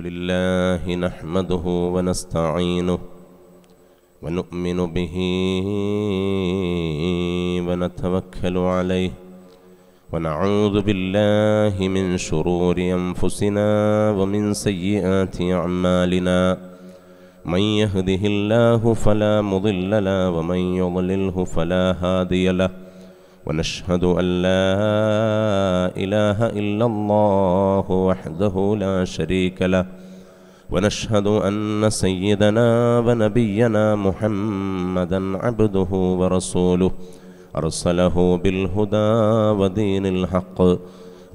لله نحمده ونستعينه ونؤمن به ونتوكل عليه ونعوذ بالله من شرور أنفسنا ومن سيئات أعمالنا من يهده الله فلا مضل له ومن يضلله فلا هادي له ونشهد أن لا إله إلا الله وحده لا شريك له ونشهد أن سيدنا ونبينا محمدا عبده ورسوله أرسله بالهدى ودين الحق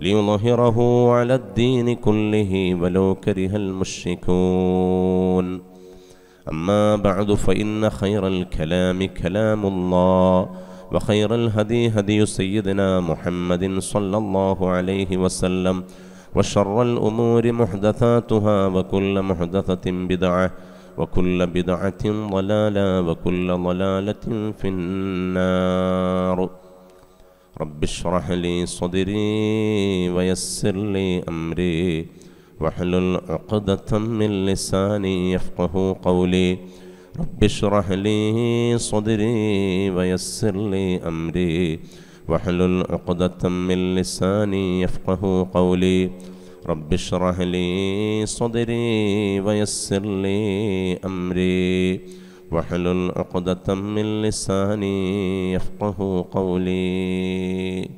ليظهره على الدين كله ولو كره المشركون أما بعد فإن خير الكلام كلام الله وخير الهدي هدي سيدنا محمد صلى الله عليه وسلم وشر الأمور محدثاتها وكل محدثة بدعة وكل بدعة ضلالة وكل ضلالة في النار رب اشرح لي صدري ويسر لي أمري واحلل عقدة من لساني يفقه قولي رب اشرح لي صدري ويسر لي أمري واحلل عقدة من لساني يفقه قولي رب اشرح لي صدري ويسر لي أمري واحلل عقدة من لساني يفقه قولي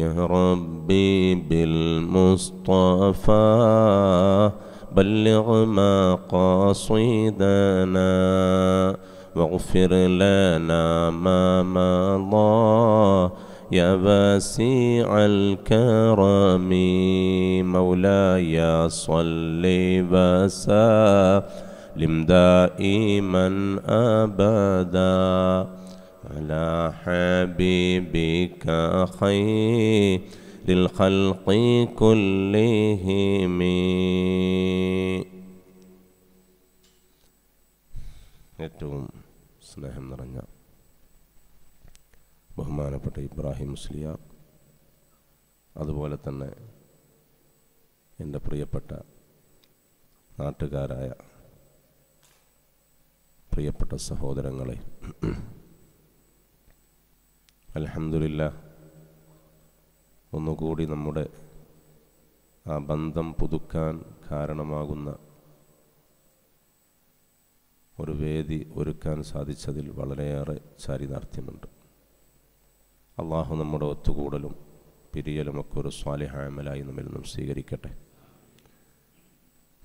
يا ربي بالمصطفى بلغ مقاصدنا واغفر لنا ما مضى يا واسع الكرم مولاي صل وسلم دائما أبدا على حبيبك خير الخلق كلهم ഏറ്റവും സ്നേഹം നിറഞ്ഞ ബഹുമാനപ്പെട്ട ഇബ്രാഹിം മുസ്ലിയാർ, അതുപോലെ തന്നെ എൻ്റെ പ്രിയപ്പെട്ട നാട്ടുകാരായ പ്രിയപ്പെട്ട സഹോദരങ്ങളെ, അൽഹംദുലില്ലാഹ് ഒന്നുകൂടി നമ്മുടെ ആ ബന്ധം പുതുക്കാൻ കാരണമാകുന്ന ഒരു വേദി ഒരുക്കാൻ സാധിച്ചതിൽ വളരെയേറെ ചാരിതാർത്ഥ്യമുണ്ട്. അള്ളാഹു നമ്മുടെ ഒത്തുകൂടലും പിരിയലുമൊക്കെ ഒരു സ്വാലിഹായ അമലായി നമ്മിൽ നിന്നും സ്വീകരിക്കട്ടെ.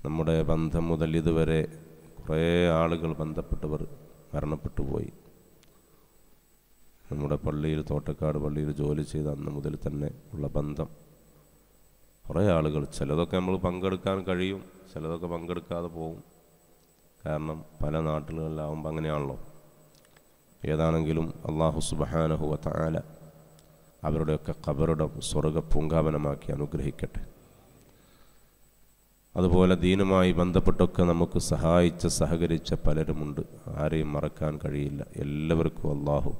നമ്മുടെ ബന്ധം മുതൽ ഇതുവരെ കുറേ ആളുകൾ ബന്ധപ്പെട്ടവർ മരണപ്പെട്ടു പോയി. നമ്മുടെ പള്ളിയിൽ, തോട്ടക്കാട് പള്ളിയിൽ ജോലി ചെയ്ത അന്ന് മുതൽ തന്നെ ഉള്ള ബന്ധം കുറേ ആളുകൾ, ചിലതൊക്കെ നമ്മൾ പങ്കെടുക്കാൻ കഴിയും, ചിലതൊക്കെ പങ്കെടുക്കാതെ പോകും. കാരണം പല നാട്ടിലുകളിലാവുമ്പോൾ അങ്ങനെയാണല്ലോ. ഏതാണെങ്കിലും അല്ലാഹു സുബ്ഹാനഹു വ തആല അവരുടെയൊക്കെ ഖബറിടം സ്വർഗ്ഗ പൂങ്കാവനമാക്കി അനുഗ്രഹിക്കട്ടെ. അതുപോലെ ദീനുമായി ബന്ധപ്പെട്ടൊക്കെ നമുക്ക് സഹകരിച്ച പലരുമുണ്ട്. ആരെയും മറക്കാൻ കഴിയില്ല. എല്ലാവർക്കും അല്ലാഹു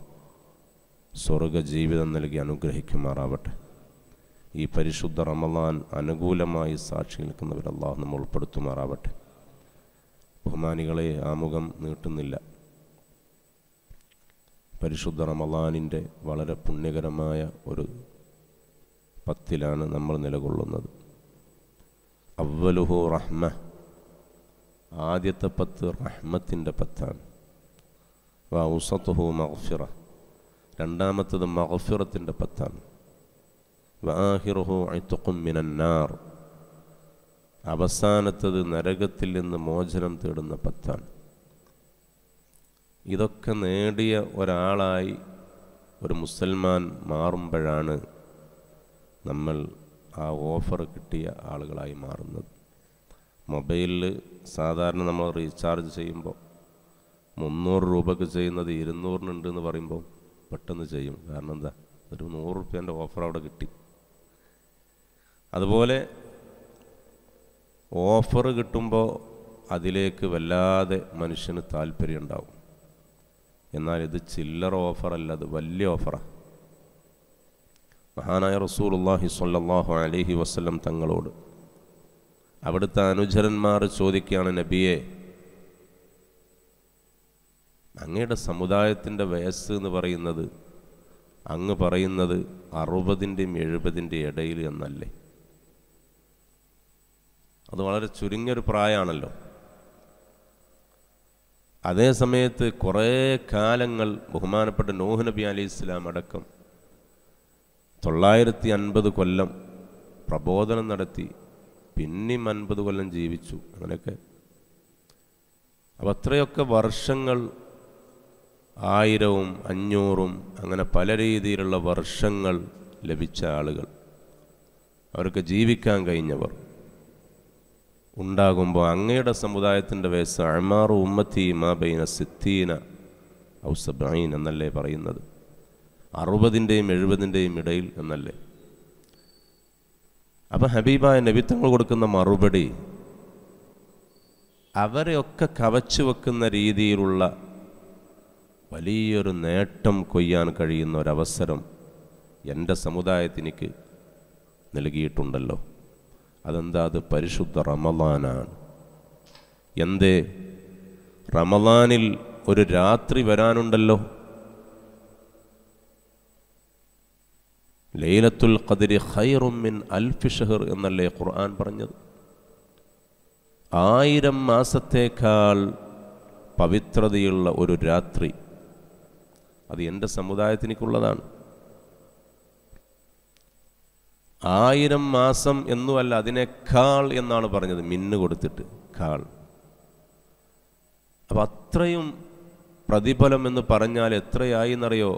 സ്വർഗ്ഗ ജീവിതം നൽകി അനുഗ്രഹിക്കുമാറാവട്ടെ. ഈ പരിശുദ്ധ റമളാൻ അനുകൂലമായി സാക്ഷി നിൽക്കുന്നവർ അല്ലാഹു നമ്മൾ ഉൾപ്പെടുത്തുമാറാവട്ടെ. ബഹുമാനികളെ, ആമുഖം നീട്ടുന്നില്ല. പരിശുദ്ധ റമളാനിൻ്റെ വളരെ പുണ്യകരമായ ഒരു പത്തിലാണ് നമ്മൾ നിലകൊള്ളുന്നത്. അവ്വലുഹു റഹ്മ, ആദ്യത്തെ പത്ത് റഹ്മത്തിൻ്റെ പത്താണ്. വൗസതുഹു മഗ്ഫിറ, രണ്ടാമത്തത് മഗ്ഫിറത്തിൻ്റെ പത്താണ്. വആഖിറുഹു ഇത്ഖും മിനന്നാർ, അവസാനത്തത് നരകത്തിൽ നിന്ന് മോചനം തേടുന്ന പത്താണ്. ഇതൊക്കെ നേടിയ ഒരാളായി ഒരു മുസൽമാൻ മാറുമ്പോഴാണ് നമ്മൾ ആ ഓഫർ കിട്ടിയ ആളുകളായി മാറുന്നത്. മൊബൈലിൽ സാധാരണ നമ്മൾ റീചാർജ് ചെയ്യുമ്പോൾ 300 രൂപക്ക് ചെയ്യുന്നത് 200-നുണ്ടെന്ന് പറയുമ്പോൾ പെട്ടെന്ന് ചെയ്യും. കാരണം എന്താ, ഒരു 100 റുപ്യേൻ്റെ ഓഫർ അവിടെ കിട്ടി. അതുപോലെ ഓഫർ കിട്ടുമ്പോൾ അതിലേക്ക് വല്ലാതെ മനുഷ്യന് താല്പര്യം ഉണ്ടാവും. എന്നാൽ ഇത് ചില്ലറ ഓഫറല്ല, അത് വലിയ ഓഫറാണ്. മഹാനായ റസൂലുള്ളാഹി സ്വല്ലല്ലാഹു അലൈഹി വസല്ലം തങ്ങളോട് അവിടുത്തെ അനുചരന്മാർ ചോദിക്കുകയാണ്, നബിയെ, അങ്ങയുടെ സമുദായത്തിൻ്റെ വയസ്സ് എന്ന് പറയുന്നത് അങ്ങ് പറയുന്നത് 60-ൻ്റെയും 70-ൻ്റെയും ഇടയിൽ എന്നല്ലേ? അത് വളരെ ചുരുങ്ങിയൊരു പ്രായമാണല്ലോ. അതേ സമയത്ത് കുറേ കാലങ്ങൾ ബഹുമാനപ്പെട്ട നൂഹ് നബി അലൈഹി ഇസ്ലാം അടക്കം 950 കൊല്ലം പ്രബോധനം നടത്തി, പിന്നെയും 50 കൊല്ലം ജീവിച്ചു. അങ്ങനെയൊക്കെ. അപ്പം അത്രയൊക്കെ വർഷങ്ങൾ, 1000-ഉം 500-ഉം അങ്ങനെ പല രീതിയിലുള്ള വർഷങ്ങൾ ലഭിച്ച ആളുകൾ, അവർക്ക് ജീവിക്കാൻ കഴിഞ്ഞവർ ഉണ്ടാകുമ്പോൾ അങ്ങയുടെ സമുദായത്തിൻ്റെ വയസ്സ് അഅ്മാറു ഉമ്മത്തി മാ ബൈന 60 ഔ 70 എന്നല്ലേ പറയുന്നത്? 60-ൻ്റെയും 70-ൻ്റെയും ഇടയിൽ എന്നല്ലേ? അപ്പം ഹബീബായ നബി തങ്ങൾ കൊടുക്കുന്ന മറുപടി അവരെയൊക്കെ കവച്ചു വെക്കുന്ന രീതിയിലുള്ള വലിയൊരു നേട്ടം കൊയ്യാൻ കഴിയുന്ന ഒരവസരം എൻ്റെ സമുദായത്തിനിക്ക് നൽകിയിട്ടുണ്ടല്ലോ. അതെന്താ? അത് പരിശുദ്ധ റമളാനാണ്. എന്തേ? റമളാനിൽ ഒരു രാത്രി വരാനുണ്ടല്ലോ. ലൈലത്തുൽ ഖദ്രി ഖൈറും മിൻ അൽഫി ഷഹർ എന്നല്ലേ ഖുർആൻ പറഞ്ഞത്? 1000 മാസത്തേക്കാൾ പവിത്രതയുള്ള ഒരു രാത്രി അത് എൻ്റെ സമുദായത്തിനുള്ളതാണ്. 1000 മാസം എന്നുമല്ല, അതിനേക്കാൾ എന്നാണ് പറഞ്ഞത്, മിന്ന് കൊടുത്തിട്ട് കാൾ. അപ്പം അത്രയും പ്രതിഫലം എന്ന് പറഞ്ഞാൽ എത്രയായി എന്നറിയോ?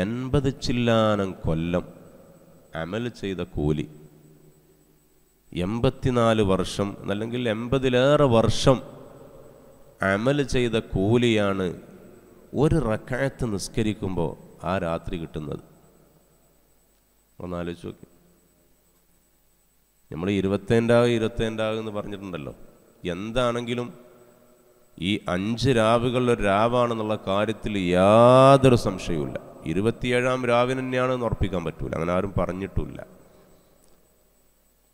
80 ചില്ലാനം കൊല്ലം അമൽ ചെയ്ത കൂലി. 84 വർഷം അല്ലെങ്കിൽ 80-ലേറെ വർഷം അമൽ ചെയ്ത കൂലിയാണ് ഒരു റക്അത്ത് നിസ്കരിക്കുമ്പോൾ ആ രാത്രി കിട്ടുന്നത്. ഒന്നാലോചിച്ച് നോക്കി. നമ്മൾ 25 എന്ന് പറഞ്ഞിട്ടുണ്ടല്ലോ. എന്താണെങ്കിലും ഈ 5 രാവുകളിലൊരു രാവാണെന്നുള്ള കാര്യത്തിൽ യാതൊരു സംശയവുമില്ല. 27-ാം രാവിന് തന്നെയാണെന്ന് ഉറപ്പിക്കാൻ പറ്റൂല. അങ്ങനെ ആരും പറഞ്ഞിട്ടുമില്ല.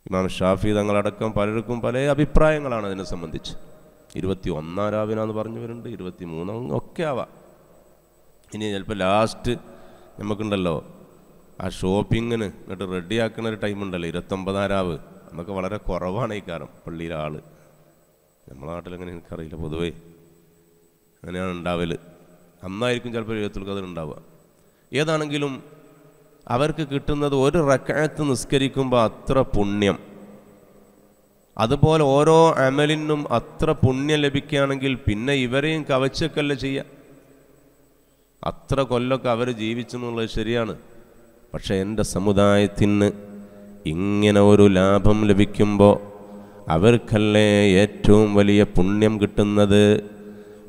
ഇമാം ഷാഫി തങ്ങളടക്കം പലർക്കും പല അഭിപ്രായങ്ങളാണ് അതിനെ സംബന്ധിച്ച്. 21-ാം രാവിനാന്ന് പറഞ്ഞവരുണ്ട്, 23 ഒക്കെ ആവാം. ഇനി ചിലപ്പോൾ ലാസ്റ്റ് നമുക്കുണ്ടല്ലോ ആ ഷോപ്പിങ്ങിന് എന്നിട്ട് റെഡിയാക്കുന്ന ഒരു ടൈമുണ്ടല്ലോ, 29-ാം രാവ്. നമുക്ക് വളരെ കുറവാണ് ഈ കാലം പള്ളിയിലെ ആൾ. നമ്മളെ നാട്ടിലെങ്ങനെ എനിക്കറിയില്ല, പൊതുവേ അങ്ങനെയാണ് ഉണ്ടാവൽ. അന്നായിരിക്കും ചിലപ്പോൾ ലൈലത്തുൽ ഖദ്ർ ഉണ്ടാവുക. ഏതാണെങ്കിലും അവർക്ക് കിട്ടുന്നത് ഒരു റക്അത്ത് നിസ്കരിക്കുമ്പോൾ അത്ര പുണ്യം. അതുപോലെ ഓരോ അമലിനും അത്ര പുണ്യം ലഭിക്കുകയാണെങ്കിൽ പിന്നെ ഇവരെയും കവച്ചൊക്കെയല്ല ചെയ്യുക. അത്ര കൊല്ലമൊക്കെ അവർ ജീവിച്ചെന്നുള്ളത് ശരിയാണ്. പക്ഷേ എൻ്റെ സമുദായത്തിന് ഇങ്ങനെ ഒരു ലാഭം ലഭിക്കുമ്പോൾ അവർക്കല്ലേ ഏറ്റവും വലിയ പുണ്യം കിട്ടുന്നത്.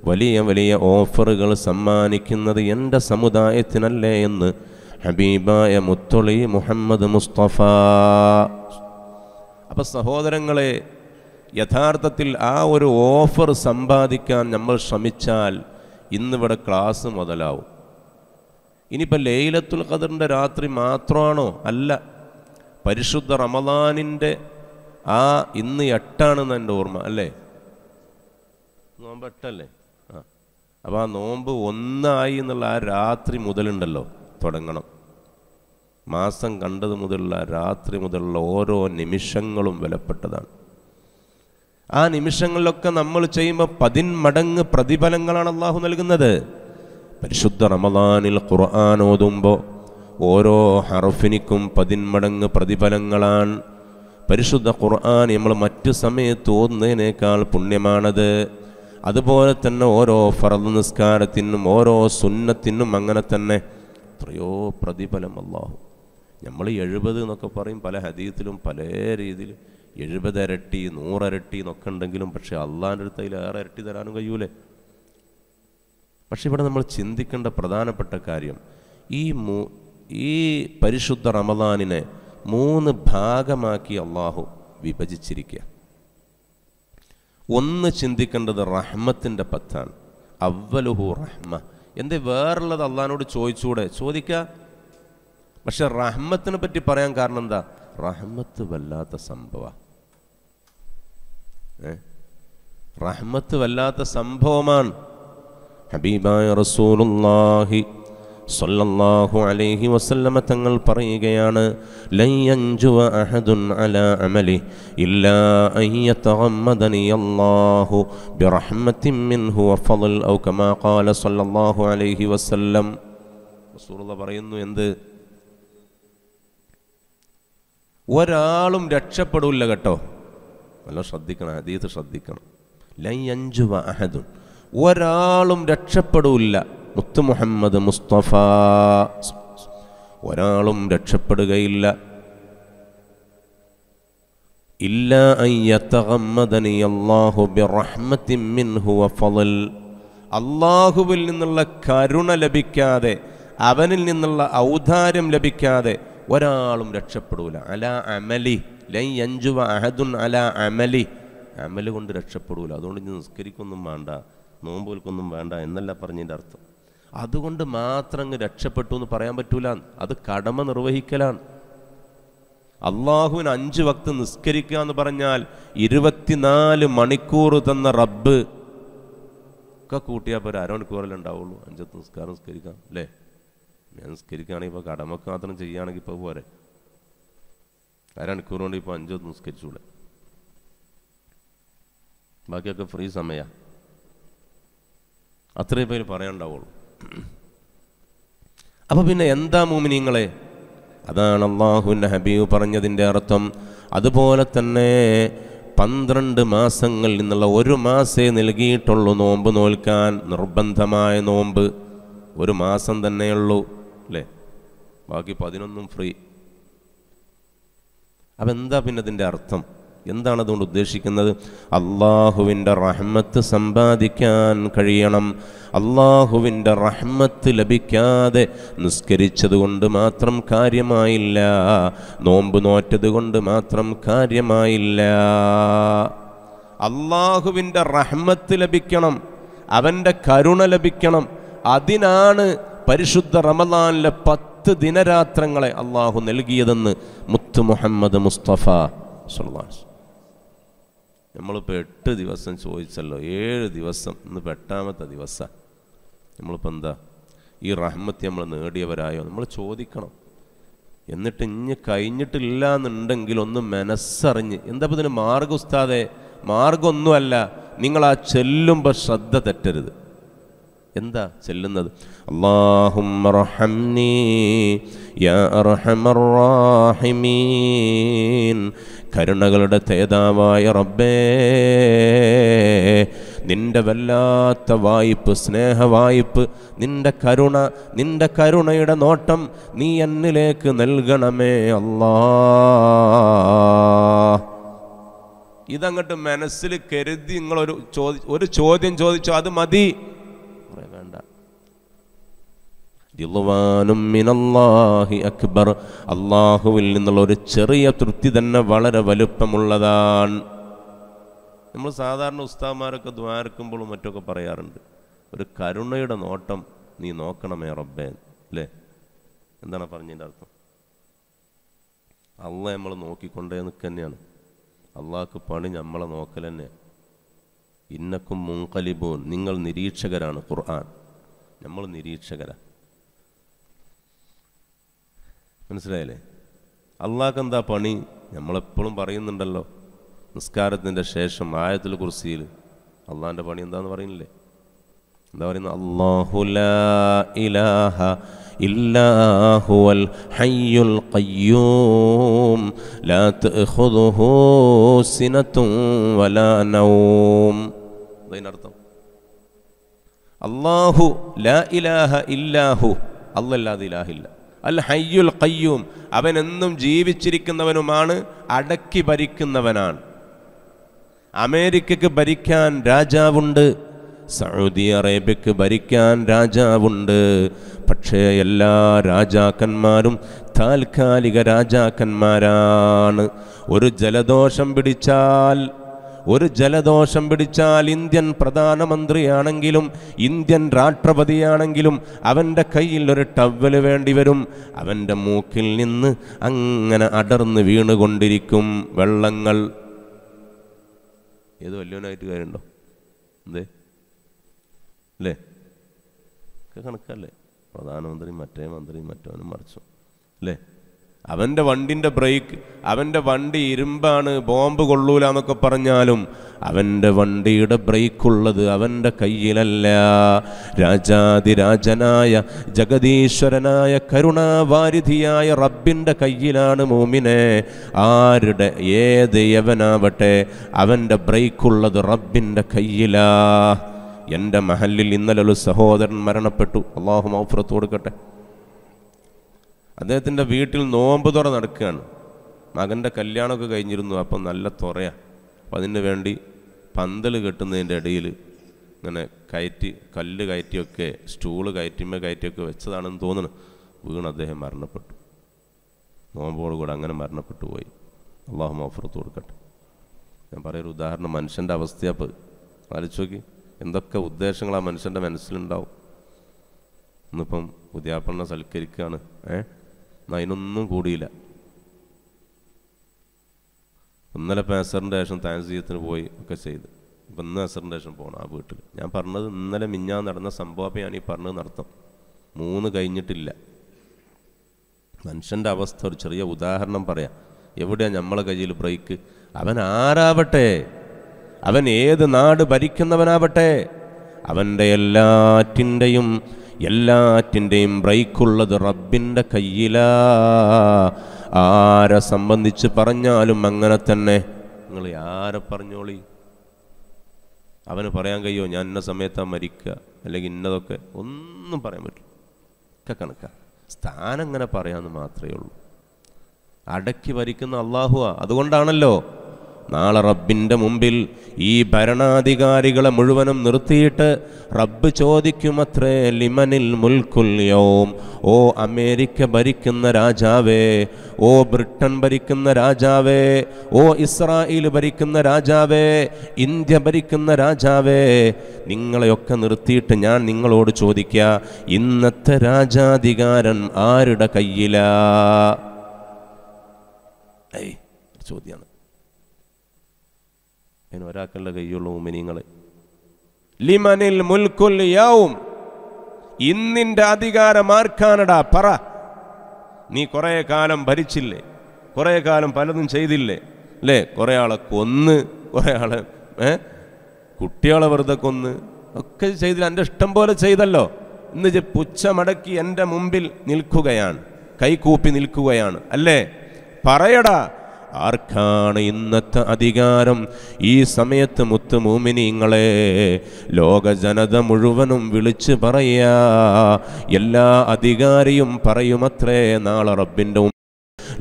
വലിയ വലിയ ഓഫറുകൾ സമ്മാനിക്കുന്നത് എൻ്റെ സമുദായത്തിനല്ലേ എന്ന് ഹബീബായ മുത്തൊളി മുഹമ്മദ് മുസ്തഫ. അപ്പം സഹോദരങ്ങളെ, യഥാർത്ഥത്തിൽ ആ ഒരു ഓഫർ സമ്പാദിക്കാൻ നമ്മൾ ശ്രമിച്ചാൽ ഇന്നിവിടെ ക്ലാസ് മുതലാവും. ഇനിയിപ്പോൾ ലൈലത്തുൽ ഖദ്റിൻ്റെ രാത്രി മാത്രമാണോ? അല്ല, പരിശുദ്ധ റമളാനിൻ്റെ ആ ഇന്ന് 8 എൻ്റെ ഓർമ്മ അല്ലേ? നോമ്പ് 8 അപ്പോൾ ആ നോമ്പ് 1 എന്നുള്ള ആ രാത്രി മുതലുണ്ടല്ലോ തുടങ്ങണം. മാസം കണ്ടത് മുതലുള്ള രാത്രി മുതലുള്ള ഓരോ നിമിഷങ്ങളും വിലപ്പെട്ടതാണ്. ആ നിമിഷങ്ങളിലൊക്കെ നമ്മൾ ചെയ്യുമ്പോൾ 10 മടങ്ങ് പ്രതിഫലങ്ങളാണ് അള്ളാഹു നൽകുന്നത്. പരിശുദ്ധ റമളാനിൽ ഖുർആൻ ഓതുമ്പോൾ ഓരോ ഹർഫിനിക്കും 10 മടങ്ങ് പ്രതിഫലങ്ങളാണ്. പരിശുദ്ധ ഖുർആൻ നമ്മൾ മറ്റു സമയത്ത് ഓതുന്നതിനേക്കാൾ പുണ്യമാണത്. അതുപോലെ തന്നെ ഓരോ ഫർദ് നിസ്കാരത്തിനും ഓരോ സുന്നത്തിനും അങ്ങനെ തന്നെ എത്രയോ പ്രതിഫലം അല്ലാഹു. നമ്മൾ 70 എന്നൊക്കെ പറയും, പല ഹദീസിലും പല രീതിയിൽ 70 ഇരട്ടി 100 ഇരട്ടി എന്നൊക്കെ ഉണ്ടെങ്കിലും പക്ഷേ അള്ളാഹിൻ്റെ അടുത്ത് അതിലേറെ ഇരട്ടി തരാനും കഴിയൂലേ. പക്ഷെ ഇവിടെ നമ്മൾ ചിന്തിക്കേണ്ട പ്രധാനപ്പെട്ട കാര്യം, ഈ പരിശുദ്ധ റമളാനിനെ 3 ഭാഗമാക്കി അള്ളാഹു വിഭജിച്ചിരിക്കുക. ഒന്ന് ചിന്തിക്കേണ്ടത് റഹ്മത്തിൻ്റെ പത്താണ്. അവ്വലുഹു റഹ്മ. എന്തേ വേറുള്ളത് അള്ളാഹിനോട് ചോദിച്ചൂടെ? ചോദിക്കുക. പക്ഷെ റഹ്മത്തിനെ പറ്റി പറയാൻ കാരണം എന്താ? റഹ്മത്ത് വല്ലാത്ത സംഭവമാണ്. റഹ്മത്ത് വല്ലാത്ത സംഭവമാണ്. ഹബീബായ റസൂലുള്ളാഹി സ്വല്ലല്ലാഹു അലൈഹി വസല്ലമ തങ്ങൾ പറയുകയാണ്, ലൻ യൻജുവ അഹദുൻ അലാ അമലി ഇല്ലാ അൻ യതഗമ്മദനി അല്ലാഹു ബിറഹ്മത്തിൻ മിൻഹു വഫളൽ ഔ കമാ ഖാല സ്വല്ലല്ലാഹു അലൈഹി വസല്ലം. റസൂലുള്ളാഹി പറയുന്നു, എന്ത്? ഒരാളും രക്ഷപ്പെടില്ല കേട്ടോ. നല്ല ശ്രദ്ധിക്കണം, ഹദീസ് ശ്രദ്ധിക്കണം. ലൻ യൻജുവ അഹദുൻ, ഒരാളും രക്ഷപ്പെടില്ല. മുത്ത് മുഹമ്മദ് മുസ്തഫ ഒരാളും രക്ഷപ്പെടുകയില്ല. ഇല്ലാ അൻ യതഗമ്മദനി അല്ലാഹു ബിറഹ്മത്തിൻ മിൻഹു വഫളൽ, അല്ലാഹുവിൽ നിന്നുള്ള കരുണ ലഭിക്കാതെ, അവനിൽ നിന്നുള്ള ഔദാര്യം ലഭിക്കാതെ ഒരാളും രക്ഷപ്പെടൂല. അലാ അമലി, ലൻ യൻജുവ അഹദുൻ അലാ അമലി, അമല് കൊണ്ട് രക്ഷപ്പെടൂല. അതുകൊണ്ട് ഇനി നിസ്കരിക്കൊന്നും വേണ്ട, നോമ്പുകൾക്കൊന്നും വേണ്ട എന്നല്ല പറഞ്ഞതിൻ്റെ അർത്ഥം. അതുകൊണ്ട് മാത്രം അങ്ങ് രക്ഷപ്പെട്ടു എന്ന് പറയാൻ പറ്റൂല. അത് കടമ നിർവഹിക്കലാണ്. അള്ളാഹുവിന് 5 വക്ത് നിസ്കരിക്കുക എന്ന് പറഞ്ഞാൽ 24 മണിക്കൂർ തന്ന റബ്ബ് ഒക്കെ കൂട്ടിയാൽ ഇപ്പോൾ ഒരു അരമണിക്കൂറല്ലേ ഉണ്ടാവുള്ളൂ 5 നിസ്കാരം നിസ്കരിക്കാം അല്ലേ? ഞാൻ നിസ്കരിക്കുകയാണെങ്കിൽ ഇപ്പോൾ കടമക്ക് മാത്രം ചെയ്യുകയാണെങ്കിൽ ഇപ്പോൾ പോരെ, അരമണിക്കൂർ കൊണ്ട് ഇപ്പോൾ 5 നിസ്കരിച്ചൂടെ? ബാക്കിയൊക്കെ ഫ്രീ സമയമാണ്. അത്രയും പേര് പറയാനുണ്ടാവുള്ളൂ. അപ്പോൾ പിന്നെ എന്താ മുഅ്മിനീങ്ങളെ? അതാണ് അള്ളാഹുവിൻ്റെ ഹബീബ് പറഞ്ഞതിൻ്റെ അർത്ഥം. അതുപോലെ തന്നെ 12 മാസങ്ങളിൽ നിന്നുള്ള 1 മാസേ നൽകിയിട്ടുള്ളൂ നോമ്പ് നോൽക്കാൻ. നിർബന്ധമായ നോമ്പ് 1 മാസം തന്നെയുള്ളൂ അല്ലേ? ബാക്കി 11 ഫ്രീ. അപ്പം എന്താ പിന്നെ അതിൻ്റെ അർത്ഥം? എന്താണ് അതുകൊണ്ട് ഉദ്ദേശിക്കുന്നത്? അള്ളാഹുവിൻ്റെ റഹ്മത്ത് സമ്പാദിക്കാൻ കഴിയണം. അള്ളാഹുവിൻ്റെ റഹ്മത്ത് ലഭിക്കാതെ നിസ്കരിച്ചത് കൊണ്ട് മാത്രം കാര്യമായില്ല, നോമ്പ് നോറ്റത് കൊണ്ട് മാത്രം കാര്യമായില്ല. അള്ളാഹുവിൻ്റെ റഹ്മത്ത് ലഭിക്കണം, അവൻ്റെ കരുണ ലഭിക്കണം. അതിനാണ് പരിശുദ്ധ റമദാനിലെ 10 ദിനരാത്രങ്ങളെ അള്ളാഹു നൽകിയതെന്ന് മുത്ത് മുഹമ്മദ് മുസ്തഫ സ്വല്ലല്ലാഹു അലൈഹി വസല്ലം. നമ്മളിപ്പോൾ 8 ദിവസം ചോദിച്ചല്ലോ, 7 ദിവസം, ഇന്ന് 8ാമത്തെ ദിവസം. നമ്മളിപ്പോൾ എന്താ ഈ റഹ്മത്ത് നമ്മൾ നേടിയവരായോ? നമ്മൾ ചോദിക്കണം. എന്നിട്ട് ഇനി കഴിഞ്ഞിട്ടില്ല എന്നുണ്ടെങ്കിൽ ഒന്ന് മനസ്സറിഞ്ഞ്, എന്താ ഇതിന് മാർഗ്ഗം ഉസ്താദേ? മാർഗ്ഗമൊന്നുമല്ല, നിങ്ങൾ ആ ചെല്ലുമ്പോൾ ശ്രദ്ധ തെറ്റരുത്. എന്താ ചെല്ലുന്നത്? അല്ലാഹുമ്മ റഹംനി യാ അർഹമർ റാഹിമീൻ, കരുണകളുടെ തേതാവായ റബ്ബേ, നിന്റെ വല്ലാത്ത വായ്പ്, സ്നേഹവായ്പ്, നിന്റെ കരുണയുടെ നോട്ടം നീ എന്നിലേക്ക് നൽകണമേ അല്ലാ. ഇതങ്ങോട്ട് മനസ്സിൽ കരുതി നിങ്ങളൊരു ചോദ്യം ചോദിച്ചോ, അത് മതി. വേണ്ട. റിദ്വാനും മിനല്ലാഹി അക്ബർ, അള്ളാഹുവിൽ നിന്നുള്ള ഒരു ചെറിയ തൃപ്തി തന്നെ വളരെ വലുപ്പമുള്ളതാണ്. നമ്മൾ സാധാരണ ഉസ്താദ്മാരൊക്കെ ദ്വാരക്കുമ്പോഴും മറ്റൊക്കെ പറയാറുണ്ട്, ഒരു കരുണയുടെ നോട്ടം നീ നോക്കണമേ റബ്ബേ അല്ലേ? എന്താണ് പറഞ്ഞതിൻ്റെ അർത്ഥം? അള്ളാഹ് നമ്മൾ നോക്കിക്കൊണ്ടേ നിൽക്കുക തന്നെയാണ്. അള്ളാഹ്ക്ക് പണി നമ്മളെ നോക്കൽ തന്നെ. ഇന്നക്കും മുൻഖലിബൂൻ, നിങ്ങൾ നിരീക്ഷകരാണ്. ഖുർആൻ, നമ്മൾ നിരീക്ഷകരാണ്. മനസ്സിലായില്ലേ? അള്ളാഹ്ക്ക് എന്താ പണി? നമ്മളെപ്പോഴും പറയുന്നുണ്ടല്ലോ, നിസ്കാരത്തിൻ്റെ ശേഷം ആയത്തുൽ കുർസിയിൽ അള്ളാഹിൻ്റെ പണി എന്താന്ന് പറയുന്നില്ലേ? എന്താ പറയുന്നത്? അല്ലാഹു ലാ ഇലാഹ ഇല്ലാ ഹുവൽ ഹയ്യുൽ ഖയ്യൂം ലാ തഅഖുദുഹു സിനത്തുൻ വലാ നൗം. അതിനർത്ഥം അല്ലാഹു ലാ ഇലാഹ ഇല്ലാഹു, അല്ലാഹു ഇലാഹില്ല. അൽ ഹയ്യുൽ ഖയ്യൂം, അവൻ എന്നും ജീവിച്ചിരിക്കുന്നവനുമാണ്, അടക്കി ഭരിക്കുന്നവനാണ്. അമേരിക്കക്ക് ഭരിക്കാൻ രാജാവുണ്ട്, സൗദി അറേബ്യക്ക് ഭരിക്കാൻ രാജാവുണ്ട്. പക്ഷേ എല്ലാ രാജാക്കന്മാരും താൽക്കാലിക രാജാക്കന്മാരാണ്. ഒരു ജലദോഷം പിടിച്ചാൽ, ഒരു ജലദോഷം പിടിച്ചാൽ ഇന്ത്യൻ പ്രധാനമന്ത്രിയാണെങ്കിലും ഇന്ത്യൻ രാഷ്ട്രപതിയാണെങ്കിലും അവൻ്റെ കയ്യിൽ ഒരു ടവല് വേണ്ടി വരും. അവൻ്റെ മൂക്കിൽ നിന്ന് അങ്ങനെ അടർന്ന് വീണുകൊണ്ടിരിക്കും വെള്ളങ്ങൾ. ഏത് വലിയവനായിട്ട് കാര്യമുണ്ടോ? എന്തേ അല്ലേ? ഒക്കെ കണക്കല്ലേ? പ്രധാനമന്ത്രി മറ്റേ മന്ത്രി മറ്റവനും മറിച്ചു അല്ലേ? അവൻ്റെ വണ്ടിൻ്റെ ബ്രേക്ക്, അവൻ്റെ വണ്ടി ഇരുമ്പാണ്, ബോംബ് കൊള്ളൂല എന്നൊക്കെ പറഞ്ഞാലും അവൻ്റെ വണ്ടിയുടെ ബ്രേക്കുള്ളത് അവൻ്റെ കയ്യിലല്ല. രാജാതിരാജനായ ജഗദീശ്വരനായ കരുണാവാരിധിയായ റബ്ബിൻ്റെ കയ്യിലാണ് മോമിനെ. ആരുടെ ഏത് യവനാവട്ടെ അവൻ്റെ ബ്രേക്കുള്ളത് റബ്ബിൻ്റെ കയ്യിലാ. എൻ്റെ മഹല്ലിൽ ഇന്നലെ ഒരു സഹോദരൻ മരണപ്പെട്ടു, അള്ളാഹു മഗ്ഫിറത്ത് കൊടുക്കട്ടെ. അദ്ദേഹത്തിൻ്റെ വീട്ടിൽ നോമ്പ് തുറ നടക്കുകയാണ്. മകൻ്റെ കല്യാണമൊക്കെ കഴിഞ്ഞിരുന്നു. അപ്പം നല്ല തുറയാണ്. അപ്പം അതിന് വേണ്ടി പന്തൽ കെട്ടുന്നതിൻ്റെ ഇടയിൽ ഇങ്ങനെ കയറ്റി, കല്ല് കയറ്റിയൊക്കെ സ്റ്റൂള് കയറ്റിമേ കയറ്റിയൊക്കെ വെച്ചതാണെന്ന് തോന്നുന്നു. വീണ് അദ്ദേഹം മരണപ്പെട്ടു. നോമ്പോടുകൂടെ അങ്ങനെ മരണപ്പെട്ടു പോയി. അള്ളാഹു മഗ്ഫിറത്ത് കൊടുക്കട്ടെ. ഞാൻ പറയുന്ന ഉദാഹരണം മനുഷ്യൻ്റെ അവസ്ഥയപ്പോൾ ആലോചിച്ച് നോക്കി. എന്തൊക്കെ ഉദ്ദേശങ്ങൾ ആ മനുഷ്യൻ്റെ മനസ്സിലുണ്ടാവും. ഇന്നിപ്പം പുതിയാപ്പണ്ണ സൽക്കരിക്കുകയാണ്, അതിനൊന്നും കൂടിയില്ല. ഇന്നലെ ഇപ്പം അസറിൻ്റെ ശേഷം താൻസീയത്തിന് പോയി ഒക്കെ ചെയ്ത്. ഇപ്പം ഇന്ന് അസറിൻ്റെ ശേഷം പോകണം ആ വീട്ടിൽ. ഞാൻ പറഞ്ഞത് ഇന്നലെ മിഞ്ഞാന്ന് നടന്ന സംഭവം ഞാൻ ഈ പറഞ്ഞത് നടത്തും. 3 കഴിഞ്ഞിട്ടില്ല. മനുഷ്യൻ്റെ അവസ്ഥ ഒരു ചെറിയ ഉദാഹരണം പറയാം. എവിടെയാണ് നമ്മളെ കയ്യിൽ ബ്രേക്ക്? അവൻ ആരാവട്ടെ, അവൻ ഏത് നാട് ഭരിക്കുന്നവനാവട്ടെ, അവൻ്റെ എല്ലാറ്റിൻ്റെയും ബ്രേക്കുള്ളത് റബ്ബിൻ്റെ കയ്യിലാ. ആരെ സംബന്ധിച്ച് പറഞ്ഞാലും അങ്ങനെ തന്നെ. നിങ്ങൾ ആരെ പറഞ്ഞോളി, അവന് പറയാൻ കഴിയുമോ ഞാൻ ഇന്ന സമയത്താണ് മരിക്കുക അല്ലെങ്കിൽ ഇന്നതൊക്കെ? ഒന്നും പറയാൻ പറ്റില്ല. ഒക്കെ കണക്കാ. സ്ഥാനം ഇങ്ങനെ പറയാമെന്ന് മാത്രമേ ഉള്ളൂ. അടക്കി ഭരിക്കുന്ന അള്ളാഹുവാ. അതുകൊണ്ടാണല്ലോ നാളെ റബ്ബിൻ്റെ മുമ്പിൽ ഈ ഭരണാധികാരികളെ മുഴുവനും നിർത്തിയിട്ട് റബ്ബ് ചോദിക്കുമത്രേ, ലിമനിൽ മുൽക്കുൽ യൗം. ഓ അമേരിക്ക ഭരിക്കുന്ന രാജാവേ, ഓ ബ്രിട്ടൻ ഭരിക്കുന്ന രാജാവേ, ഓ ഇസ്രായേൽ ഭരിക്കുന്ന രാജാവേ, ഇന്ത്യ ഭരിക്കുന്ന രാജാവേ, നിങ്ങളെയൊക്കെ നിർത്തിയിട്ട് ഞാൻ നിങ്ങളോട് ചോദിക്കുക, ഇന്നത്തെ രാജാധികാരൻ ആരുടെ കയ്യിലാ? ചോദ്യമാണ്. അതിന് ഒരാൾക്കുള്ള കയ്യുള്ള മുഅ്മിനീങ്ങളെ. ലിമനിൽ മുൽക്കുൽ യൗം. ഇന്നിൻ്റെ അധികാരം ആർക്കാനടാ? പറ. നീ കുറേ കാലം ഭരിച്ചില്ലേ, കുറേ കാലം പലതും ചെയ്തില്ലേ അല്ലേ? കുറേ ആളെ കൊന്ന്, കുറേ ആളെ കുട്ടികളെ വെറുതെ കൊന്ന് ഒക്കെ ചെയ്തില്ല. എൻ്റെ ഇഷ്ടം പോലെ ചെയ്തല്ലോ. ഇന്ന് പുച്ഛമടക്കി എൻ്റെ മുമ്പിൽ നിൽക്കുകയാണ്, കൈകൂപ്പി നിൽക്കുകയാണ് അല്ലേ? പറയടാ, ആർക്കാണ് ഇന്നത്തെ അധികാരം? ഈ സമയത്ത് മുത്ത് മുഅ്മിനീങ്ങളെ, ലോക ജനത മുഴുവനും വിളിച്ച് പറയാ, എല്ലാ അധികാരിയും പറയുമത്രേ നാളെ റബ്ബിൻ്റെ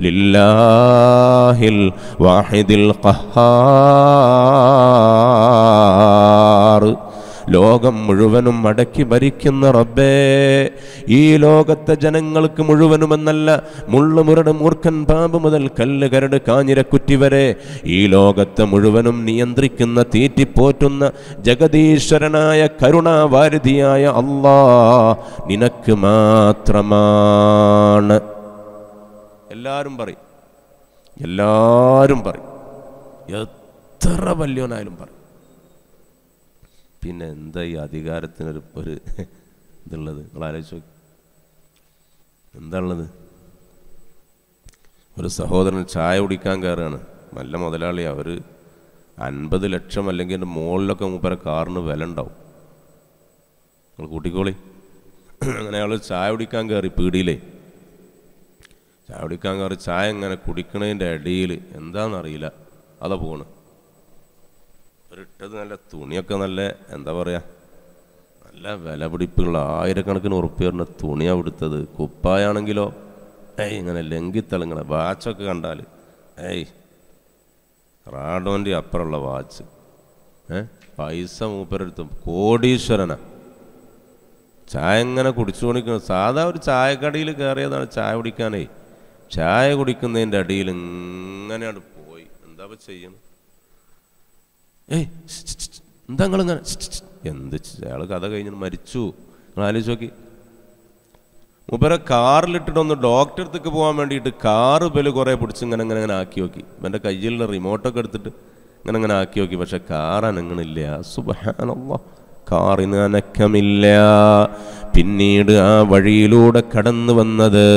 ലില്ലാഹിൽ വാഹിദിൽ ഖഹാർ. ലോകം മുഴുവനും അടക്കി ഭരിക്കുന്ന റബ്ബേ, ഈ ലോകത്തെ ജനങ്ങൾക്ക് മുഴുവനുമെന്നല്ല, മുള്ളുമുരട് മൂർഖൻ പാമ്പ് മുതൽ കല്ല് കരട് കാഞ്ഞിരക്കുറ്റി വരെ ഈ ലോകത്തെ മുഴുവനും നിയന്ത്രിക്കുന്ന, തീറ്റിപ്പോറ്റുന്ന ജഗദീശ്വരനായ കരുണാവാരിധിയായ അല്ലാഹ് നിനക്ക് മാത്രമാണ്. എല്ലാവരും പറയും, എത്ര വലിയവനായാലും പറയും. പിന്നെ എന്താ ഈ അധികാരത്തിനൊരു ഇതുള്ളത്? നിങ്ങൾ ആലോചിച്ച് നോക്കി. എന്താ ഉള്ളത്? ഒരു സഹോദരൻ ചായ കുടിക്കാൻ കയറുകയാണ്. നല്ല മുതലാളിയാണ്. അവർ 50 ലക്ഷം അല്ലെങ്കിൽ എൻ്റെ മുകളിലൊക്കെ മൂപ്പരെ കാറിന് വില ഉണ്ടാവും. നിങ്ങൾ കൂട്ടിക്കോളി. അങ്ങനെ അയാൾ ചായ കുടിക്കാൻ കയറി, പീടിയിലേ ചായ കുടിക്കാൻ കയറി. ചായ ഇങ്ങനെ കുടിക്കണതിൻ്റെ ഇടയിൽ എന്താണെന്നറിയില്ല അതാ പോണ്. ഇട്ടത് നല്ല തുണിയൊക്കെ നല്ല എന്താ പറയുക, നല്ല വില പിടിപ്പുള്ള 1000കണക്കിന് ഉറുപ്പികയുടെ തുണിയാണ് എടുത്തത്. കുപ്പായാണെങ്കിലോ ഇങ്ങനെ ലംഘിത്തളങ്ങളെ. വാച്ചൊക്കെ കണ്ടാൽ റാഡോൻ്റെ അപ്പുറമുള്ള വാച്ച്. പൈസ മൂപ്പരെടുത്തും കോടീശ്വരനാ. ചായ ഇങ്ങനെ കുടിച്ചു കൊണ്ടിരിക്കുന്നത്. സാധാ ഒരു ചായക്കടയിൽ കയറിയതാണ് ചായ കുടിക്കാനേ. ചായ കുടിക്കുന്നതിൻ്റെ അടിയിൽ ഇങ്ങനെയാണ് പോയി. എന്താ ചെയ്യുന്നത്? എന്താ നിങ്ങളിങ്ങനെ എന്ത് അയാൾ കഥ കഴിഞ്ഞിട്ട് മരിച്ചു. നിങ്ങൾ ആലോചിച്ച് നോക്കി. മൂപ്പരെ കാറിലിട്ടിട്ടൊന്ന് ഡോക്ടറെ അടുത്തേക്ക് പോകാൻ വേണ്ടിയിട്ട് കാറ് ബല് കുറേ പിടിച്ച് ഇങ്ങനെ ആക്കി നോക്കി. എൻ്റെ കയ്യിലുള്ള റിമോട്ടൊക്കെ എടുത്തിട്ട് ഇങ്ങനെ ആക്കി നോക്കി. പക്ഷെ കാർ അനങ്ങണില്ല. സുബ്ഹാനല്ലാഹ്, കാറിന് അനക്കമില്ല. പിന്നീട് ആ വഴിയിലൂടെ കടന്നു വന്നത്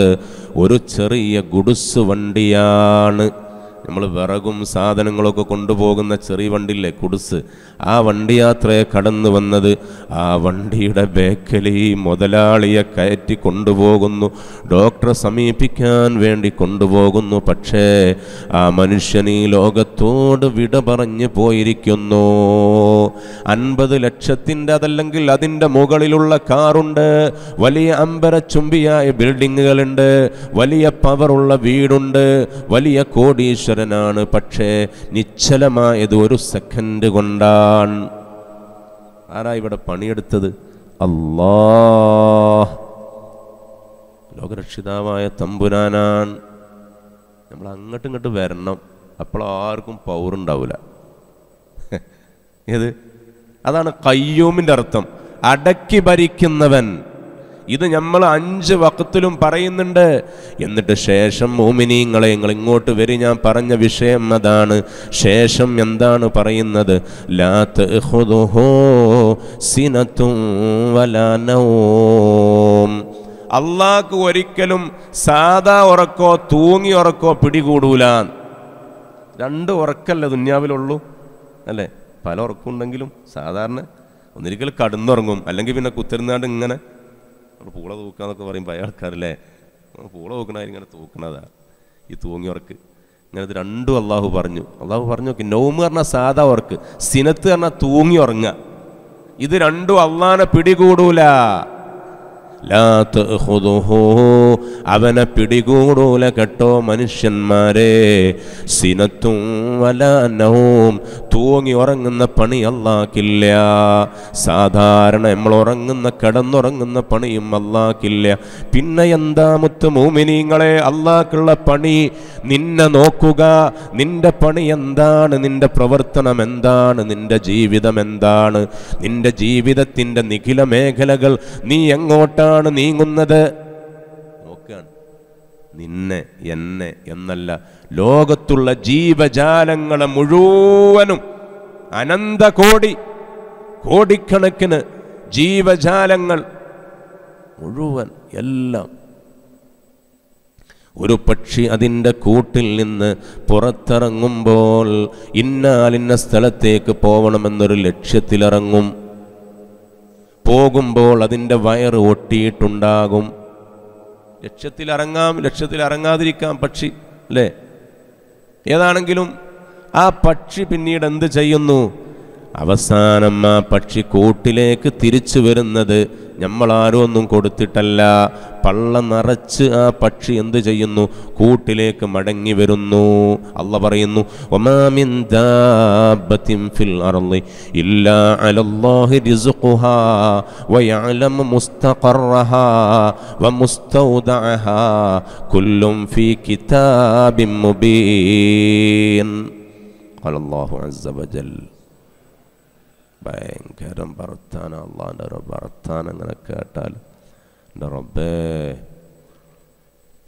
ഒരു ചെറിയ ഗുഡ്സ് വണ്ടിയാണ്. നമ്മൾ വിറകും സാധനങ്ങളൊക്കെ കൊണ്ടുപോകുന്ന ചെറിയ വണ്ടിയില്ലേ, കുടുസ്, ആ വണ്ടി യാത്രയെ കടന്നു വന്നത്. ആ വണ്ടിയുടെ ബേക്കലി മുതലാളിയെ കയറ്റി കൊണ്ടുപോകുന്നു, ഡോക്ടറെ സമീപിക്കാൻ വേണ്ടി കൊണ്ടുപോകുന്നു. പക്ഷേ ആ മനുഷ്യൻ ഈ ലോകത്തോട് വിട പറഞ്ഞു പോയിരിക്കുന്നു. 50 ലക്ഷത്തിൻ്റെ അതല്ലെങ്കിൽ അതിൻ്റെ മുകളിലുള്ള കാറുണ്ട്, വലിയ അമ്പരച്ചുംബിയായ ബിൽഡിങ്ങുകളുണ്ട്, വലിയ പവറുള്ള വീടുണ്ട്, വലിയ കോടീശ്വരനാണ്. പക്ഷേ നിശ്ചലമായത് ഒരു സെക്കൻഡ് കൊണ്ടാണ്. ആരാ ഇവിടെ പണിയെടുത്തത്? അല്ലാഹ്, ലോകരക്ഷിതാവായ തമ്പുരാനാണ്. നമ്മൾ അങ്ങോട്ടും ഇങ്ങോട്ട് വരണം, അപ്പോൾ ആർക്കും പവറുണ്ടാവില്ല. ഏത്? അതാണ് ഖയ്യൂമിൻ്റെ അർത്ഥം, അടക്കി ഭരിക്കുന്നവൻ. ഇത് നമ്മൾ 5 വഖത്തിലും പറയുന്നുണ്ട്. എന്നിട്ട് ശേഷം മുഅ്മിനീങ്ങളെ നിങ്ങൾ ഇങ്ങോട്ട് വരി, ഞാൻ പറഞ്ഞ വിഷയം അതാണ്. ശേഷം എന്താണ് പറയുന്നത്? ലാ തഖുദുഹു സിനത്തുൻ വലാ നൗം. അല്ലാഹു ഒരിക്കലും സാദാ ഉറക്കോ തൂങ്ങി ഉറക്കോ പിടികൂടൂല. 2 ഉറക്കല്ലേ ദുനിയാവിലുള്ളൂ, അല്ലേ? പല ഉറക്കമുണ്ടെങ്കിലും സാധാരണ ഒന്നിരിക്കൽ കടന്നുറങ്ങും, അല്ലെങ്കിൽ പിന്നെ കുത്തിരുന്നാണ്ട് ഇങ്ങനെ പൂള തൂക്കാന്നൊക്കെ പറയുമ്പോൾ അയാൾക്കാരല്ലേ, പൂള തൂക്കണ ഇങ്ങനെ തൂക്കണതാ ഈ തൂങ്ങി ഉറക്ക്. ഇങ്ങനെ ഇത് 2 അള്ളാഹു പറഞ്ഞു. അള്ളാഹു പറഞ്ഞു നോക്കി, നൗമ് പറഞ്ഞാൽ സാധാ ഉറക്ക്, സിനത്ത് പറഞ്ഞാൽ തൂങ്ങി ഉറങ്ങുക. ഇത് 2 അള്ളാനെ പിടികൂടൂല. ലാ തഖുദുഹു, അവനെ പിടികൂടൂല കേട്ടോ മനുഷ്യന്മാരെ. സിനത്തും വലാ നൗം, തൂങ്ങി ഉറങ്ങുന്ന പണി അല്ലാഹ്ക്കില്ല. സാധാരണ നമ്മൾ ഉറങ്ങുന്ന കിടന്നുറങ്ങുന്ന പണിയും അല്ലാഹ്ക്കില്ല. പിന്നെ എന്താ മുത്ത് മുഅ്മിനീങ്ങളെ അല്ലാഹ്ക്കുള്ള പണി? നിന്നെ നോക്കുക, നിന്റെ പണി എന്താണ്, നിന്റെ പ്രവർത്തനം എന്താണ്, നിന്റെ ജീവിതം എന്താണ്, നിന്റെ ജീവിതത്തിൻ്റെ നിഖില മേഖലകൾ നീ എങ്ങോട്ടാണ് നീങ്ങുന്നത് നോക്കുകയാണ്. നിന്നെ എന്നെ എന്നല്ല, ലോകത്തുള്ള ജീവജാലങ്ങളെ മുഴുവനും, കോടിക്കണക്കിന് ജീവജാലങ്ങൾ മുഴുവൻ എല്ലാം. ഒരു പക്ഷി അതിൻ്റെ കൂട്ടിൽ നിന്ന് പുറത്തിറങ്ങുമ്പോൾ ഇന്നാലിന്ന സ്ഥലത്തേക്ക് പോകണമെന്നൊരു ലക്ഷ്യത്തിലിറങ്ങും. പോകുമ്പോൾ അതിൻ്റെ വയറ് ഒട്ടിയിട്ടുണ്ടാകും. ലക്ഷ്യത്തിലിറങ്ങാം, ലക്ഷ്യത്തിലിറങ്ങാതിരിക്കാം പക്ഷി, അല്ലേ? ഏതാണെങ്കിലും ആ പക്ഷി പിന്നീട് എന്ത് ചെയ്യുന്നു? അവസാനം ആ പക്ഷി കൂട്ടിലേക്ക് തിരിച്ചു വരുന്നത് നമ്മളാരും ഒന്നും കൊടുത്തിട്ടല്ല. പള്ള നിറച്ച് ആ പക്ഷി എന്ത് ചെയ്യുന്നു? കൂട്ടിലേക്ക് മടങ്ങി വരുന്നു. അല്ലാഹ് പറയുന്നു, വമാ മിൻ ദാബത്തിൻ ഫിൽ അർളി ഇല്ലാ അലല്ലാഹി റിസ്ഖുഹാ വയഅലമു മുസ്തഖറഹാ വമുസ്തൗദഅഹാ കുല്ലും ഫീ കിതാബിൻ മുബീൻ. ഖാലല്ലാഹു അസ്സ വജൽ. ഭയങ്കരം വർത്താന, അള്ളാൻ്റെ ഒരു വർത്താനം അങ്ങനെ കേട്ടാൽ എൻ്റെ റബ്ബേ,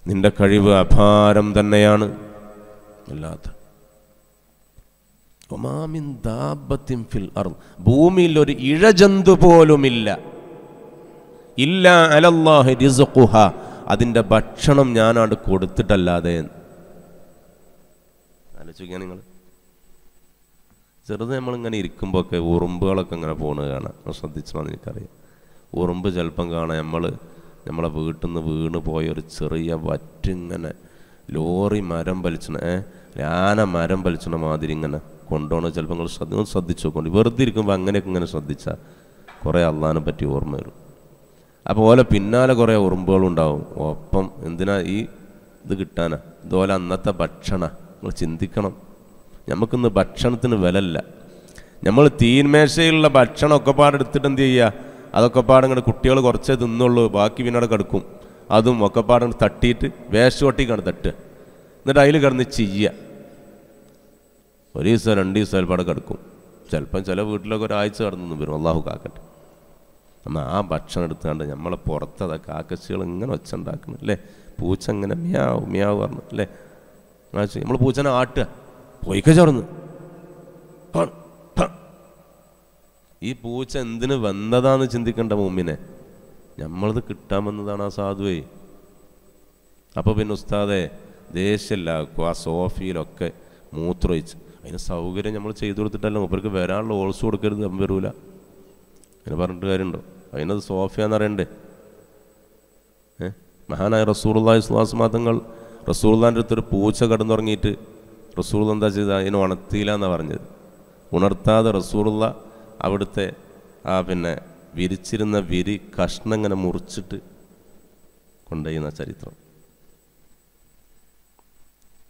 നിന്റെ കഴിവ് അപാരം തന്നെയാണ്. അല്ലാത്ത ഒമാമിൻ ദാബത്തിൻ ഫിൽ അർള്, ഭൂമിയിൽ ഒരു ഇഴജന്തു പോലുമില്ല. ഇല്ലാ അലല്ലാഹി റിസ്ഖുഹാ, അതിൻ്റെ ഭക്ഷണം ഞാനാണ് കൊടുത്തിട്ടല്ലാതെ. ആലോചിക്കുക നിങ്ങൾ. ചെറുത് നമ്മളിങ്ങനെ ഇരിക്കുമ്പോൾ ഒക്കെ ഉറുമ്പുകളൊക്കെ ഇങ്ങനെ പോകുന്നത് കാണാം. ശ്രദ്ധിച്ചോന്ന് എനിക്കറിയാം. ഉറുമ്പ് ചിലപ്പം കാണാം നമ്മളെ വീട്ടിൽ നിന്ന് വീണ് പോയൊരു ചെറിയ വറ്റിങ്ങനെ ലോറി മരം വലിച്ചണ, ആന മരം വലിച്ചണ മാതിരി ഇങ്ങനെ കൊണ്ടുപോകണം. ചിലപ്പോൾ നിങ്ങൾ ശ്രദ്ധിച്ചു നോക്കൊണ്ട്. വെറുതെ ഇരിക്കുമ്പോൾ അങ്ങനെയൊക്കെ ഇങ്ങനെ ശ്രദ്ധിച്ചാൽ കുറേ അള്ളാഹിനെ പറ്റി ഓർമ്മ വരും. അപ്പോൾ ഓലെ പിന്നാലെ കുറേ ഉറുമ്പുകളുണ്ടാവും. ഒപ്പം എന്തിനാ ഈ ഇത് കിട്ടാനാ? ഇതുപോലെ അന്നത്തെ ഭക്ഷണം നിങ്ങൾ ചിന്തിക്കണം. നമുക്കിന്ന് ഭക്ഷണത്തിന് വിലല്ല. നമ്മൾ തീന്മേശയിലുള്ള ഭക്ഷണം ഒക്കെ പാടെടുത്തിട്ട് എന്ത് ചെയ്യുക? അതൊക്കെ പാടങ്ങോട്ട് കുട്ടികൾ കുറച്ചേ തിന്നുള്ളൂ, ബാക്കി പിന്നെ അവിടെ കിടക്കും. അതും ഒക്കെ പാടങ്ങ് തട്ടിയിട്ട് വേസ്റ്റ് കൊട്ടിക്കാണ് തട്ടുക. എന്നിട്ട് അതിൽ കിടന്ന് ചെയ്യുക. 1 ദിവസം 2 ദിവസം പാടെ കിടക്കും. ചിലപ്പം ചില വീട്ടിലൊക്കെ ഒരാഴ്ച കടന്നു വരും, അള്ളാഹു കാക്കട്ടെ. എന്നാൽ ആ ഭക്ഷണം എടുത്തുകൊണ്ട് നമ്മളെ പുറത്തത് കാക്കച്ചികൾ ഇങ്ങനെ ഒച്ച ഉണ്ടാക്കണം അല്ലേ, പൂച്ച ഇങ്ങനെ മ്യാവ് മ്യാവ് പറഞ്ഞു അല്ലേ, നമ്മൾ പൂച്ചനെ ആട്ടുക പോയിക്ക ചോർന്ന്. ഈ പൂച്ച എന്തിന് വന്നതാന്ന് ചിന്തിക്കേണ്ട മുമ്പിനെ, നമ്മളത് കിട്ടാൻ വന്നതാണ് ആ സാധുവേ. അപ്പോൾ പിന്നെ ഉസ്താദെ ദേഷ്യമില്ലാക്കും ആ സോഫയിലൊക്കെ മൂത്രമൊഴിച്ച്, അതിന് സൗകര്യം നമ്മൾ ചെയ്തു കൊടുത്തിട്ടല്ല, മൂപ്പർക്ക് വരാനുള്ള ഓൾസ് കൊടുക്കരുത്, വരൂല. അതിന് പറഞ്ഞിട്ട് കാര്യമുണ്ടോ? അതിനത് സോഫയാന്ന് അറിയണ്ടേ? മഹാനായ റസൂലുള്ളാഹി സ്വല്ലല്ലാഹു അലൈഹി വസല്ലം തങ്ങൾ റസൂലുള്ളാഹിൻ്റെ അടുത്തൊരു പൂച്ച കടന്നുറങ്ങിയിട്ട് റസൂലുള്ള എന്താ ചെയ്തത്? അതിനെ ഉണർത്തിയില്ല എന്നാണ് പറഞ്ഞത്. ഉണർത്താതെ റസൂലുള്ള അവിടുത്തെ പിന്നെ വിരിച്ചിരുന്ന വിരി കഷ്ണം ഇങ്ങനെ മുറിച്ചിട്ട് കൊണ്ടുപോയിരുന്ന ചരിത്രം.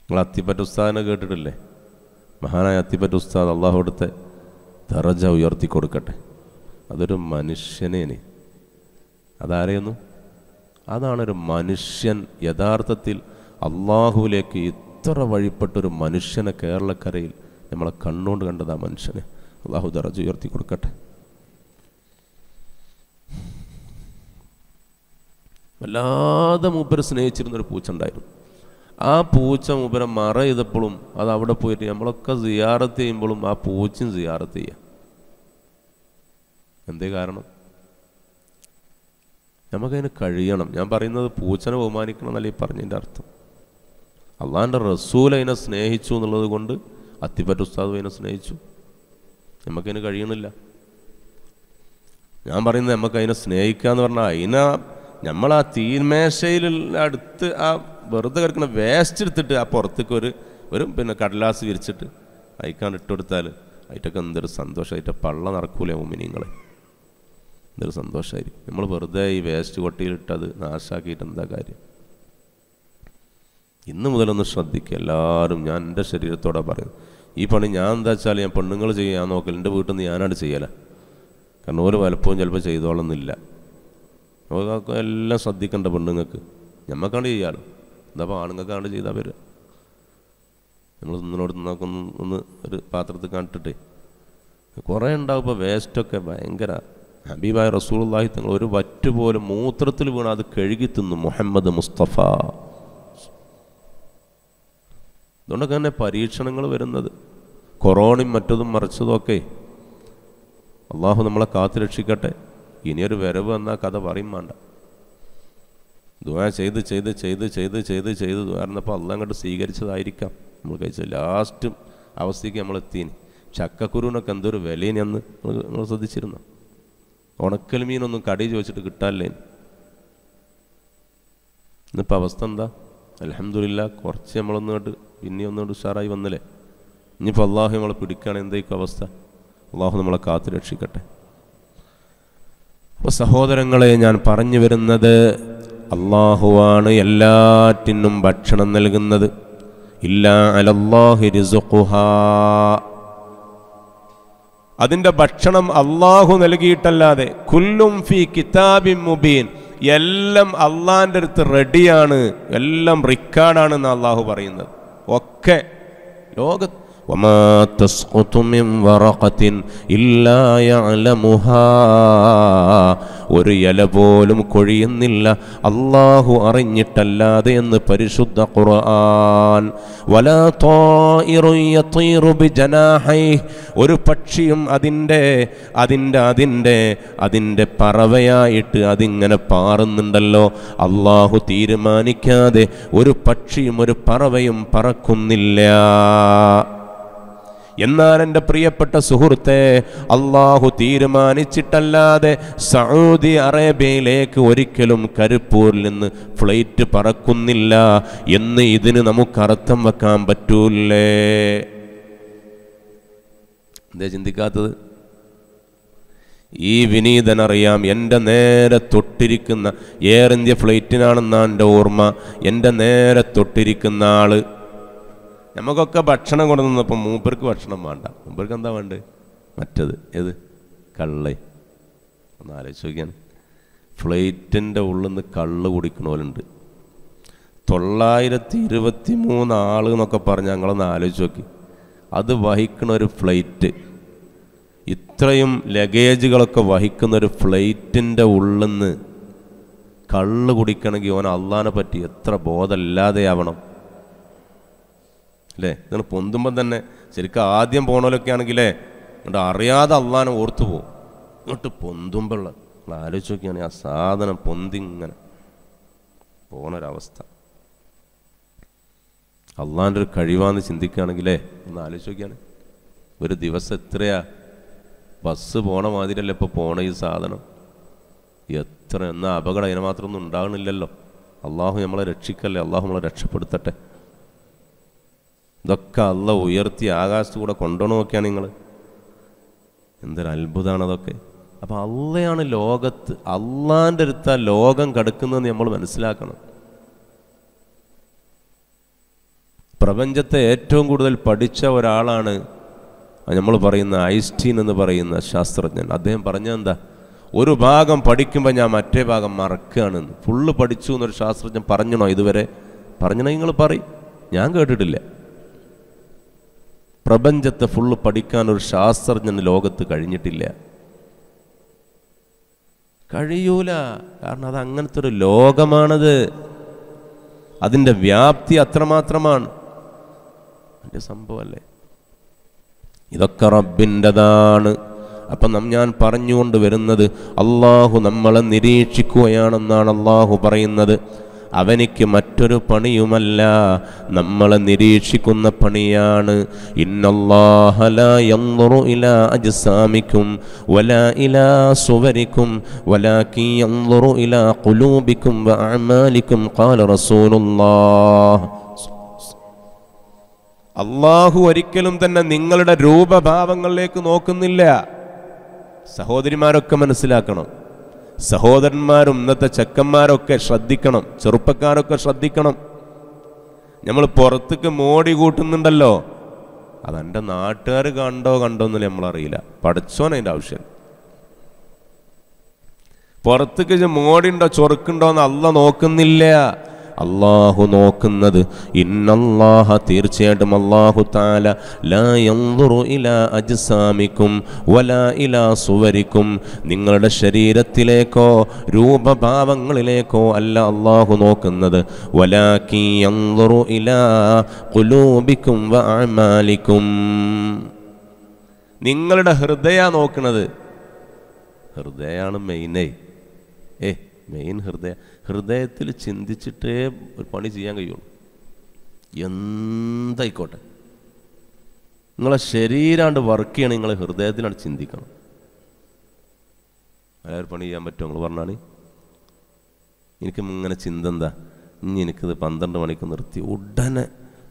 നിങ്ങൾ അത്തിപ്പറ്റ ഉസ്താദിനെ കേട്ടിട്ടില്ലേ? മഹാനായ അത്തിപ്പറ്റ ഉസ്താദ് അള്ളാഹു അവിടുത്തെ ദറജ ഉയർത്തി കൊടുക്കട്ടെ. അതൊരു മനുഷ്യനേന്. അതാരെയൊന്നു? അതാണൊരു മനുഷ്യൻ. യഥാർത്ഥത്തിൽ അള്ളാഹുവിലേക്ക് ഇത്ര വഴിപ്പെട്ടൊരു മനുഷ്യനെ കേരളക്കരയിൽ നമ്മളെ കണ്ണുകൊണ്ട് കണ്ടത് ആ മനുഷ്യനെ. അള്ളാഹു ദറജ ഉയർത്തി കൊടുക്കട്ടെ. വല്ലാതെ മൂപ്പരെ സ്നേഹിച്ചിരുന്നൊരു പൂച്ച ഉണ്ടായിരുന്നു. ആ പൂച്ച മൂപ്പരെ മറ ചെയ്തപ്പോഴും അത് അവിടെ പോയിട്ട് നമ്മളൊക്കെ സിയാറത്ത് ചെയ്യുമ്പോഴും ആ പൂച്ചയും സിയാറത്ത് ചെയ്യുക. എന്തേ കാരണം? നമുക്കതിന് കഴിയണം. ഞാൻ പറയുന്നത് പൂച്ചനെ ബഹുമാനിക്കണം എന്നല്ല ഈ പറഞ്ഞതിൻ്റെ അർത്ഥം. അള്ളാഹിൻ്റെ റസൂൽ അതിനെ സ്നേഹിച്ചു എന്നുള്ളത് കൊണ്ട് അത്തിപ്പറ്റ ഉസ്താദ് അതിനെ സ്നേഹിച്ചു. നമുക്കതിന് കഴിയണില്ല. ഞാൻ പറയുന്നത് നമുക്കതിനെ സ്നേഹിക്കുക എന്ന് പറഞ്ഞാൽ അതിനെ നമ്മൾ ആ തീന്മേശയിൽ അടുത്ത് ആ വെറുതെ കിടക്കുന്ന വേസ്റ്റ് എടുത്തിട്ട് ആ പുറത്തേക്ക് ഒരു പിന്നെ കടലാസ് വിരിച്ചിട്ട് അയക്കാണ്ട് ഇട്ടുകൊടുത്താൽ അതിറ്റൊക്കെ എന്തൊരു സന്തോഷം. അതിൻ്റെ പള്ള നടക്കൂലേ മുമിനിങ്ങളെ, എന്തൊരു സന്തോഷമായിരിക്കും. നമ്മൾ വെറുതെ ഈ വേസ്റ്റ് കൊട്ടിയിലിട്ടത് നാശാക്കിയിട്ട് എന്താ കാര്യം? ഇന്ന് മുതലൊന്ന് ശ്രദ്ധിക്കുക എല്ലാവരും. ഞാൻ എൻ്റെ ശരീരത്തോടെ പറയുന്നു, ഈ പണി ഞാൻ എന്താ വെച്ചാൽ ഞാൻ പെണ്ണുങ്ങൾ ചെയ്യാൻ നോക്കൽ, എൻ്റെ വീട്ടിൽ നിന്ന് ഞാനാണ് ചെയ്യല. കാരണം ഓരോ പലപ്പോഴും ചിലപ്പോൾ ചെയ്തോളന്നില്ല. നമുക്ക് എല്ലാം ശ്രദ്ധിക്കേണ്ട പെണ്ണുങ്ങൾക്ക്. ഞമ്മക്കാണ്ട് ചെയ്യാലോ, എന്താ ആണുങ്ങൾക്കാണ്ട് ചെയ്താൽ വരിക. നമ്മൾ നിന്നോട് നോക്കൊന്ന് ഒരു പാത്രത്തിൽ കണ്ടിട്ടേ കുറേ ഉണ്ടാവും. ഇപ്പോൾ വേസ്റ്റൊക്കെ ഭയങ്കര. ഹബീബായ റസൂലുള്ളാഹി തങ്ങൾ ഒരു വറ്റ് പോലും മൂത്രത്തിൽ വീണ അത് കഴുകി തിന്നു മുഹമ്മദ് മുസ്തഫ. അതുകൊണ്ടൊക്കെ തന്നെ പരീക്ഷണങ്ങൾ വരുന്നത്, കൊറോണയും മറ്റതും മറിച്ചതും ഒക്കെ. അള്ളാഹു നമ്മളെ കാത്തു രക്ഷിക്കട്ടെ. ഇനിയൊരു വരവ് വന്നാൽ കഥ പറയും വേണ്ട. ദുആ ചെയ്ത് ചെയ്ത് ചെയ്ത് ചെയ്ത് ചെയ്ത് ചെയ്ത് ദുആർന്നപ്പോൾ അള്ളാഹ് അങ്ങോട്ട് സ്വീകരിച്ചതായിരിക്കാം. നമ്മൾ കഴിച്ച ലാസ്റ്റ് അവസ്ഥയ്ക്ക് നമ്മൾ എത്തീനി. ചക്കക്കുരുവിനൊക്കെ എന്തൊരു വിലയിനി അന്ന് നിങ്ങൾ ശ്രദ്ധിച്ചിരുന്നോ? ഉണക്കൽ മീനൊന്നും കടി ചോദിച്ചിട്ട് കിട്ടാല്ലേ. ഇന്നിപ്പോൾ അവസ്ഥ എന്താ? അൽഹംദുലില്ലാ കുറച്ച് നമ്മളൊന്നുകൊണ്ട് പിന്നെ ഒന്നുകൊണ്ട് ഉഷാറായി വന്നില്ലേ. ഇനിയിപ്പോൾ അള്ളാഹു നമ്മളെ പിടിക്കുകയാണ്, എന്തായിരിക്കും അവസ്ഥ? അള്ളാഹു നമ്മളെ കാത്തു രക്ഷിക്കട്ടെ. അപ്പോൾ സഹോദരങ്ങളെ, ഞാൻ പറഞ്ഞു വരുന്നത് അള്ളാഹുവാണ് എല്ലാറ്റിനും ഭക്ഷണം നൽകുന്നത്. ഇല്ലാ അലല്ലാഹി റിസ്ഖുഹാ, അതിൻ്റെ ഭക്ഷണം അള്ളാഹു നൽകിയിട്ടല്ലാതെ. കുല്ലും ഫീ കിതാബിൻ മുബീൻ, എല്ലാം അള്ളാഹിൻ്റെ അടുത്ത് റെഡിയാണ്, എല്ലാം റിക്കാർഡാണെന്ന് അള്ളാഹു പറയുന്നത്. ഒക്കെ ലോകത്ത് വമാ തസ്ഖുതു മിൻ വറഖത്തിൻ ഇല്ലാ യഅലമുഹാ, ഒരു ഇല പോലും കൊഴിയുന്നില്ല അല്ലാഹു അറിഞ്ഞിട്ടല്ലാതെ എന്ന് പരിശുദ്ധ ഖുർആൻ. വലാ ത്വായിറു യതീറു ബിജനാഹിഹി, ഒരു പക്ഷിയും അതിൻ്റെ പറവയായിട്ട് അതിങ്ങനെ പാറുന്നുണ്ടല്ലോ. അല്ലാഹു തീരുമാനിക്കാതെ ഒരു പക്ഷിയും ഒരു പറവയും പറക്കുന്നില്ല. എന്നാൽ എൻ്റെ പ്രിയപ്പെട്ട സുഹൃത്തെ, അള്ളാഹു തീരുമാനിച്ചിട്ടല്ലാതെ സൗദി അറേബ്യയിലേക്ക് ഒരിക്കലും കരിപ്പൂരിൽ നിന്ന് ഫ്ലൈറ്റ് പറക്കുന്നില്ല എന്ന് ഇതിന് നമുക്ക് അർത്ഥം വെക്കാൻ പറ്റൂലേ? എന്താ ചിന്തിക്കാത്തത്? ഈ വിനീതനറിയാം. എൻ്റെ നേരെ തൊട്ടിരിക്കുന്ന എയർ ഇന്ത്യ ഫ്ലൈറ്റിനാണെന്നാണ് എൻ്റെ ഓർമ്മ. എൻ്റെ നേരെ തൊട്ടിരിക്കുന്ന ആള്, നമുക്കൊക്കെ ഭക്ഷണം കൊണ്ടുവന്നപ്പോൾ മൂപ്പർക്ക് ഭക്ഷണം വേണ്ട. മൂപ്പർക്ക് എന്താ വേണ്ടത്? മറ്റത് ഏത്? കള്ള്. ഒന്ന് ആലോചിച്ച് നോക്കിയാണ്. ഫ്ലൈറ്റിൻ്റെ ഉള്ളിൽ നിന്ന് കള്ള് കുടിക്കണോലുണ്ട്. 923 ആൾ എന്നൊക്കെ പറഞ്ഞ് ഞങ്ങളൊന്ന് ആലോചിച്ച് നോക്കി. അത് വഹിക്കണ ഒരു ഫ്ലൈറ്റ് ഇത്രയും ലഗേജുകളൊക്കെ വഹിക്കുന്നൊരു ഫ്ലൈറ്റിൻ്റെ ഉള്ളിൽ നിന്ന് കള്ള് കുടിക്കണമെങ്കിൽ ഓൻ അള്ളാനെ പറ്റി എത്ര ബോധമില്ലാതെയാവണം അല്ലേ? നിങ്ങൾ പൊന്തുമ്പം തന്നെ ശരിക്കും ആദ്യം പോണോലൊക്കെ ആണെങ്കിലേ എന്നിട്ട് അറിയാതെ അള്ളാനെ ഓർത്തു പോകും. എന്നിട്ട് പൊന്തുമ്പോഴുള്ള നിങ്ങൾ ആലോചിച്ച് നോക്കിയാണെങ്കിൽ ആ സാധനം പൊന്തിങ്ങനെ പോണൊരവസ്ഥ അള്ളാൻ്റെ ഒരു കഴിവാന്ന് ചിന്തിക്കുകയാണെങ്കിലേ ഒന്ന് ആലോചിച്ച് നോക്കിയാണ്. ഒരു ദിവസം എത്രയാ ബസ് പോണ മാതിരിയല്ല ഇപ്പോൾ പോണ ഈ സാധനം. എത്ര എന്നാൽ അപകടം അതിന് മാത്രമൊന്നും ഉണ്ടാകണില്ലല്ലോ. അള്ളാഹു നമ്മളെ രക്ഷിക്കല്ലേ, അള്ളാഹു നമ്മളെ രക്ഷപ്പെടുത്തട്ടെ. ഇതൊക്കെ അള്ള ഉയർത്തി ആകാശത്ത് കൂടെ കൊണ്ടുപോകണം നോക്കിയാണ് നിങ്ങൾ. എന്തൊരു അത്ഭുതമാണ് അതൊക്കെ. അപ്പം അള്ളയാണ് ലോകത്ത്, അള്ളാൻ്റെ അടുത്താ ലോകം കിടക്കുന്നതെന്ന് നമ്മൾ മനസ്സിലാക്കണം. പ്രപഞ്ചത്തെ ഏറ്റവും കൂടുതൽ പഠിച്ച ഒരാളാണ് നമ്മൾ പറയുന്ന ഐൻസ്റ്റീൻ എന്ന് പറയുന്ന ശാസ്ത്രജ്ഞൻ. അദ്ദേഹം പറഞ്ഞതെന്താ, ഒരു ഭാഗം പഠിക്കുമ്പോൾ ഞാൻ മറ്റേ ഭാഗം മറക്കുകയാണെന്ന്. ഫുള്ള് പഠിച്ചു എന്നൊരു ശാസ്ത്രജ്ഞൻ പറഞ്ഞണോ ഇതുവരെ? പറഞ്ഞണോ നിങ്ങൾ പറയും, ഞാൻ കേട്ടിട്ടില്ല. പ്രപഞ്ചത്തെ ഫുള്ള് പഠിക്കാൻ ഒരു ശാസ്ത്രജ്ഞന് ലോകത്ത് കഴിഞ്ഞിട്ടില്ല, കഴിയൂല. കാരണം അത് അങ്ങനത്തെ ഒരു ലോകമാണത്, അതിൻ്റെ വ്യാപ്തി അത്രമാത്രമാണ്. അതിൻ്റെ സംഭവമല്ലേ ഇതൊക്കെ, റബ്ബിൻ്റെതാണ്. അപ്പം ഞാൻ പറഞ്ഞുകൊണ്ട് വരുന്നത് അള്ളാഹു നമ്മളെ നിരീക്ഷിക്കുകയാണെന്നാണ് അള്ളാഹു പറയുന്നത്. അവനിക്ക് മറ്റൊരു പണിയുമല്ല, നമ്മളെ നിരീക്ഷിക്കുന്ന പണിയാണ്. ഇന്നല്ലാഹ ലാ യൻദുറു ഇലാ അജ്സാമിക്കും വലാ ഇലാ സുവരിക്കും വലാകിൻ യൻദുറു ഇലാ ഖുലൂബിക്കും വഅഅമാലിക്കും ഖാല റസൂലുള്ളാഹ്. അള്ളാഹു ഒരിക്കലും തന്നെ നിങ്ങളുടെ രൂപഭാവങ്ങളിലേക്ക് നോക്കുന്നില്ല. സഹോദരിമാരൊക്കെ മനസ്സിലാക്കണം, സഹോദരന്മാരും ഇന്നത്തെ ചെക്കന്മാരൊക്കെ ശ്രദ്ധിക്കണം, ചെറുപ്പക്കാരൊക്കെ ശ്രദ്ധിക്കണം. നമ്മൾ പുറത്തേക്ക് മോടി കൂട്ടുന്നുണ്ടല്ലോ, അതെൻ്റെ നാട്ടുകാർ കണ്ടോന്നില്ല നമ്മളറിയില്ല. പഠിച്ചോൻ അതിൻ്റെ ആവശ്യം. പുറത്തേക്ക് മോടിയുണ്ടോ ചൊറുക്കുണ്ടോ എന്ന് അള്ള നോക്കുന്നില്ല. അള്ളാഹു നോക്കുന്നത് ഇന്നല്ലാഹ, തീർച്ചയായിട്ടും അള്ളാഹു തആല ലാ യൻദുറു ഇലാ അജ്സാമിക്കും വലാ ഇലാ സുവരിക്കും, നിങ്ങളുടെ ശരീരത്തിലേക്കോ രൂപഭാവങ്ങളിലേക്കോ അല്ല അള്ളാഹു നോക്കുന്നത്. വലാകിൻ യൻദുറു ഇലാ ഖുലൂബിക്കും വഅഅമാലിക്കും, നിങ്ങളുടെ ഹൃദയ നോക്കുന്നത്. ഹൃദയമാണ് മെയിനേ. മെയിൻ ഹൃദയത്തിൽ ചിന്തിച്ചിട്ടേ ഒരു പണി ചെയ്യാൻ കഴിയുള്ളൂ. എന്തായിക്കോട്ടെ, നിങ്ങളെ ശരീരമാണ്ട് വർക്ക് ചെയ്യണം, നിങ്ങളെ ഹൃദയത്തിലാണ് ചിന്തിക്കണം. അതൊരു പണി ചെയ്യാൻ പറ്റുമോ? നിങ്ങൾ പറഞ്ഞാണ്. എനിക്ക് ഇങ്ങനെ ചിന്ത എന്താ, ഇനി എനിക്കിത് 12 മണിക്ക് നിർത്തി ഉടനെ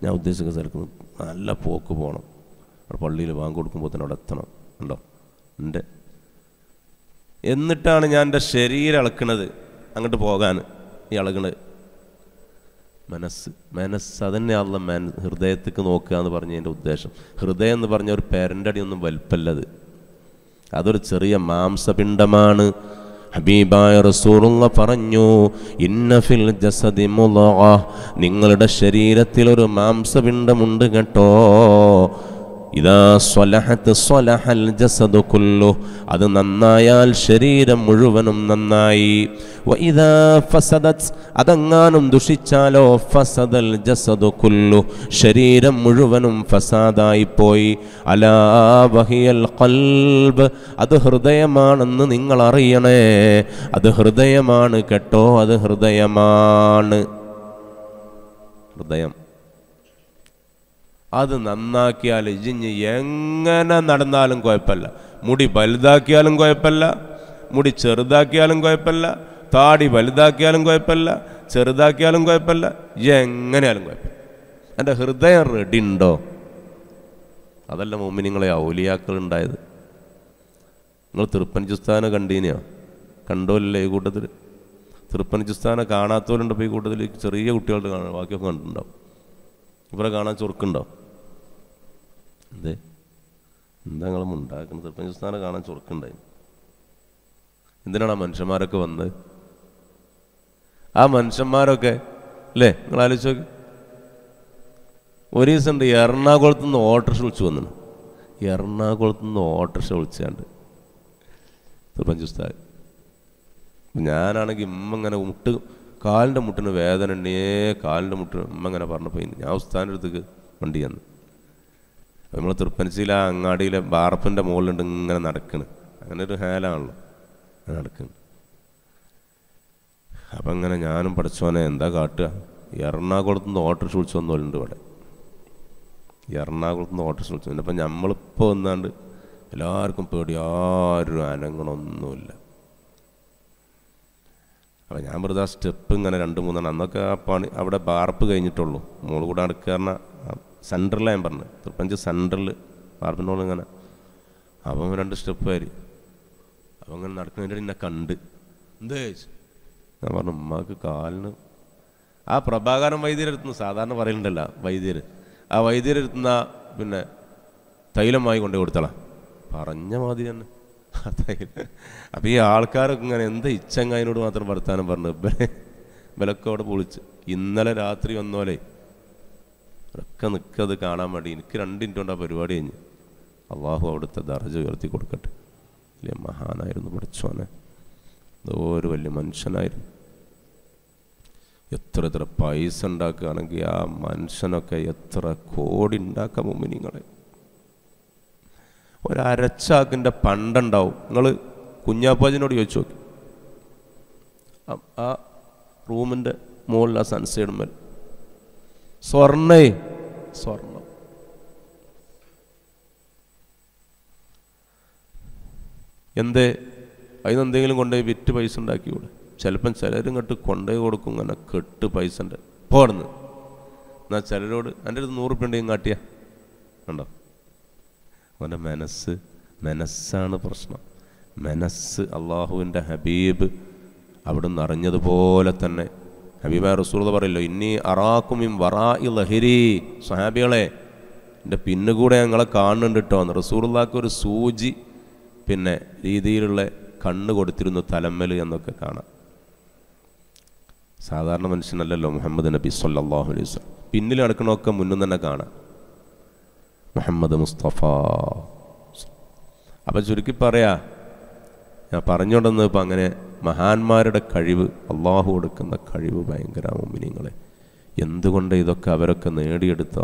ഞാൻ ഉദ്ദേശിക്കുന്ന സ്ഥലത്ത് നല്ല പോക്ക് പോകണം, അവിടെ പള്ളിയിൽ ബാങ്ക് കൊടുക്കുമ്പോൾ തന്നെ അവിടെ എത്തണം. ഉണ്ടോ എൻ്റെ? എന്നിട്ടാണ് ഞാൻ എൻ്റെ ശരീരം ഇളക്കണത് അങ്ങോട്ട് പോകാൻ. ഈ ഇളകണത് മനസ്സ് അതന്നെ. അല്ല ഹൃദയത്തേക്ക് നോക്കുക എന്ന് പറഞ്ഞ എൻ്റെ ഉദ്ദേശം. ഹൃദയം എന്ന് പറഞ്ഞ ഒരു പേരൻ്റെ അടിയൊന്നും വലിപ്പല്ലത്, അതൊരു ചെറിയ മാംസപിണ്ഡമാണ്. ഹബീബായ റസൂലുള്ളാഹി പറഞ്ഞു, ഇന്ന ഫിൽ ജസദി മുളഅ, നിങ്ങളുടെ ശരീരത്തിൽ ഒരു മാംസപിണ്ഡമുണ്ട് കേട്ടോ. ഇദാ സ്വലഹത് സ്വലഹൽ ജസദു കുല്ലു, അത് നന്നായാൽ ശരീരം മുഴുവനും നന്നായി. വഇദാ ഫസദത്, അതെങ്ങാനും ദുഷിച്ചാലോ ഫസദൽ ജസദു കുല്ലു, ശരീരം മുഴുവനും ഫസാദായിപ്പോയി. അലാ വഹിയൽ ഖൽബ്, അത് ഹൃദയമാണെന്ന് നിങ്ങൾ അറിയണേ. അത് ഹൃദയമാണ് കേട്ടോ, അത് ഹൃദയമാണ്. ഹൃദയം അത് നന്നാക്കിയാൽ ഇജിഞ്ഞ് എങ്ങനെ നടന്നാലും കുഴപ്പമില്ല. മുടി വലുതാക്കിയാലും കുഴപ്പമില്ല, മുടി ചെറുതാക്കിയാലും കുഴപ്പമില്ല, താടി വലുതാക്കിയാലും കുഴപ്പമില്ല, ചെറുതാക്കിയാലും കുഴപ്പമില്ല, എങ്ങനെയാലും കുഴപ്പമില്ല. എൻ്റെ ഹൃദയം റെഡി ഉണ്ടോ? അതല്ല മുഅ്മിനീങ്ങളെ ഔലിയാക്കൾ ഉണ്ടായത്. നിങ്ങൾ തിരുപ്പഞ്ചുസ്ഥാനെ കണ്ടീനെയോ? കണ്ടോല്ലേ ഈ കൂട്ടത്തിൽ? തിരുപ്പഞ്ചുസ്ഥാനെ കാണാത്തവരുണ്ടപ്പോൾ ഈ കൂട്ടത്തിൽ ചെറിയ കുട്ടികളുടെ കാണാൻ, ബാക്കിയൊക്കെ കണ്ടിട്ടുണ്ടാവും. ഇവരെ കാണാൻ ചൊറുക്കുണ്ടോ? എന്താ നിങ്ങൾ ഉണ്ടാക്കുന്നത്? തിരുപ്പഞ്ചുസ്ഥാനെ കാണാൻ ചൊറുക്കുണ്ടായി. എന്തിനാണ് ആ മനുഷ്യന്മാരൊക്കെ വന്നത്? ആ മനുഷ്യന്മാരൊക്കെ അല്ലേ, നിങ്ങൾ ആലോചിച്ച് നോക്കി. ഒരു ദിവസം ഉണ്ട് എറണാകുളത്ത് നിന്ന് ഓട്ടോറിക്ഷ വിളിച്ചു വന്നു. എറണാകുളത്ത് നിന്ന് ഓട്ടോറിക്ഷ വിളിച്ചാണ്ട് പഞ്ചുസ്താദ്. ഞാനാണെങ്കിൽ ഇങ്ങനെ കാലിൻ്റെ മുട്ടിന് വേദന ഉണ്ടേ, കാലിൻ്റെ മുട്ടിന് ഇങ്ങനെ പറഞ്ഞപ്പോൾ ഞാൻ ഉസ്താദിൻ്റെ അടുത്തേക്ക് വണ്ടി ചെന്ന്. നമ്മൾ തൃപ്പനശ്ശിയിലെ അങ്ങാടിയിലെ ബാർപ്പിൻ്റെ മുകളിലുണ്ട് ഇങ്ങനെ നടക്കണ്. അങ്ങനെ ഒരു ഹാലാണല്ലോ നടക്കുന്നത്. അപ്പം ഇങ്ങനെ ഞാനും പഠിച്ചോനെ എന്താ കാട്ടുക, എറണാകുളത്ത് നിന്ന് ഓട്ടോറിക്ഷ വിളിച്ച് വന്നോലുണ്ട് ഇവിടെ. എറണാകുളത്ത് നിന്ന് ഓട്ടോറിക്ഷ വിളിച്ചു. പിന്നെ ഇപ്പം നമ്മളിപ്പോൾ വന്നാണ്ട് എല്ലാവർക്കും പേടി, ആരും അനങ്ങണമൊന്നുമില്ല. അപ്പം ഞാൻ വെറുതെ ആ സ്റ്റെപ്പ് ഇങ്ങനെ 2-3 അന്നൊക്കെ ആ പണി അവിടെ ബാർപ്പ് കഴിഞ്ഞിട്ടുള്ളൂ. മോള് കൂടെ നടക്കുക പറഞ്ഞാൽ സെൻറ്ററിലാണ് ഞാൻ പറഞ്ഞത്, തൃപ്പഞ്ച് സെൻറ്ററിൽ ബാർപ്പിൻ്റെ മോൾ ഇങ്ങനെ. അപ്പം 2 സ്റ്റെപ്പ് കയറി. അപ്പം ഇങ്ങനെ നടക്കുന്നതിൻ്റെ എന്നെ കണ്ട് എന്തേ ഞാൻ പറഞ്ഞു, ഉമ്മാക്ക് കാലിന് ആ പ്രഭാകരൻ വൈദ്യരെടുത്തുനിന്ന് സാധാരണ പറയലുണ്ടല്ല വൈദ്യർ, ആ വൈദ്യരെടുത്തുന്ന പിന്നെ തൈലം വാങ്ങി കൊണ്ടു കൊടുത്തളാം പറഞ്ഞ മാതിരി തന്നെ ആ തൈലം. അപ്പം ഈ ആൾക്കാരൊക്കെ ഇങ്ങനെ എന്താ ഇച്ചങ്ങായനോട് മാത്രം വർത്താനം പറഞ്ഞു വിലക്കെ അവിടെ പൊളിച്ച്. ഇന്നലെ രാത്രി വന്നോലെ ഒക്കെ നിൽക്കത് കാണാൻ വേണ്ടി എനിക്ക് 2 മിനിറ്റ് കൊണ്ട് ആ പരിപാടി കഴിഞ്ഞ്. അള്ളാഹു അവിടുത്തെ ദർജ ഉയർത്തി കൊടുക്കട്ടെ. വലിയ മഹാനായിരുന്നു പഠിച്ചോനെ, എന്തോ ഒരു വലിയ മനുഷ്യനായിരുന്നു. എത്ര പൈസ ഉണ്ടാക്കുകയാണെങ്കിൽ ആ മനുഷ്യനൊക്കെ എത്ര കോടി ഉണ്ടാക്കാം മുഅ്മിനീങ്ങളെ. ഒരച്ചാക്കിൻ്റെ പണ്ടുണ്ടാവും. നിങ്ങൾ കുഞ്ഞാപ്പാജിനോട് ചോദിച്ചു നോക്കി, ആ റൂമിൻ്റെ മുകളിൽ ആ സൺസൈഡ് മേൽ സ്വർണം എന്തേ അതിനെന്തെങ്കിലും കൊണ്ടുപോയി വിറ്റ് പൈസ ഉണ്ടാക്കിയൂടെ? ചിലപ്പം ചിലരും കെട്ട് കൊണ്ടുപോയി കൊടുക്കും ഇങ്ങനെ കെട്ട് പൈസ ഉണ്ട് പോടുന്ന്. എന്നാൽ ചിലരോട് എൻ്റെ അടുത്ത് 100 ഉറുപ്പിക ഉണ്ടെങ്കിൽ കാട്ടിയാ ഉണ്ടോ? അവൻ്റെ മനസ്സാണ് പ്രശ്നം. മനസ്സ് അള്ളാഹുവിൻ്റെ ഹബീബ് അവിടുന്ന് അറിഞ്ഞതുപോലെ തന്നെ ഹബീബായ റസൂലുള്ളാഹി പറയല്ലോ, ഇന്നി അറാക്കും മിൻ വറാഇ ലഹരി. സ്വഹാബികളെ എൻ്റെ പിന്നുകൂടെ ഞങ്ങളെ കാണുന്നുണ്ട് കേട്ടോ എന്ന്. റസൂലുള്ളാഹിക്ക് ഒരു സൂചി പിന്നെ രീതിയിലുള്ള കണ്ണ് കൊടുത്തിരുന്നു തലമ്മൽ എന്നൊക്കെ കാണാം. സാധാരണ മനുഷ്യനല്ലല്ലോ മുഹമ്മദ് നബി സല്ലല്ലാഹു അലൈഹി വസല്ലം. പിന്നിൽ നടക്കണമൊക്കെ മുന്നും തന്നെ കാണാം, മുഹമ്മദ് മുസ്തഫ. അപ്പം ചുരുക്കി പറയാ, ഞാൻ പറഞ്ഞുകൊണ്ടെന്ന് ഇപ്പം അങ്ങനെ മഹാന്മാരുടെ കഴിവ്, അള്ളാഹു കൊടുക്കുന്ന കഴിവ് ഭയങ്കര മുഅ്മിനീങ്ങളെ. എന്തുകൊണ്ട് ഇതൊക്കെ അവരൊക്കെ നേടിയെടുത്ത്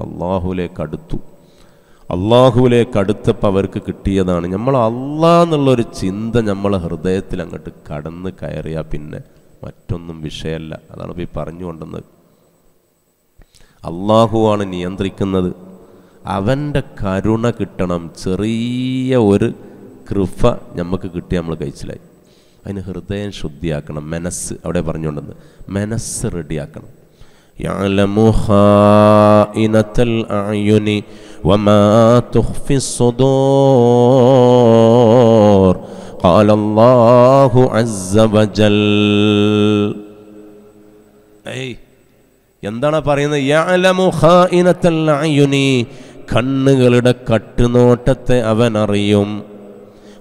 അള്ളാഹുവിലേക്ക് അടുത്തപ്പോൾ അവർക്ക് കിട്ടിയതാണ്. നമ്മൾ അള്ളാഹ് എന്നുള്ളൊരു ചിന്ത നമ്മളെ ഹൃദയത്തിൽ അങ്ങോട്ട് കടന്ന് കയറിയാൽ പിന്നെ മറ്റൊന്നും വിഷയമല്ല. അതാണ് ഇപ്പോൾ ഈ പറഞ്ഞുകൊണ്ടെന്നത്. അള്ളാഹുവാണ് നിയന്ത്രിക്കുന്നത്. അവൻ്റെ കരുണ കിട്ടണം. ചെറിയ ഒരു കൃപ നമുക്ക് കിട്ടിയ നമ്മൾ കഴിച്ചിലായി. അതിന് ഹൃദയം ശുദ്ധിയാക്കണം. മനസ്സ് അവിടെ പറഞ്ഞുകൊണ്ടെന്ന് മനസ്സ് റെഡിയാക്കണം. يعلم خائنة الأعين وما تخفي الصدور قال الله عز وجل. എന്താണ് പറയുന്നത്? യഅലമു ഖായിനത്തൽ അയുനി, കണ്ണുകളുടെ കട്ടുനോട്ടത്തെ അവൻ അറിയും.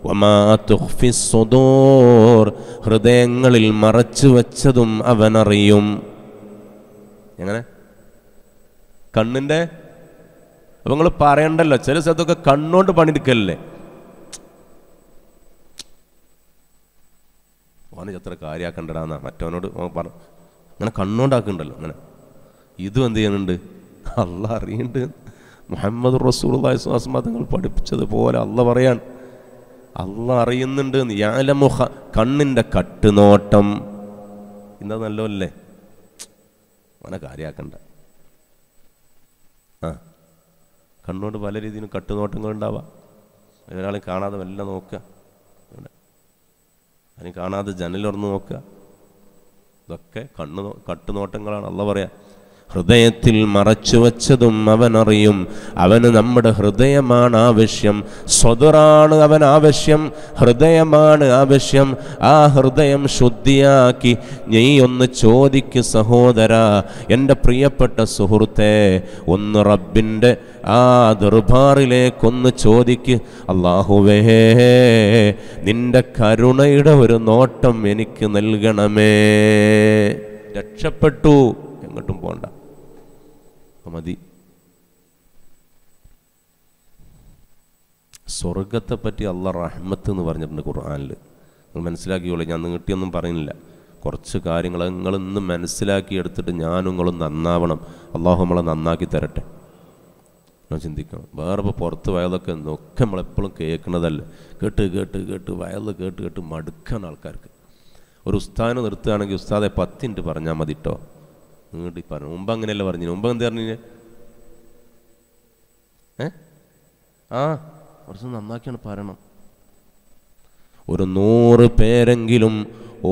വമാ തുഖ്ഫി സുദൂർ, ഹൃദയങ്ങളിൽ മറച്ചു വച്ചതും അവൻ അറിയും. എങ്ങനെ? കണ്ണിൻ്റെ അപ്പം നിങ്ങൾ പറയണ്ടല്ലോ, ചില സ്ഥലത്തൊക്കെ കണ്ണുകൊണ്ട് പണിയെടുക്കല്ലേ. ഓനെ എത്ര കാര്യമാക്കണ്ടടാന്നാ മറ്റവനോട് പറഞ്ഞു. അങ്ങനെ കണ്ണുകൊണ്ടാക്കുന്നുണ്ടല്ലോ അങ്ങനെ. ഇതും എന്ത് ചെയ്യുന്നുണ്ട്? അള്ളാഹ് അറിയുന്നുണ്ട്. മുഹമ്മദ് റസൂലുള്ളാഹി സ്വല്ലല്ലാഹു അലൈഹി വസല്ലം തങ്ങൾ പഠിപ്പിച്ചതുപോലെ അള്ളാഹ് പറയാൻ, അള്ളാഹ് അറിയുന്നുണ്ട്. യഅലമു, കണ്ണിൻ്റെ കട്ടുനോട്ടം. എന്താ നല്ലതല്ലേ? അവനെ കാര്യമാക്കണ്ട. കണ്ണുകൊണ്ട് പല രീതിയിലും കട്ടുനോട്ടങ്ങളുണ്ടാവാം. ഒരാളെ കാണാതെ എല്ലാം നോക്കുക, അതിന് കാണാതെ ജനലുറന്ന് നോക്കുക. ഇതൊക്കെ കട്ടുനോട്ടങ്ങളാണ്. അള്ളാഹ് പറയാ, ഹൃദയത്തിൽ മറച്ചു വച്ചതും അവനറിയും. അവന് നമ്മുടെ ഹൃദയമാണ് ആവശ്യം, സ്വദറാണ് അവൻ ആവശ്യം, ഹൃദയമാണ് ആവശ്യം. ആ ഹൃദയം ശുദ്ധിയാക്കി നീ ഒന്ന് ചോദിക്ക് സഹോദരാ, എൻ്റെ പ്രിയപ്പെട്ട സുഹൃത്തെ, ഒന്ന് റബ്ബിൻ്റെ ആ ദർബാറിലേക്കൊന്ന് ചോദിക്ക്, അല്ലാഹുവേ നിൻ്റെ കരുണയുടെ ഒരു നോട്ടം എനിക്ക് നൽകണമേ. രക്ഷപ്പെട്ടു, എങ്ങോട്ടും പോണ്ട, മതി. സ്വർഗത്തെപ്പറ്റി അള്ളാഹ് റഹ്മത്ത് എന്ന് പറഞ്ഞിട്ടുണ്ട് ഖുർആനിൽ. നിങ്ങൾ മനസ്സിലാക്കിയോളൂ, ഞാൻ നീട്ടിയൊന്നും പറയുന്നില്ല. കുറച്ച് കാര്യങ്ങൾ നിങ്ങളിന്ന് മനസ്സിലാക്കി എടുത്തിട്ട് ഞാനും നിങ്ങളും നന്നാവണം. അള്ളാഹു നമ്മളെ നന്നാക്കി തരട്ടെ. ഞാൻ ചിന്തിക്കണം. വേറെ ഇപ്പോൾ പുറത്ത് വയലൊക്കെ ഒക്കെ നമ്മളെപ്പോഴും കേൾക്കുന്നതല്ല. കേട്ട് കേട്ട് കേട്ട് വയൽ കേട്ട് കേട്ട് മടുക്കാണ് ആൾക്കാർക്ക്. ഒരു ഉസ്താദിനെ നിർത്തുകയാണെങ്കിൽ ഉസ്താദെ 10 മിനിറ്റ് പറഞ്ഞാൽ മതി കേട്ടോ, നീട്ടി പറഞ്ഞു. മുമ്പ് അങ്ങനെയല്ല പറഞ്ഞു. മുമ്പ് എന്താ പറഞ്ഞു? കുറച്ച് നന്നാക്കിയാണ് പറയണം. ഒരു 100 പേരെങ്കിലും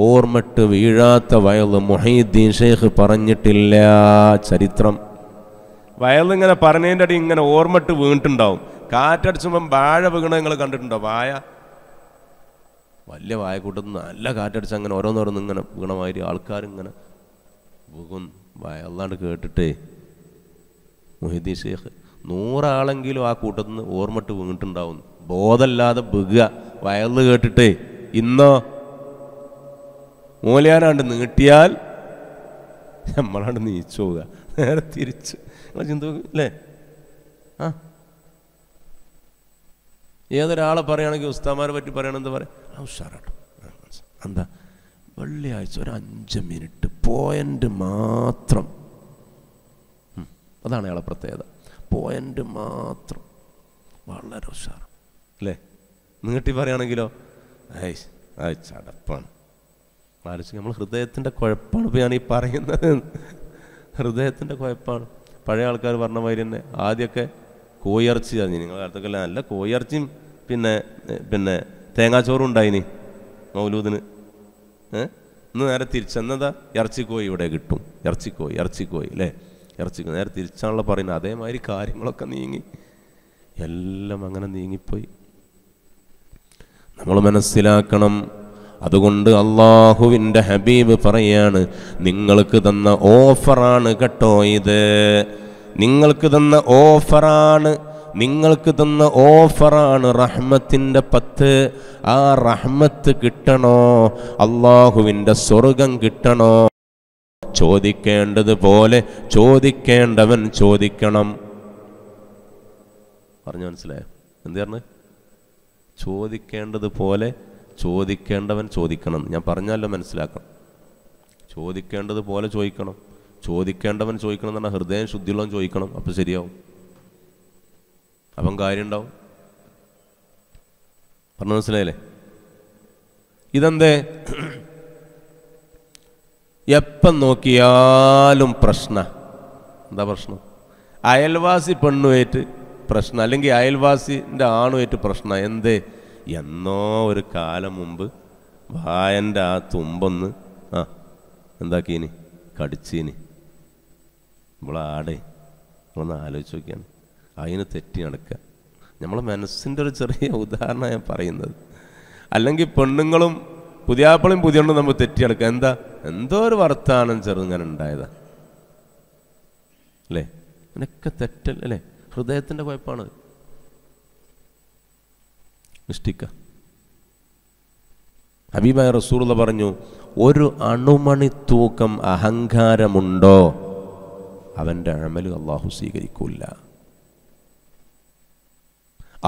ഓർമ്മട്ട് വീഴാത്ത വയൽ മുഹീദ്ദീൻ ഷെയ്ഖ് പറഞ്ഞിട്ടില്ല. ചരിത്രം വയലിങ്ങനെ പറഞ്ഞതിൻ്റെ അടി ഇങ്ങനെ ഓർമ്മട്ട് വീണിട്ടുണ്ടാവും. കാറ്റടിച്ചുമ്പം വാഴ വീണ നിങ്ങൾ കണ്ടിട്ടുണ്ടോ? വായ വലിയ വായ കൂട്ടുന്ന നല്ല കാറ്റടിച്ച് അങ്ങനെ ഓരോന്നോരോന്ന് ഇങ്ങനെ വീണമാതിരി ആൾക്കാരിങ്ങനെ വീകും. വയലാണ്ട് കേട്ടിട്ടേ മുഹീദ്ദീൻ ഷെയ്ഖ് 100 ആളെങ്കിലും ആ കൂട്ടത്തിൽ ഓർമ്മട്ട് വീണിട്ടുണ്ടാവും. ബോധമില്ലാതെ വീകുക വയലിൽ കേട്ടിട്ടേ. ഇന്നോ മൂലയാനാണ്ട് നീട്ടിയാൽ നമ്മളാണ്ട് നീച്ചു പോവുക. നേരെ തിരിച്ച് നിങ്ങൾ ചിന്ത അല്ലേ? ഏതൊരാളെ പറയുകയാണെങ്കിൽ ഉസ്താമാരെ പറ്റി പറയുകയാണെന്ന് എന്താ പറയുക? ഉഷാറാട്ടോ. എന്താ വെള്ളിയാഴ്ച ഒരു 5 മിനിറ്റ് പോയിൻ്റ് മാത്രം. അതാണ് അയാളെ പ്രത്യേകത. പോയിൻ്റ് മാത്രം വളരെ ഉഷാർ അല്ലേ? നീട്ടി പറയുകയാണെങ്കിലോ ചടപ്പാണ്. ആലോചിച്ച് നമ്മൾ ഹൃദയത്തിൻ്റെ കുഴപ്പമാണ് ഇപ്പോൾ ഞാൻ ഈ പറയുന്നത്. ഹൃദയത്തിൻ്റെ കുഴപ്പമാണ്. പഴയ ആൾക്കാർ പറഞ്ഞ മാതിരി തന്നെ ആദ്യമൊക്കെ കോയിറച്ചി അറിഞ്ഞു. നിങ്ങളുടെ കാലത്തൊക്കെ നല്ല കോയിറച്ചിയും പിന്നെ തേങ്ങാച്ചോറും ഉണ്ടായിനി മൗലൂദിന്. ഇന്ന് നേരെ തിരിച്ചെന്നതാ ഇറച്ചിക്കോയി ഇവിടെ കിട്ടും. ഇറച്ചിക്കോയി അല്ലേ? ഇറച്ചിക്കോയി നേരെ തിരിച്ചാണല്ലോ പറയുന്നത്. അതേമാതിരി കാര്യങ്ങളൊക്കെ നീങ്ങി, എല്ലാം അങ്ങനെ നീങ്ങിപ്പോയി. നമ്മൾ മനസ്സിലാക്കണം. അതുകൊണ്ട് അള്ളാഹുവിൻ്റെ ഹബീബ് പറയാണ്, നിങ്ങൾക്ക് തന്ന ഓഫറാണ് കേട്ടോ ഇത്. നിങ്ങൾക്ക് തന്ന ഓഫറാണ് റഹ്മത്തിൻ്റെ 10. ആ റഹ്മത്ത് കിട്ടണോ? അള്ളാഹുവിൻ്റെ സ്വർഗം കിട്ടണോ? ചോദിക്കേണ്ടതുപോലെ ചോദിക്കേണ്ടവൻ ചോദിക്കണം. പറഞ്ഞു മനസ്സിലായോ? എന്ത് പറഞ്ഞു? ചോദിക്കേണ്ടതുപോലെ ചോദിക്കേണ്ടവൻ ചോദിക്കണം. ഞാൻ പറഞ്ഞാലോ മനസ്സിലാക്കണം. ചോദിക്കേണ്ടതുപോലെ ചോദിക്കണം. ചോദിക്കേണ്ടവൻ ചോദിക്കണം എന്ന് പറഞ്ഞാൽ ഹൃദയം ശുദ്ധിയുള്ളവൻ ചോദിക്കണം. അപ്പം ശരിയാവും, അപ്പം കാര്യം ഉണ്ടാവും. പറഞ്ഞു മനസ്സിലായില്ലേ? ഇതെന്തേ? എപ്പം നോക്കിയാലും പ്രശ്നം. എന്താ പ്രശ്നം? അയൽവാസി പെണ്ണുമായിട്ട് പ്രശ്നം, അല്ലെങ്കിൽ അയൽവാസിൻ്റെ ആണുമായിട്ട് പ്രശ്നം. എന്തേ? എന്നോ ഒരു കാലം മുമ്പ് വായൻ്റെ ആ തുമ്പൊന്ന് എന്താക്കീനി? കടിച്ചീനി. ഇവളാടെ നമ്മളൊന്ന് ആലോചിച്ച് നോക്കിയാണ്. അതിന് തെറ്റി നടക്കുക. നമ്മളെ മനസ്സിൻ്റെ ഒരു ചെറിയ ഉദാഹരണം ഞാൻ പറയുന്നത്. അല്ലെങ്കിൽ പെണ്ണുങ്ങളും പുതിയാപ്പിളും പുതിയണ്ണും നമ്മൾ തെറ്റി നടക്കുക. എന്തോ ഒരു വർത്താനം ചെറുങ്ങനെ ഉണ്ടായതാ അല്ലേ? ഇതിനൊക്കെ തെറ്റല്ലേ? ഹൃദയത്തിൻ്റെ കുഴപ്പമാണ്. നിഷ്ഠിക്ക. ഹബീബായ റസൂലുള്ളാഹി പറഞ്ഞു, ഒരു അണുമണി തൂക്കം അഹങ്കാരമുണ്ടോ അവൻ്റെ അമല് അള്ളാഹു സ്വീകരിക്കൂല.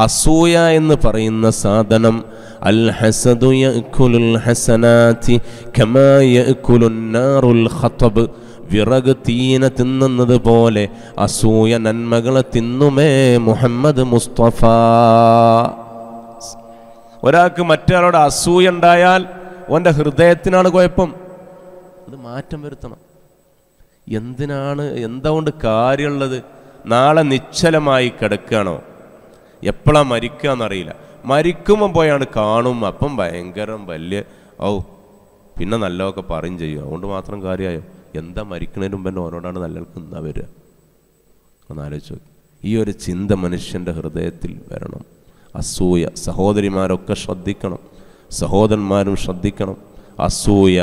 അസൂയ എന്ന് പറയുന്ന സാധനം അൽ ഹസദു യഅകുലുൽ ഹസനാതി കമാ യഅകുലുൻ നാറുൽ ഖതബ്. വിറക് തീന തിന്നുന്നത് പോലെ അസൂയ നന്മകളെ തിന്നുമേ മുഹമ്മദ് മുസ്തഫ. ഒരാൾക്ക് മറ്റൊരാളോട് അസൂയ ഉണ്ടായാൽ ഓൻ്റെ ഹൃദയത്തിനാണ് കുഴപ്പം. അത് മാറ്റം വരുത്തണം. എന്താ കൊണ്ട് കാര്യമുള്ളത്? നാളെ നിശ്ചലമായി കിടക്കുകയാണോ? എപ്പോഴാണ് മരിക്കുക എന്നറിയില്ല. മരിക്കുമ്പം പോയാണ് കാണും. അപ്പം ഭയങ്കരം വലിയ പിന്നെ നല്ലതൊക്കെ പറയും ചെയ്യും. അതുകൊണ്ട് മാത്രം കാര്യമായോ? എന്താ മരിക്കുന്നതിന് മുമ്പ് തന്നെ ഓരോടാണ് നല്ലവർക്ക് എന്നാ വരിക? ഒന്ന് ആലോചിച്ച് നോക്കി. ഈ ഒരു ചിന്ത മനുഷ്യൻ്റെ ഹൃദയത്തിൽ വരണം. അസൂയ. സഹോദരിമാരൊക്കെ ശ്രദ്ധിക്കണം, സഹോദരന്മാരും ശ്രദ്ധിക്കണം. അസൂയ,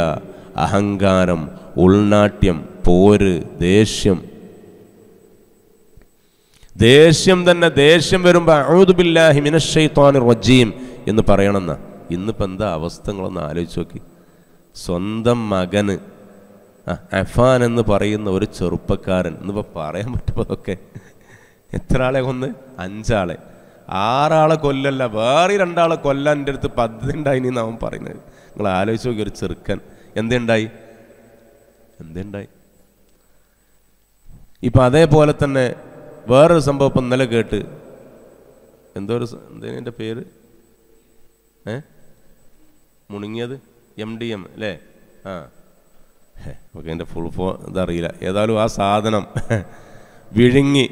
അഹങ്കാരം, ഉൾനാട്യം, പോര്, ദേഷ്യം തന്നെ. ദേഷ്യം വരുമ്പോൾ അഊദു ബില്ലാഹി മിനശ് ശൈത്വാനിർ റജീം എന്ന് പറയണമെന്നാ. ഇന്നിപ്പോൾ എന്താ അവസ്ഥകളൊന്ന് ആലോചിച്ച് നോക്കി. സ്വന്തം മകന് അഫാൻ എന്ന് പറയുന്ന ഒരു ചെറുപ്പക്കാരൻ, ഇന്നിപ്പോൾ പറയാൻ പറ്റുമ്പോൾ അതൊക്കെ എത്ര ആളെ കൊന്ന്? 5 ആളെ. 6 കൊല്ലല്ല, വേറെ 2 കൊല്ലാൻ എൻ്റെ അടുത്ത് പദ്ധതി ഉണ്ടായിനി അവൻ പറയുന്നത്. നിങ്ങൾ ആലോചിച്ച് നോക്കി, ഒരു ചെറുക്കൻ എന്തുണ്ടായി. ഇപ്പം അതേപോലെ തന്നെ വേറൊരു സംഭവം ഇപ്പം ഇന്നലെ കേട്ട്, എന്തേതിൻ്റെ പേര് മുണുങ്ങിയത് MDM അല്ലേ? ഓക്കെ, എൻ്റെ ഫുൾ ഇതറിയില്ല. ഏതായാലും ആ സാധനം വിഴുങ്ങി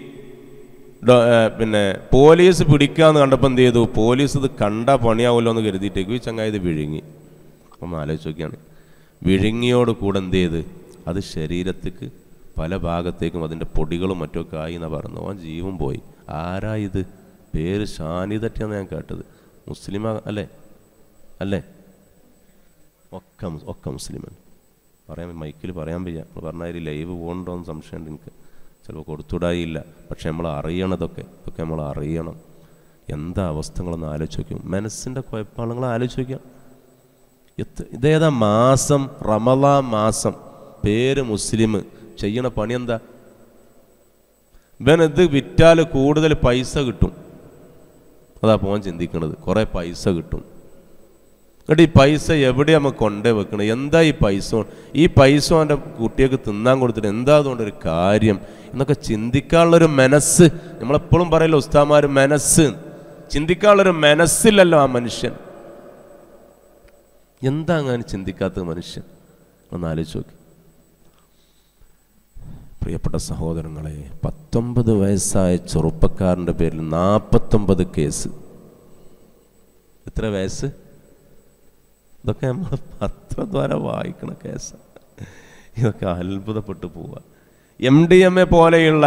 പിന്നെ പോലീസ് പിടിക്കാമെന്ന് കണ്ടപ്പോൾ എന്ത് ചെയ്തു? പോലീസ് ഇത് കണ്ടാൽ പണിയാവുമല്ലോ എന്ന് കരുതിയിട്ടേക്ക് ഈ ചങ്ങായി ഇത് വിഴുങ്ങി. ഒന്ന് ആലോചിച്ച് നോക്കിയാണ്. വിഴുങ്ങിയോട് കൂടെ എന്ത് ചെയ്ത് അത് ശരീരത്തേക്ക് പല ഭാഗത്തേക്കും അതിൻ്റെ പൊടികളും മറ്റൊക്കെ ആയി എന്നാണ് പറഞ്ഞു. അവൻ ജീവൻ പോയി. ആരാ ഇത്? പേര് ഷാനിദറ്റാണ് ഞാൻ കേട്ടത്. മുസ്ലിമാ അല്ലേ? ഒക്കെ മുസ്ലിമാണ്. മൈക്കിൽ പറയാൻ വയ്യ. നമ്മൾ പറഞ്ഞാൽ ലൈവ് പോകണ്ടോന്ന് സംശയമുണ്ട് എനിക്ക്. ചിലപ്പോൾ കൊടുത്തുടായില്ല. പക്ഷെ നമ്മൾ അറിയണതൊക്കെ നമ്മൾ അറിയണം. എന്താ അവസ്ഥകളൊന്ന് ആലോചിച്ച് നോക്കും. മനസ്സിൻ്റെ കുഴപ്പമാണ്. നിങ്ങൾ ആലോചിച്ച് നോക്കാം. ഇതേതാ മാസം? റമളാൻ മാസം. പേര് മുസ്ലിം. ചെയ്യണ പണി എന്താ? ഇവൻ ഇത് വിറ്റാൽ കൂടുതൽ പൈസ കിട്ടും. അതാ പോകാൻ ചിന്തിക്കണത്. കുറേ പൈസ കിട്ടും. എന്നിട്ട് ഈ പൈസ എവിടെ നമുക്ക് കൊണ്ടേ വെക്കണം? എന്താ ഈ പൈസ? ഈ പൈസ അവൻ്റെ കുട്ടികൾക്ക് തിന്നാൻ കൊടുത്തിട്ട് എന്താ അതുകൊണ്ടൊരു കാര്യം എന്നൊക്കെ ചിന്തിക്കാനുള്ളൊരു മനസ്സ്. നമ്മളെപ്പോഴും പറയല്ലോ ഉസ്താമാർ, മനസ്സ്. ചിന്തിക്കാനുള്ളൊരു മനസ്സില്ലല്ലോ ആ മനുഷ്യൻ. എന്താ അങ്ങനെ ചിന്തിക്കാത്ത മനുഷ്യൻ? ഒന്ന് ആലോചിച്ച് നോക്കി. പ്രിയപ്പെട്ട സഹോദരങ്ങളെ, 19 വയസ്സായ ചെറുപ്പക്കാരൻ്റെ പേരിൽ 49 കേസ്. എത്ര വയസ്സ്? ഇതൊക്കെ നമ്മൾ പത്രദ്വാര വായിക്കണ കേസാണ്. ഇതൊക്കെ അത്ഭുതപ്പെട്ടു പോവുക. MDMA പോലെയുള്ള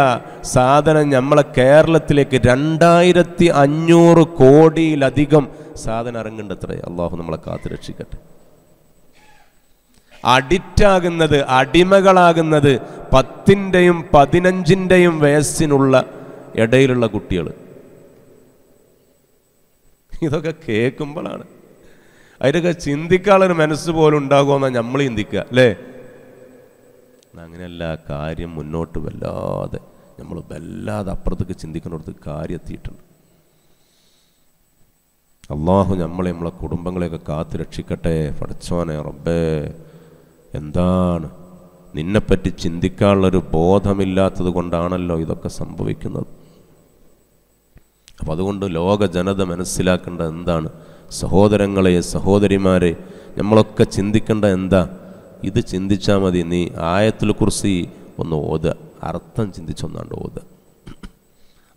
സാധനം നമ്മളെ കേരളത്തിലേക്ക് 2500 കോടിയിലധികം സാധനം ഇറങ്ങുന്നുണ്ട്. അത്രേ. അള്ളാഹു നമ്മളെ കാത്തു രക്ഷിക്കട്ടെ. അഡിക്റ്റാകുന്നത്, അടിമകളാകുന്നത് 10ൻ്റെയും 15ൻ്റെയും വയസ്സിനുള്ള ഇടയിലുള്ള കുട്ടികൾ. ഇതൊക്കെ കേൾക്കുമ്പോഴാണ് അതിനൊക്കെ ചിന്തിക്കാനുള്ളൊരു മനസ്സ് പോലും ഉണ്ടാകുമെന്നാണ് നമ്മൾ ചിന്തിക്കുക അല്ലേ? അങ്ങനെയല്ല. കാര്യം മുന്നോട്ട് വല്ലാതെ അപ്പുറത്തേക്ക് ചിന്തിക്കുന്നിടത്ത് കാര്യം എത്തിയിട്ടുണ്ട്. അള്ളാഹു നമ്മളെ കുടുംബങ്ങളെയൊക്കെ കാത്തു രക്ഷിക്കട്ടെ. പടച്ചോനെ റബ്ബേ, എന്താണ് നിന്നെപ്പറ്റി ചിന്തിക്കാനുള്ളൊരു ബോധമില്ലാത്തത് കൊണ്ടാണല്ലോ ഇതൊക്കെ സംഭവിക്കുന്നത്. അപ്പം അതുകൊണ്ട് ലോക ജനത മനസ്സിലാക്കേണ്ടത് എന്താണ്? സഹോദരങ്ങളെ, സഹോദരിമാരെ, നമ്മളൊക്കെ ചിന്തിക്കേണ്ട എന്താ? ഇത് ചിന്തിച്ചാൽ മതി. നീ ആയത്തുൽ കുർസി ഒന്ന് ഓതുക, അർത്ഥം ചിന്തിച്ചൊന്നാണ്ട് ഓതുക.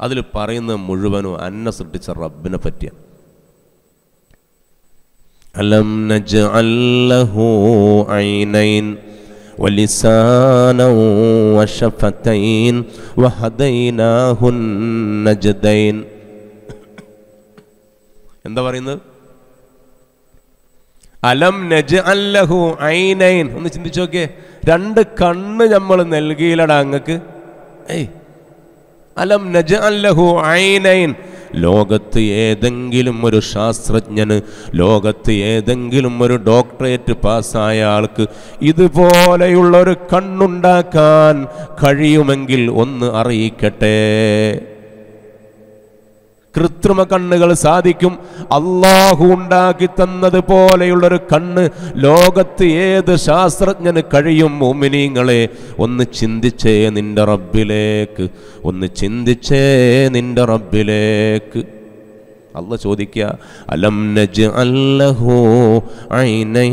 അതിൽ പറയുന്നത് മുഴുവനും അന്നെ സൃഷ്ടിച്ച റബ്ബിനെ പറ്റിയാണ്. അലം നജ്അൽ ലഹു ഐനൈൻ വലിസാനൻ വശഫതൈൻ വഹദൈനാഹുൻ നജ്ദൈൻ. എന്താ പറയുന്നത്? അലം നജ്അൽ ലഹു ഐനൈൻ. ഒന്ന് ചിന്തിച്ചു നോക്കിയേ. 2 കണ്ണ് നമ്മൾ നൽകിയില്ലടാ അങ്ങക്ക്. അലം നജ്അൽ ലഹു ഐനൈൻ. ലോകത്ത് ഏതെങ്കിലും ഒരു ശാസ്ത്രജ്ഞന്, ലോകത്ത് ഏതെങ്കിലും ഒരു ഡോക്ടറേറ്റ് പാസ്സായ ആൾക്ക് ഇതുപോലെയുള്ളൊരു കണ്ണുണ്ടാക്കാൻ കഴിയുമെങ്കിൽ ഒന്ന് അറിയിക്കട്ടെ. കൃത്രിമ കണ്ണുകൾ സാധിക്കും. അള്ളാഹു ഉണ്ടാക്കി തന്നത് പോലെയുള്ളൊരു കണ്ണ് ലോകത്ത് ഏത് ശാസ്ത്രജ്ഞന് കഴിയും? മുഅ്മിനീങ്ങളെ, ഒന്ന് ചിന്തിച്ചേ നിന്റെ റബ്ബിലേക്ക്, ഒന്ന് ചിന്തിച്ചേ നിന്റെ റബ്ബിലേക്ക്. അല്ലാഹു ചോദിക്കുക, അലം നജ്അൽ ലഹു ഐനൈൻ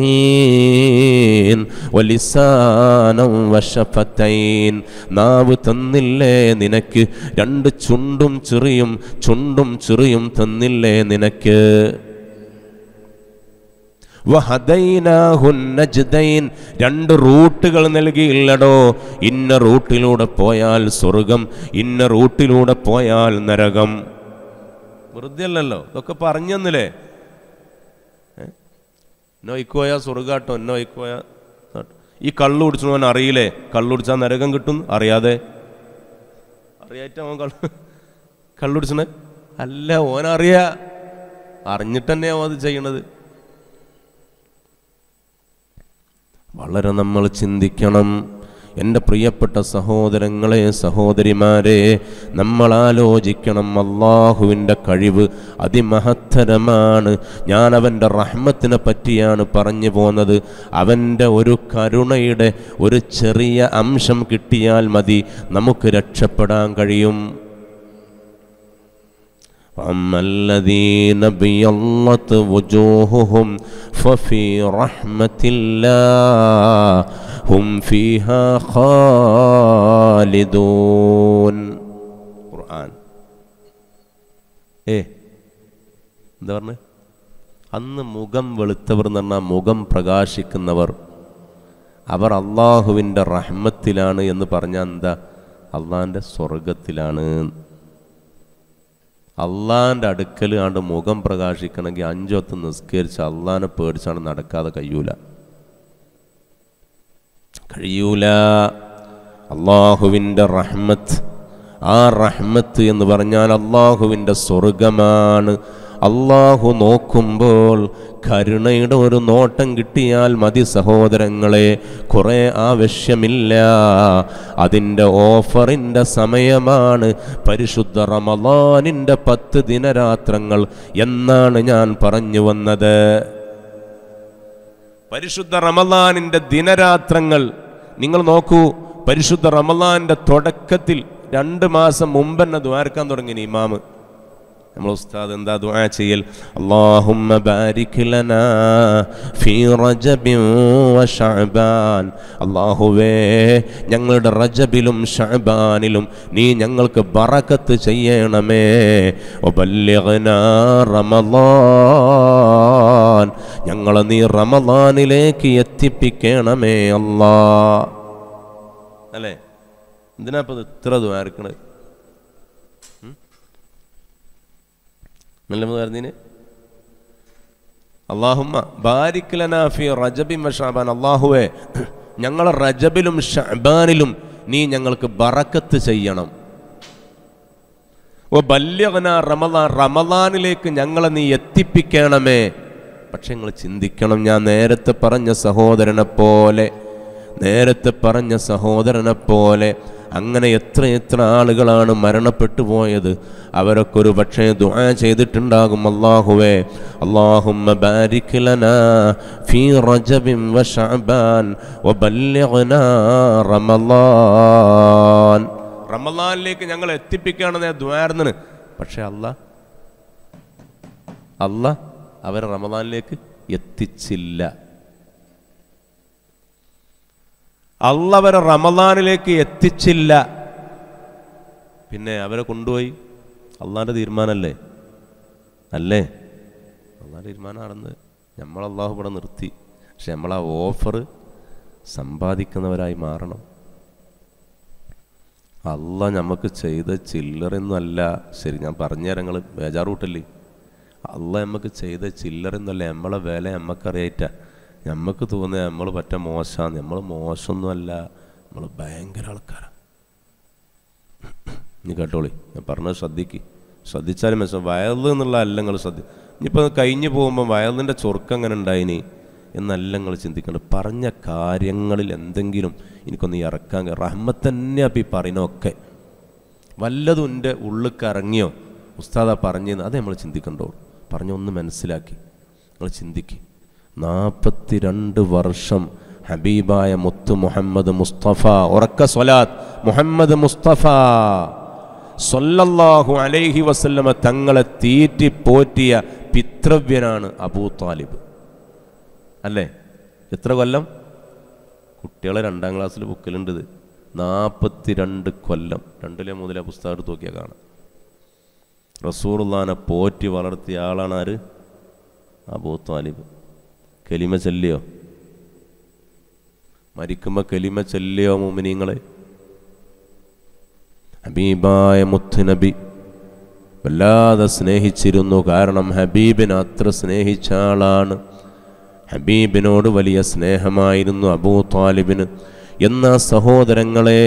വലിസാനൻ വശഫതൈൻ. നാവ് തന്നില്ലേ നിനക്ക്? 2 ചുണ്ടും ചിറിയും തന്നില്ലേ നിനക്ക്? വഹദൈനാഹുൻ നജ്ദൈൻ. 2 റൂട്ടുകൾ നൽകിയില്ലടോ. ഇന്ന റൂട്ടിലൂടെ പോയാൽ സ്വർഗം, ഇന്ന റൂട്ടിലൂടെ പോയാൽ നരകം. വെറുതെ അല്ലല്ലോ, ഇതൊക്കെ പറഞ്ഞു തന്നില്ലേ? നോയിക്കോയാ സ്വർഗാട്ടോ, നോയിക്കോയാ. ഈ കള്ളു കുടിച്ചവൻ അറിയില്ലേ കള്ളു കുടിച്ചാൽ നരകം കിട്ടും? അറിയാതെ അവൻ കള്ളു കുടിച്ചണേ അല്ല, ഓനറിയാ. അറിഞ്ഞിട്ട് തന്നെയാവും അത് ചെയ്യണത്. വളരെ നമ്മൾ ചിന്തിക്കണം. എൻ്റെ പ്രിയപ്പെട്ട സഹോദരങ്ങളെ, സഹോദരിമാരെ, നമ്മൾ ആലോചിക്കണം. അള്ളാഹുവിൻ്റെ കഴിവ് അതിമഹത്തരമാണ്. ഞാൻ അവൻ്റെ റഹ്മത്തിനെ പറ്റിയാണ് പറഞ്ഞു പോന്നത്. അവൻ്റെ ഒരു കരുണയുടെ ഒരു ചെറിയ അംശം കിട്ടിയാൽ മതി, നമുക്ക് രക്ഷപ്പെടാൻ കഴിയും. أما الذين ابيضت وجوههم ففي رحمة الله هم فيها خالدون. ഖുർആൻ എന്താ പറഞ്ഞത്? അന്ന് മുഖം വെളുത്തവർ എന്ന് പറഞ്ഞാൽ മുഖം പ്രകാശിക്കുന്നവർ, അവർ അള്ളാഹുവിൻ്റെ റഹ്മത്തിലാണ് എന്ന് പറഞ്ഞാൽ എന്താ? അള്ളാഹിൻ്റെ സ്വർഗത്തിലാണ്. അള്ളാഹിൻ്റെ അടുക്കൽ ആണ്ട് മുഖം പ്രകാശിക്കണമെങ്കിൽ 5 വക്ത് നിസ്കരിച്ച് അള്ളാഹിനെ പേടിച്ചാണ് നടക്കാതെ കഴിയൂല. അള്ളാഹുവിൻ്റെ റഹ്മത്ത്, ആ റഹ്മത്ത് എന്ന് പറഞ്ഞാൽ അള്ളാഹുവിൻ്റെ സ്വർഗമാണ്. അള്ളാഹു നോക്കുമ്പോൾ കരുണയുടെ ഒരു നോട്ടം കിട്ടിയാൽ മതി സഹോദരങ്ങളെ, കുറേ ആവശ്യമില്ല. അതിൻ്റെ ഓഫറിൻ്റെ സമയമാണ് പരിശുദ്ധ റമളാനിൻ്റെ 10 ദിനരാത്രങ്ങൾ എന്നാണ് ഞാൻ പറഞ്ഞു വന്നത്. പരിശുദ്ധ റമളാനിൻ്റെ ദിനരാത്രങ്ങൾ നിങ്ങൾ നോക്കൂ. പരിശുദ്ധ റമളാനിൻ്റെ തുടക്കത്തിൽ 2 മാസം മുമ്പ് തന്നെ ദുആർക്കാൻ തുടങ്ങി ഇമാമ്. നമ്മൾ ഉസ്താദ് എന്താ ദുആ ചെയ്യൽ? അല്ലാഹുമ്മ ബാരിക് ലനാ ഫീ റജബിൻ വ ശഅബാൻ. അല്ലാഹുവേ, ഞങ്ങളുടെ റജബിലും ശഅബാനിലും നീ ഞങ്ങൾക്ക് ബറക്കത്ത് ചെയ്യണമേ. വബല്ലിഗ്നാ റമളാൻ, ഞങ്ങളെ നീ റമളാനിലേക്ക് എത്തിപ്പിക്കണമേ അല്ലാ. അല്ലേ? എന്തിനാ ഇപ്പം ഇത്ര ദുആർക്കണത്? അല്ലാഹുമ്മ ബാരിക് ലനാ ഫീ റജബിൻ വ ശഅബാൻ. അല്ലാഹുവേ, ഞങ്ങളെ റജബിലും ശഅബാനിലും നീ ഞങ്ങൾക്ക് ബറക്കത്ത് ചെയ്യണം. വബല്ലിഗ്നാ റമളാൻ, റമളാനിലേക്ക് ഞങ്ങളെ നീ എത്തിപ്പിക്കണമേ. പക്ഷെ നിങ്ങൾ ചിന്തിക്കണം, ഞാൻ നേരത്തെ പറഞ്ഞ സഹോദരനെ പോലെ അങ്ങനെ എത്ര ആളുകളാണ് മരണപ്പെട്ടു പോയത്. അവരൊക്കെ ഒരു പക്ഷേ ദുആ ചെയ്തിട്ടുണ്ടാകും, അല്ലാഹുവേ, അല്ലാഹുമ്മ ബാരിക് ലനാ ഫീ റജബിൻ വ ശഅബാൻ വബല്ലിഗ്നാ റമളാൻ. റമളാനിലേക്ക് ഞങ്ങൾ എത്തിപ്പിക്കുകയാണെന്ന് ദുആർന്ന്. പക്ഷേ അല്ലാഹ് അവരെ റമളാനിലേക്ക് എത്തിച്ചില്ല. അല്ലാഹ് അവരെ റമളാനിലേക്ക് എത്തിച്ചില്ല. പിന്നെ അവരെ കൊണ്ടുപോയി. അള്ളാഹിൻ്റെ തീരുമാനമല്ലേ? അള്ളാഹിൻ്റെ തീരുമാനമാണെന്ന് നമ്മൾ അള്ളാഹു ഇവിടെ നിർത്തി. പക്ഷെ നമ്മൾ ആ ഓഫർ സമ്പാദിക്കുന്നവരായി മാറണം. അള്ളാഹ് നമുക്ക് ചെയ്ത ചില്ലറൊന്നുമല്ല. ശരി, ഞാൻ പറഞ്ഞുതരാം, നിങ്ങൾ ബേജാറ് കൂട്ടല്ലേ. അള്ളാഹ് നമുക്ക് ചെയ്ത ചില്ലറൊന്നുമല്ല. നമ്മളെ വില നമുക്കറിയായിട്ടാ. നമുക്ക് തോന്നുക നമ്മൾ പറ്റ മോശമാണ്. നമ്മൾ മോശമൊന്നുമല്ല, നമ്മൾ ഭയങ്കര ആൾക്കാരാണ്. ഇനി കേട്ടോളി, ഞാൻ പറഞ്ഞത് ശ്രദ്ധിച്ചാലും മനസ്സിലാവും. വയല് എന്നുള്ള അല്ല നിങ്ങൾ ഇനിയിപ്പോൾ കഴിഞ്ഞു പോകുമ്പോൾ വയലിൻ്റെ ചൊറുക്കം അങ്ങനെ ഉണ്ടായിനി എന്നല്ല നിങ്ങൾ ചിന്തിക്കേണ്ടത്. പറഞ്ഞ കാര്യങ്ങളിൽ എന്തെങ്കിലും എനിക്കൊന്ന് ഇറക്കാൻ റഹ്മത്ത് തന്നെ അപ്പം ഈ പറയുന്നതൊക്കെ വല്ലതും എൻ്റെ ഉള്ളിലേക്ക് ഇറങ്ങിയോ ഉസ്താദാ പറഞ്ഞെന്ന് അത് നമ്മൾ ചിന്തിക്കണ്ടോ. പറഞ്ഞൊന്ന് മനസ്സിലാക്കി നിങ്ങൾ ചിന്തിക്കുക. 42 വർഷം ഹബീബായ മുത്ത് മുഹമ്മദ് മുസ്തഫ, ഉറക്ക സ്വലാത്ത്, മുഹമ്മദ് മുസ്തഫ സല്ലല്ലാഹു അലൈഹി വസല്ലമ തങ്ങളെ തീറ്റി പോറ്റിയ പിതൃവ്യനാണ് അബൂ താലിബ്. അല്ലേ? എത്ര കൊല്ലം? കുട്ടികളെ 2ാം ക്ലാസ്സിൽ ബുക്കിലുണ്ട്. 42 കൊല്ലം. 2-3 പുസ്തകം എടുത്ത് നോക്കിയാൽ കാണാം. റസൂലുള്ളാഹിനെ പോറ്റി വളർത്തിയ ആളാണ് ആര്? അബൂ താലിബ്. കലിമ ചൊല്ലിയോ? മരിക്കുമ്പോൾ കലിമ ചൊല്ലിയോ മുഅ്മിനീങ്ങളെ? ഹബീബായ മുത്തുനബി വല്ലാതെ സ്നേഹിച്ചിരുന്നു. കാരണം ഹബീബിനെ അത്ര സ്നേഹിച്ച ആളാണ്. ഹബീബിനോട് വലിയ സ്നേഹമായിരുന്നു അബൂ താലിബിന്. എന്നാ സഹോദരങ്ങളെ,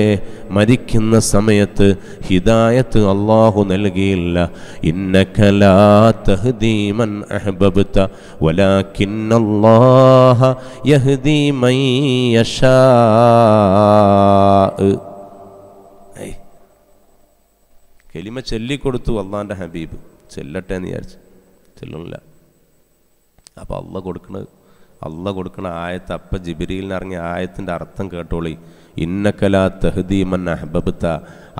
മരിക്കുന്ന സമയത്ത് ഹിദായത്ത് അല്ലാഹു നൽകിയില്ല. ഇന്നക ലാ തഹ്ദീ മൻ അഹ്ബബ്ത വലാകിന്നല്ലാഹ യഹ്ദീ മൻ യശാ. കലിമ ചൊല്ലിക്കൊടുത്തു അള്ളാൻ്റെ ഹബീബ്, ചെല്ലട്ടെ എന്ന് വിചാരിച്ചു, ചെല്ലുന്നില്ല. അപ്പോൾ അള്ള കൊടുക്കണ ആയത്ത്, അപ്പം ജിബ്രീലിന് ഇറങ്ങിയ ആയത്തിൻ്റെ അർത്ഥം കേട്ടോളി. ഇന്നക ലാ തഹ്ദീ മൻ അഹ്ബബ്ത,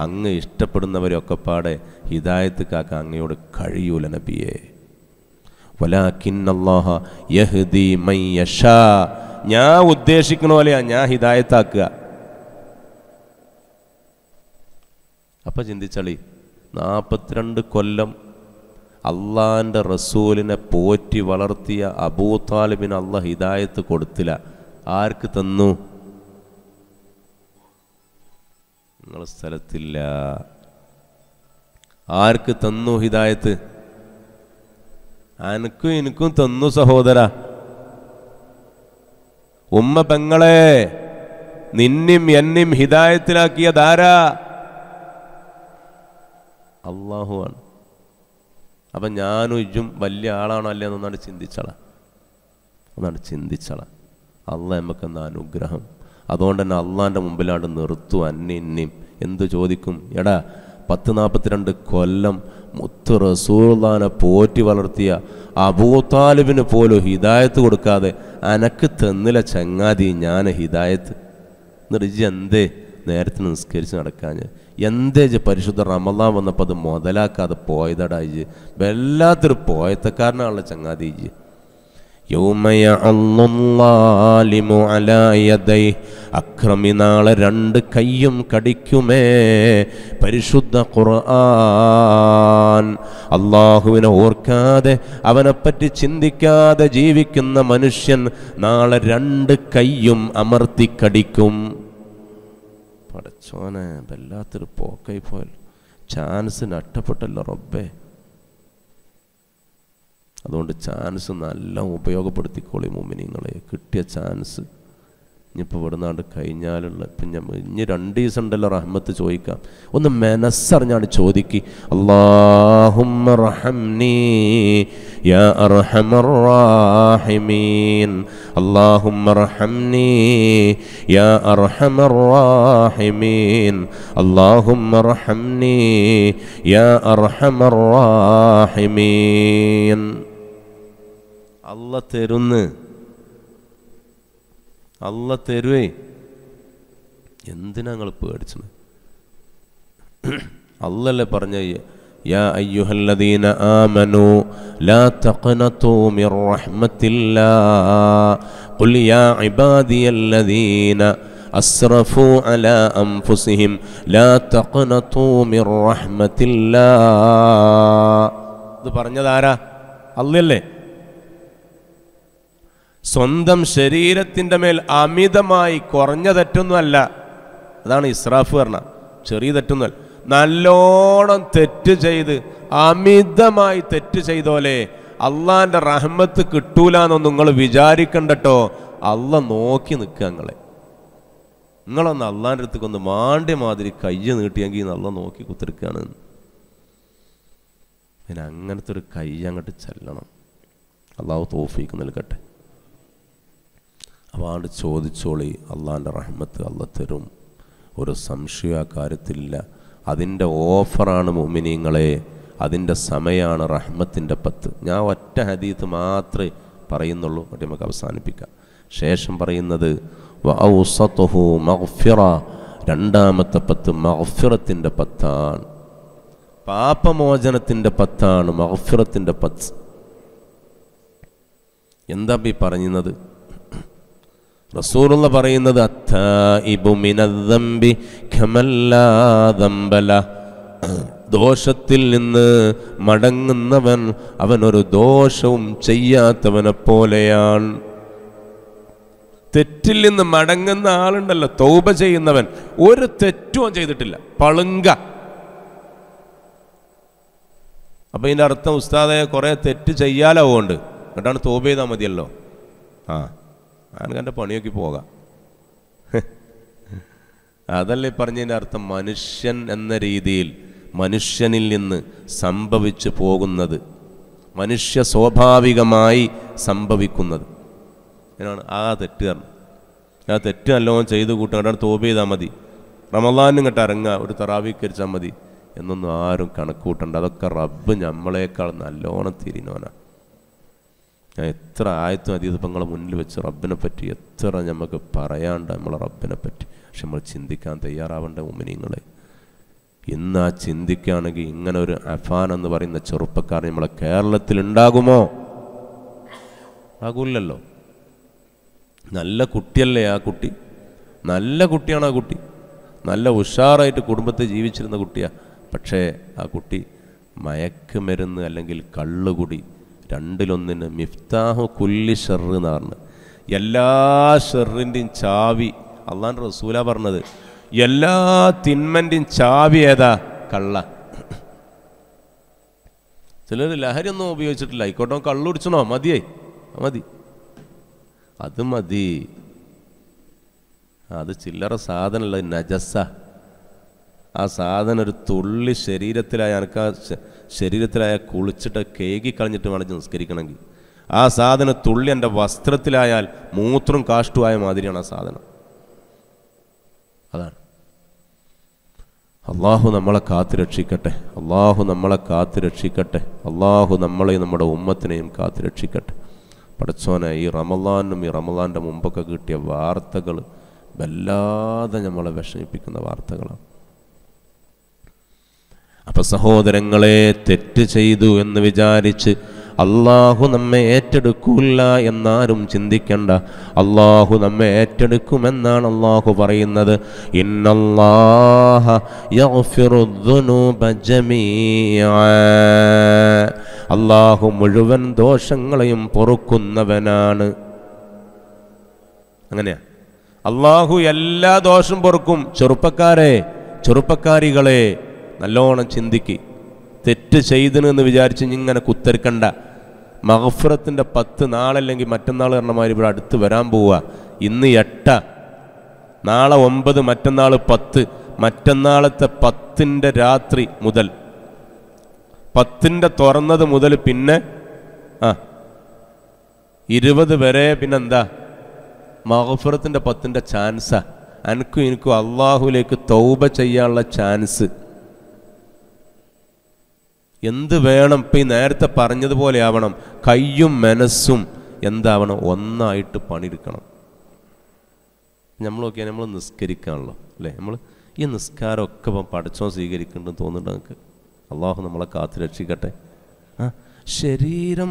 അങ്ങ് ഇഷ്ടപ്പെടുന്നവരൊക്കെ പാടെ ഹിദായത്ത് കാക്കാൻ അങ്ങയോട് കഴിയൂല നബിയേ. വലാകിന്നല്ലാഹ യഹ്ദീ മൻ യശാ, ഞാൻ ഉദ്ദേശിക്കണ പോലെയാ ഞാൻ ഹിദായത്താക്കുക. അപ്പം ചിന്തിച്ചളി, 42 കൊല്ലം അള്ളാൻ്റെ റസൂലിനെ പോറ്റി വളർത്തിയ അബൂ താലിബിന് അള്ളാഹ് ഹിദായത്ത് കൊടുത്തില്ല. ആർക്ക് തന്നു? നിങ്ങൾ സ്ഥലത്തില്ല. ആർക്ക് തന്നു ഹിദായത്ത്? അനക്കും എനിക്കും തന്നു സഹോദര. ഉമ്മ പെങ്ങളെ, നിന്നിം എന്നും ഹിദായത്തിലാക്കിയതാരാ? അള്ളാഹു ആണ്. അപ്പം ഞാനും ഇജ്ജും വലിയ ആളാണോ അല്ലേ എന്നൊന്നാണ് ചിന്തിച്ചള. അള്ളാഹ് നമുക്കെന്ന അനുഗ്രഹം. അതുകൊണ്ട് തന്നെ അള്ളാൻ്റെ മുമ്പിലാണ്ട് നിർത്തും. അന്നിയും എന്തു ചോദിക്കും? എടാ, 42 കൊല്ലം മുത്ത് റസൂലുള്ളാഹിനെ പോറ്റി വളർത്തിയ അബൂ താലിബിന് പോലും ഹിദായത്ത് കൊടുക്കാതെ അനക്ക് തന്നില്ല ചങ്ങാതി ഞാൻ ഹിദായത്ത്. എന്നിട്ട് ഇജ്ജ് എന്തേ നേരത്തെ നിസ്കരിച്ച് നടക്കാഞ്ഞ്? എന്തേ പരിശുദ്ധ റമളാൻ വന്നപ്പോൾ അത് മുതലാക്കാതെ പോയതടാ ഇജ്ജ്? വല്ലാത്തൊരു പോയത്തക്കാരനാണല്ലോ ചങ്ങാതി ഇജ്ജ്. അക്രമി നാളെ 2 കൈയും കടിക്കുമേ. പരിശുദ്ധ ഖുർആൻ. അള്ളാഹുവിനെ ഓർക്കാതെ അവനെപ്പറ്റി ചിന്തിക്കാതെ ജീവിക്കുന്ന മനുഷ്യൻ നാളെ 2 കൈയും അമർത്തി കടിക്കും. പടച്ചോനെ, വല്ലാത്തൊരു പോക്കായി പോയല്ലോ, ചാൻസ് നഷ്ടപ്പെട്ടല്ലോ റബ്ബേ. അതുകൊണ്ട് ചാൻസ് നല്ല ഉപയോഗപ്പെടുത്തിക്കോളി മുഅ്മിനീങ്ങളെ. കിട്ടിയ ചാൻസ് ഇനിയിപ്പോൾ ഇവിടുന്നാണ്ട് കഴിഞ്ഞാലുള്ള ഇപ്പം ഇനി 2 ദിവസം ഉണ്ടല്ലോ റഹ്മത്ത് ചോദിക്കാം. ഒന്ന് മനസ്സറിഞ്ഞാണ് ചോദിക്ക്. അല്ലാഹുമ്മ റഹംനി യാ അർഹമർ റാഹിമീൻ. അല്ലാഹുമ്മ റഹംനി യാ അർഹമർ റാഹിമീൻ. അല്ലാഹുമ്മ റഹംനി യാ അർഹമർ റാഹിമീൻ. അല്ലാഹ് തരുന്ന്, അല്ലാഹ് തരുവേ. എന്തിനാ നിങ്ങൾ പേടിച്ചത്? അല്ലല്ലേ പറഞ്ഞ, യാ അയ്യുഹല്ലദീന ആമനൂ ലാ തഖ്നതൂ മിർ റഹ്മത്തില്ലാഹ് ഖുൽ യാ ഇബാദിയല്ലദീന അസ്റഫൂ അലാ അൻഫുസിഹിം ലാ തഖ്നതൂ മിർ റഹ്മത്തില്ലാഹ്. ഇത് പറഞ്ഞതാരാ? അല്ലല്ലേ. സ്വന്തം ശരീരത്തിൻ്റെ മേൽ അമിതമായി കുറഞ്ഞ തെറ്റൊന്നുമല്ല. അതാണ് ഇസ്രാഫ് പറഞ്ഞ, ചെറിയ തെറ്റൊന്നുമല്ല. നല്ലോണം തെറ്റ് ചെയ്ത് അമിതമായി തെറ്റ് ചെയ്തോലെ അള്ളാൻ്റെ റഹ്മത്ത് കിട്ടൂലെന്നൊന്നും നിങ്ങൾ വിചാരിക്കണ്ടട്ടോ. അള്ളാഹ് നോക്കി നിൽക്കുക നിങ്ങളൊന്ന് അള്ളാൻ്റെ അടുത്തേക്കൊന്ന് മാണ്ടിയ മാതിരി കയ്യ് നീട്ടിയെങ്കിൽ അള്ളാഹ് നോക്കി കുത്തിരിക്കുകയാണ്. പിന്നെ അങ്ങനത്തെ ഒരു കൈ അങ്ങോട്ട് ചെല്ലണം. അള്ളാഹു തൗഫീക്ക് നൽകട്ടെ. അവാണ്ട് ചോദിച്ചോളി, അള്ളാൻ്റെ റഹ്മത്ത് അള്ളാഹ് തരും, ഒരു സംശയ കാര്യത്തിലില്ല. അതിൻ്റെ ഓഫറാണ് മുഅ്മിനീങ്ങളെ, അതിൻ്റെ സമയമാണ് റഹ്മത്തിൻ്റെ 10. ഞാൻ ഒറ്റ ഹദീത്ത് മാത്രമേ പറയുന്നുള്ളൂ, എന്നിട്ട് നമുക്ക് അവസാനിപ്പിക്കാം. ശേഷം പറയുന്നത് വഔസതുഹു മഗ്ഫിറ, രണ്ടാമത്തെ 10 മഗ്ഫിറത്തിൻ്റെ 10ആണ്, പാപമോചനത്തിൻ്റെ 10ആണ്, മഗ്ഫിറത്തിൻ്റെ 10. എന്താ ഈ പറയുന്നത്? റസൂലുള്ള പറയുന്നത് അത്തായിബു മിനദ്ദംബി കമല്ലാ ദംബല, ദോഷത്തിൽ നിന്ന് മടങ്ങുന്നവൻ അവനൊരു ദോഷവും ചെയ്യാത്തവനെ പോലെയാണ്. തെറ്റിൽ നിന്ന് മടങ്ങുന്ന ആളുണ്ടല്ലോ, തൗബ ചെയ്യുന്നവൻ, ഒരു തെറ്റും ചെയ്തിട്ടില്ല, പളുങ്ക. അപ്പം ഇതിൻ്റെ അർത്ഥം ഉസ്താദെ കുറേ തെറ്റ് ചെയ്യാലാവുകൊണ്ട് എന്നിട്ടാണ് തൗബ ചെയ്താൽ മതിയല്ലോ. ആ, എനിക്ക് എൻ്റെ പണിയൊക്കെ പോകാം. അതല്ലേ പറഞ്ഞതിൻ്റെ അർത്ഥം. മനുഷ്യൻ എന്ന രീതിയിൽ മനുഷ്യനിൽ നിന്ന് സംഭവിച്ചു പോകുന്നത്, മനുഷ്യ സ്വാഭാവികമായി സംഭവിക്കുന്നത് എന്നാണ് ആ തെറ്റ് കാരണം. ആ തെറ്റ് നല്ലോണം ചെയ്ത് കൂട്ടാൻ തോപ ചെയ്താൽ മതി, റമളാനും ഇങ്ങോട്ട് ഇറങ്ങുക, ഒരു തറാവീകരിച്ചാൽ മതി എന്നൊന്നും ആരും കണക്ക് കൂട്ടണ്ട. അതൊക്കെ റബ്ബ് നമ്മളെക്കാൾ നല്ലോണം തിരിഞ്ഞോനാണ്. ഞാൻ എത്ര ആയത്തും അതീതങ്ങളെ മുന്നിൽ വെച്ച് റബ്ബിനെ പറ്റി എത്ര നമുക്ക് പറയാണ്ട് നമ്മളെ റബ്ബിനെ പറ്റി. പക്ഷെ നമ്മൾ ചിന്തിക്കാൻ തയ്യാറാവേണ്ട മുഅ്മിനീങ്ങളെ. ഇന്ന് ആ ചിന്തിക്കുകയാണെങ്കിൽ ഇങ്ങനെ ഒരു അഫാൻ എന്ന് പറയുന്ന ചെറുപ്പക്കാരൻ നമ്മളെ കേരളത്തിൽ ഉണ്ടാകുമോ? ആകൂല്ലല്ലോ. നല്ല കുട്ടിയല്ലേ ആ കുട്ടി, നല്ല കുട്ടിയാണ് ആ കുട്ടി, നല്ല ഉഷാറായിട്ട് കുടുംബത്തെ ജീവിച്ചിരുന്ന കുട്ടിയാണ്. പക്ഷേ ആ കുട്ടി മയക്കുമരുന്ന് അല്ലെങ്കിൽ കള്ളുകുടി, രണ്ടിലൊന്നിന് മിഫ്താഹു കുല്ലി ഷർറ് എന്ന് പറഞ്ഞു. എല്ലാ ഷെറിൻ്റെയും ചാവി അള്ളാഹുവിൻ്റെ റസൂലാ പറഞ്ഞത്. എല്ലാ തിന്മൻ്റെയും ചാവി ഏതാ? കള്ള. ചിലർ ലഹരി ഒന്നും ഉപയോഗിച്ചിട്ടില്ല, ആയിക്കോട്ടെ കള്ളു കുടിച്ചണോ, മതിയേ, മതി, അത് മതി. അത് ചില്ലറ സാധനമല്ല, നജസ. ആ സാധനം ഒരു തുള്ളി ശരീരത്തിലായ എനിക്ക് ആ ശരീരത്തിലായ കുളിച്ചിട്ട് കേകി കളഞ്ഞിട്ട് വേണം നിസ്കരിക്കണമെങ്കിൽ. ആ സാധനം തുള്ളി എൻ്റെ വസ്ത്രത്തിലായാൽ മൂത്രം കാഷ്ടുമായ മാതിരിയാണ് ആ സാധനം. അതാണ്. അള്ളാഹു നമ്മളെ കാത്തു രക്ഷിക്കട്ടെ, അള്ളാഹു നമ്മളെ കാത്തു രക്ഷിക്കട്ടെ, അള്ളാഹു നമ്മളെയും നമ്മുടെ ഉമ്മത്തിനെയും കാത്തു രക്ഷിക്കട്ടെ. പടച്ചോനെ, ഈ റമളാനും ഈ റമളാൻ്റെ മുമ്പൊക്കെ കിട്ടിയ വാർത്തകൾ വല്ലാതെ നമ്മളെ വിഷമിപ്പിക്കുന്ന വാർത്തകളാണ്. അപ്പം സഹോദരങ്ങളെ, തെറ്റ് ചെയ്തു എന്ന് വിചാരിച്ച് അള്ളാഹു നമ്മെ ഏറ്റെടുക്കില്ല എന്നാരും ചിന്തിക്കണ്ട. അള്ളാഹു നമ്മെ ഏറ്റെടുക്കുമെന്നാണ് അള്ളാഹു പറയുന്നത്. ഇന്നല്ലാഹ യഗ്ഫിറു ദുനൂബ ജമീഅ. അള്ളാഹു മുഴുവൻ ദോഷങ്ങളെയും പൊറുക്കുന്നവനാണ്. അങ്ങനെയാ, അള്ളാഹു എല്ലാ ദോഷം പൊറുക്കും. ചെറുപ്പക്കാരെ, ചെറുപ്പക്കാരികളെ, നല്ലോണം ചിന്തിക്ക്. തെറ്റ് ചെയ്തെന്ന് വിചാരിച്ച് ഇങ്ങനെ കുത്തരിക്കണ്ട. മഗ്ഫിറത്തിൻ്റെ 10 നാളല്ലെങ്കിൽ മറ്റന്നാൾ പറഞ്ഞമാതിരി ഇവിടെ അടുത്ത് വരാൻ പോവുക. ഇന്ന് 8, നാളെ 9, മറ്റന്നാൾ 10. മറ്റന്നാളത്തെ 10ൻ്റെ രാത്രി മുതൽ, 10ൻ്റെ തുറന്നത് മുതൽ പിന്നെ 20 വരെ പിന്നെന്താ? മഗ്ഫിറത്തിൻ്റെ 10ൻ്റെ ചാൻസാ. എനിക്കും എനിക്കും അള്ളാഹുലേക്ക് തൗബ ചെയ്യാനുള്ള ചാൻസ്. എന്ത് വേണം? ഇപ്പം ഈ നേരത്തെ പറഞ്ഞതുപോലെ ആവണം. കയ്യും മനസ്സും എന്താവണം? ഒന്നായിട്ട് പണിയെടുക്കണം. നമ്മൾ നോക്കിയാൽ നമ്മൾ നിസ്കരിക്കാണല്ലോ അല്ലേ? നമ്മൾ ഈ നിസ്കാരമൊക്കെ ഇപ്പം പഠിച്ചോ സ്വീകരിക്കുന്നുണ്ടെന്ന് തോന്നുന്നുണ്ട് നമുക്ക്. അള്ളാഹു നമ്മളെ കാത്തു രക്ഷിക്കട്ടെ. ശരീരവും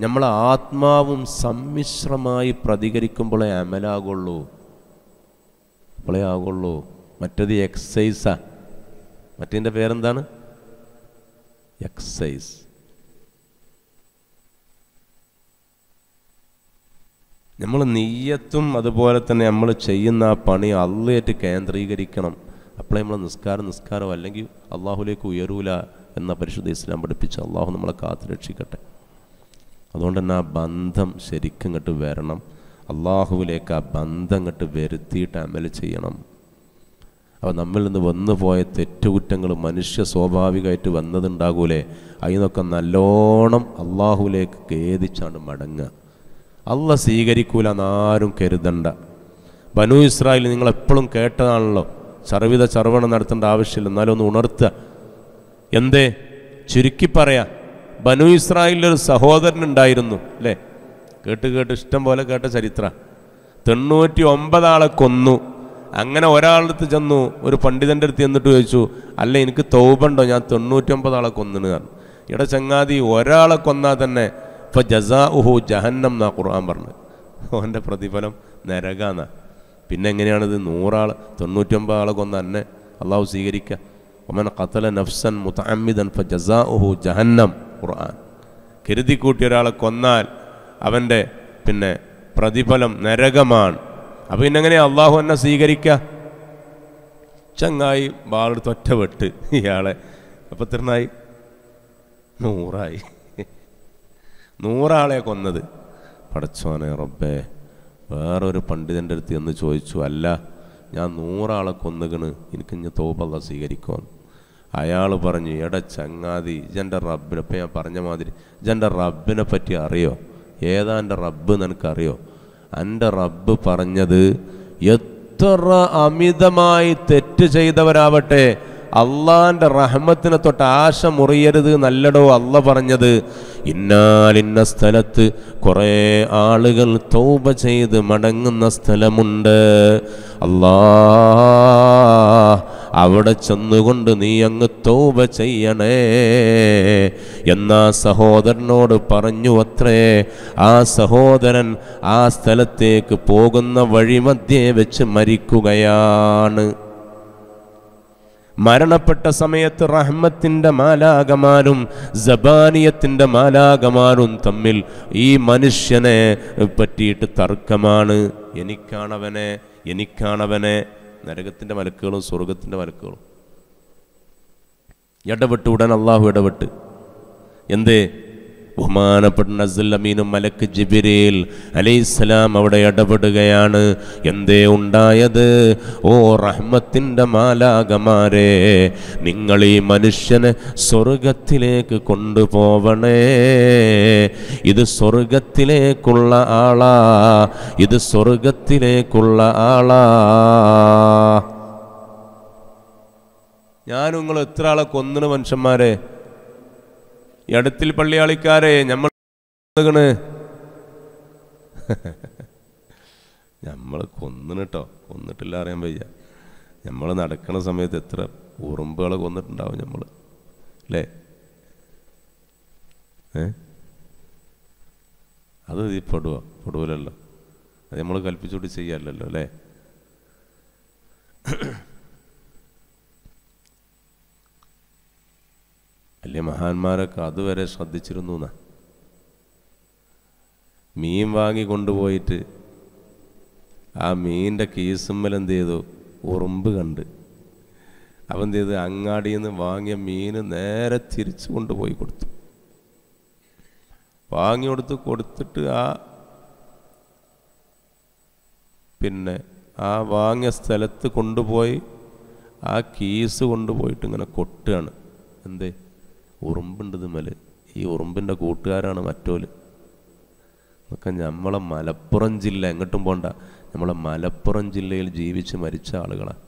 നമ്മളെ ആത്മാവും സമ്മിശ്രമായി പ്രതികരിക്കുമ്പോഴേ അമലാകുള്ളൂ, അപ്പോളേ ആകുള്ളൂ. മറ്റേത് എക്സസൈസാ. മറ്റേതിൻ്റെ പേരെന്താണ്? എക്സസൈസ്. നമ്മൾ നിയ്യത്തും അതുപോലെ തന്നെ നമ്മൾ ചെയ്യുന്ന ആ പണി അള്ളാഹുവായിട്ട് കേന്ദ്രീകരിക്കണം. അപ്പോഴേ നമ്മൾ നിസ്കാരം അല്ലെങ്കിൽ അള്ളാഹുലേക്ക് ഉയരൂല എന്ന പരിശുദ്ധ ഇസ്ലാം പഠിപ്പിച്ച അള്ളാഹു നമ്മളെ കാത്തു രക്ഷിക്കട്ടെ. അതുകൊണ്ട് തന്നെ ആ ബന്ധം ശരിക്കും ഇങ്ങോട്ട് വരണം. അള്ളാഹുവിലേക്ക് ആ ബന്ധം ഇങ്ങോട്ട് വരുത്തിയിട്ട് അമൽ ചെയ്യണം. അപ്പോൾ നമ്മിൽ നിന്ന് വന്നു പോയ തെറ്റുകുറ്റങ്ങൾ മനുഷ്യ സ്വാഭാവികമായിട്ട് വന്നതുണ്ടാകൂലേ, അതിനൊക്കെ നല്ലോണം അള്ളാഹുവിലേക്ക് ഖേദിച്ചാണ് മടങ്ങുക. അള്ളാഹ് സ്വീകരിക്കൂല എന്നാരും കരുതണ്ട. ബനൂ ഇസ്രായേൽ നിങ്ങളെപ്പോഴും കേട്ടതാണല്ലോ, സർവിത ചർവണം നടത്തേണ്ട ആവശ്യമില്ല, എന്നാലും ഒന്ന് ഉണർത്തുക. എന്തേ? ചുരുക്കി പറയാ, ബനൂ ഇസ്രായേലിലൊരു സഹോദരനുണ്ടായിരുന്നു അല്ലേ? കേട്ട് ഇഷ്ടം പോലെ കേട്ട ചരിത്ര. 99 ആളെ കൊന്നു. അങ്ങനെ ഒരാളടുത്ത് ചെന്നു, ഒരു പണ്ഡിതൻ്റെ അടുത്ത് ചെന്നിട്ട് ചോദിച്ചു, അല്ല എനിക്ക് തൗബുണ്ടോ, ഞാൻ 99 ആളെ കൊന്നിന് പറഞ്ഞു. ഇവിടെ ചങ്ങാതി ഒരാളെ കൊന്നാൽ തന്നെ ഫജസാഉഹു ജഹന്നം എന്നാ ഖുർആൻ പറഞ്ഞു. അവൻ്റെ പ്രതിഫലം നരകാന്നാ. പിന്നെ എങ്ങനെയാണിത്? 99 ആളെ കൊന്ന എന്നെ അള്ളാഹു സ്വീകരിക്കുക? ഒമൻ ഖതല നഫ്സൻ മുതഅമ്മിദൻ ഫജസാഉഹു ജഹന്നം. ഖുർആൻ. കരുതി കൂട്ടി ഒരാളെ കൊന്നാൽ അവൻ്റെ പ്രതിഫലം നരകമാണ്. അപ്പോൾ പിന്നെങ്ങനെയാ അള്ളാഹു എന്നെ സ്വീകരിക്കുക? ചങ്ങായി ബാളെടുത്ത് ഒറ്റ വെട്ട് ഇയാളെ. അപ്പം എത്രനായി? 100 ആളെ കൊന്നത്. പടച്ചോനെ റബ്ബേ, വേറൊരു പണ്ഡിതൻ്റെ അടുത്ത് എന്ന് ചോദിച്ചു, അല്ല ഞാൻ 100 ആളെ കൊന്നുകണ്, എനിക്കിഞ്ഞ് തൗബ അല്ലാഹ് സ്വീകരിക്കുമെന്ന്. അയാൾ പറഞ്ഞു, എടാ ചങ്ങാതി, ഇജൻ്റെ റബ്ബിനെ, ഇപ്പം ഞാൻ പറഞ്ഞ മാതിരി ഇജൻ്റെ റബ്ബിനെ പറ്റി അറിയോ? ഏതാ എൻ്റെ റബ്ബ് നിനക്കറിയോ? എൻ്റെ റബ്ബ് പറഞ്ഞത്, എത്ര അമിതമായി തെറ്റ് ചെയ്തവരാവട്ടെ അള്ളാൻ്റെ റഹ്മത്തിനെ തൊട്ട് ആശ മുറിയരുത് നല്ലടോ അല്ല പറഞ്ഞത്. ഇന്നാലിന്ന സ്ഥലത്ത് കുറേ ആളുകൾ തൗബ ചെയ്ത് മടങ്ങുന്ന സ്ഥലമുണ്ട്. അല്ലാ, അവിടെ ചെന്നുകൊണ്ട് നീ അങ്ങ് തൗബ ചെയ്യണേ എന്നാ സഹോദരനോട് പറഞ്ഞു അത്രേ. ആ സഹോദരൻ ആ സ്ഥലത്തേക്ക് പോകുന്ന വഴിമധ്യേ വെച്ച് മരിക്കുകയാണ്. മരണപ്പെട്ട സമയത്ത് റഹ്മത്തിൻ്റെ മാലാകമാരും സബാനിയത്തിൻ്റെ മാലാകമാരും തമ്മിൽ ഈ മനുഷ്യനെ പറ്റിയിട്ട് തർക്കമാണ്. എനിക്കാണവനെ നരകത്തിൻ്റെ മലക്കുകളും സ്വർഗത്തിൻ്റെ മലക്കുകളും ഇടപെട്ട്. ഉടൻ അള്ളാഹു ഇടപെട്ട്. എന്തേ? ബഹുമാനപ്പെട്ട നസ്റുൽ അമീനും മലക്ക് ജിബ്രീൽ അലൈഹിസ്സലാം അവിടെ ഇടപെടുകയാണ്. എന്തേ ഉണ്ടായത്? ഓ റഹ്മത്തിൻ്റെ മാലാകമാരെ, നിങ്ങൾ ഈ മനുഷ്യനെ സ്വർഗത്തിലേക്ക് കൊണ്ടുപോവണേ. ഇത് സ്വർഗത്തിലേക്കുള്ള ആളാ, ഇത് സ്വർഗത്തിലേക്കുള്ള ആളാ. ഞാനും നിങ്ങൾ എത്ര ആളെ കൊന്നിന് മനുഷ്യന്മാരെ? എടത്തിൽ പള്ളിയാളിക്കാരെ നമ്മൾ കൊന്നിന് കേട്ടോ. കൊന്നിട്ടില്ല അറിയാൻ വയ്യ. നമ്മൾ നടക്കുന്ന സമയത്ത് എത്ര ഉറുമ്പുകളെ കൊന്നിട്ടുണ്ടാവും നമ്മൾ, അല്ലേ? അത് ഈ പെടുവല്ലോ. അത് നമ്മൾ കൽപ്പിച്ചോട്ട് ചെയ്യാമല്ലോ, അല്ലേ? വലിയ മഹാന്മാരൊക്കെ അതുവരെ ശ്രദ്ധിച്ചിരുന്നു എന്നാ. മീൻ വാങ്ങി കൊണ്ടുപോയിട്ട് ആ മീനിൻ്റെ കീസുമ്മൽ എന്ത് ചെയ്തു? ഉറുമ്പ് കണ്ട്. അപ്പം എന്ത് ചെയ്ത്? അങ്ങാടിയിൽ നിന്ന് വാങ്ങിയ മീന് നേരെ തിരിച്ചു കൊണ്ടുപോയി കൊടുത്തു. കൊടുത്തിട്ട് ആ വാങ്ങിയ സ്ഥലത്ത് കൊണ്ടുപോയി ആ കീസ് കൊണ്ടുപോയിട്ട് ഇങ്ങനെ കൊട്ടുകയാണ്. എന്തേ? ഉറുമ്പുണ്ട് മേല്. ഈ ഉറുമ്പിൻ്റെ കൂട്ടുകാരാണ് മറ്റോല്. എന്നൊക്കെ നമ്മളെ മലപ്പുറം ജില്ല, എങ്ങോട്ടും പോണ്ട, നമ്മളെ മലപ്പുറം ജില്ലയിൽ ജീവിച്ച് മരിച്ച ആളുകളാണ്.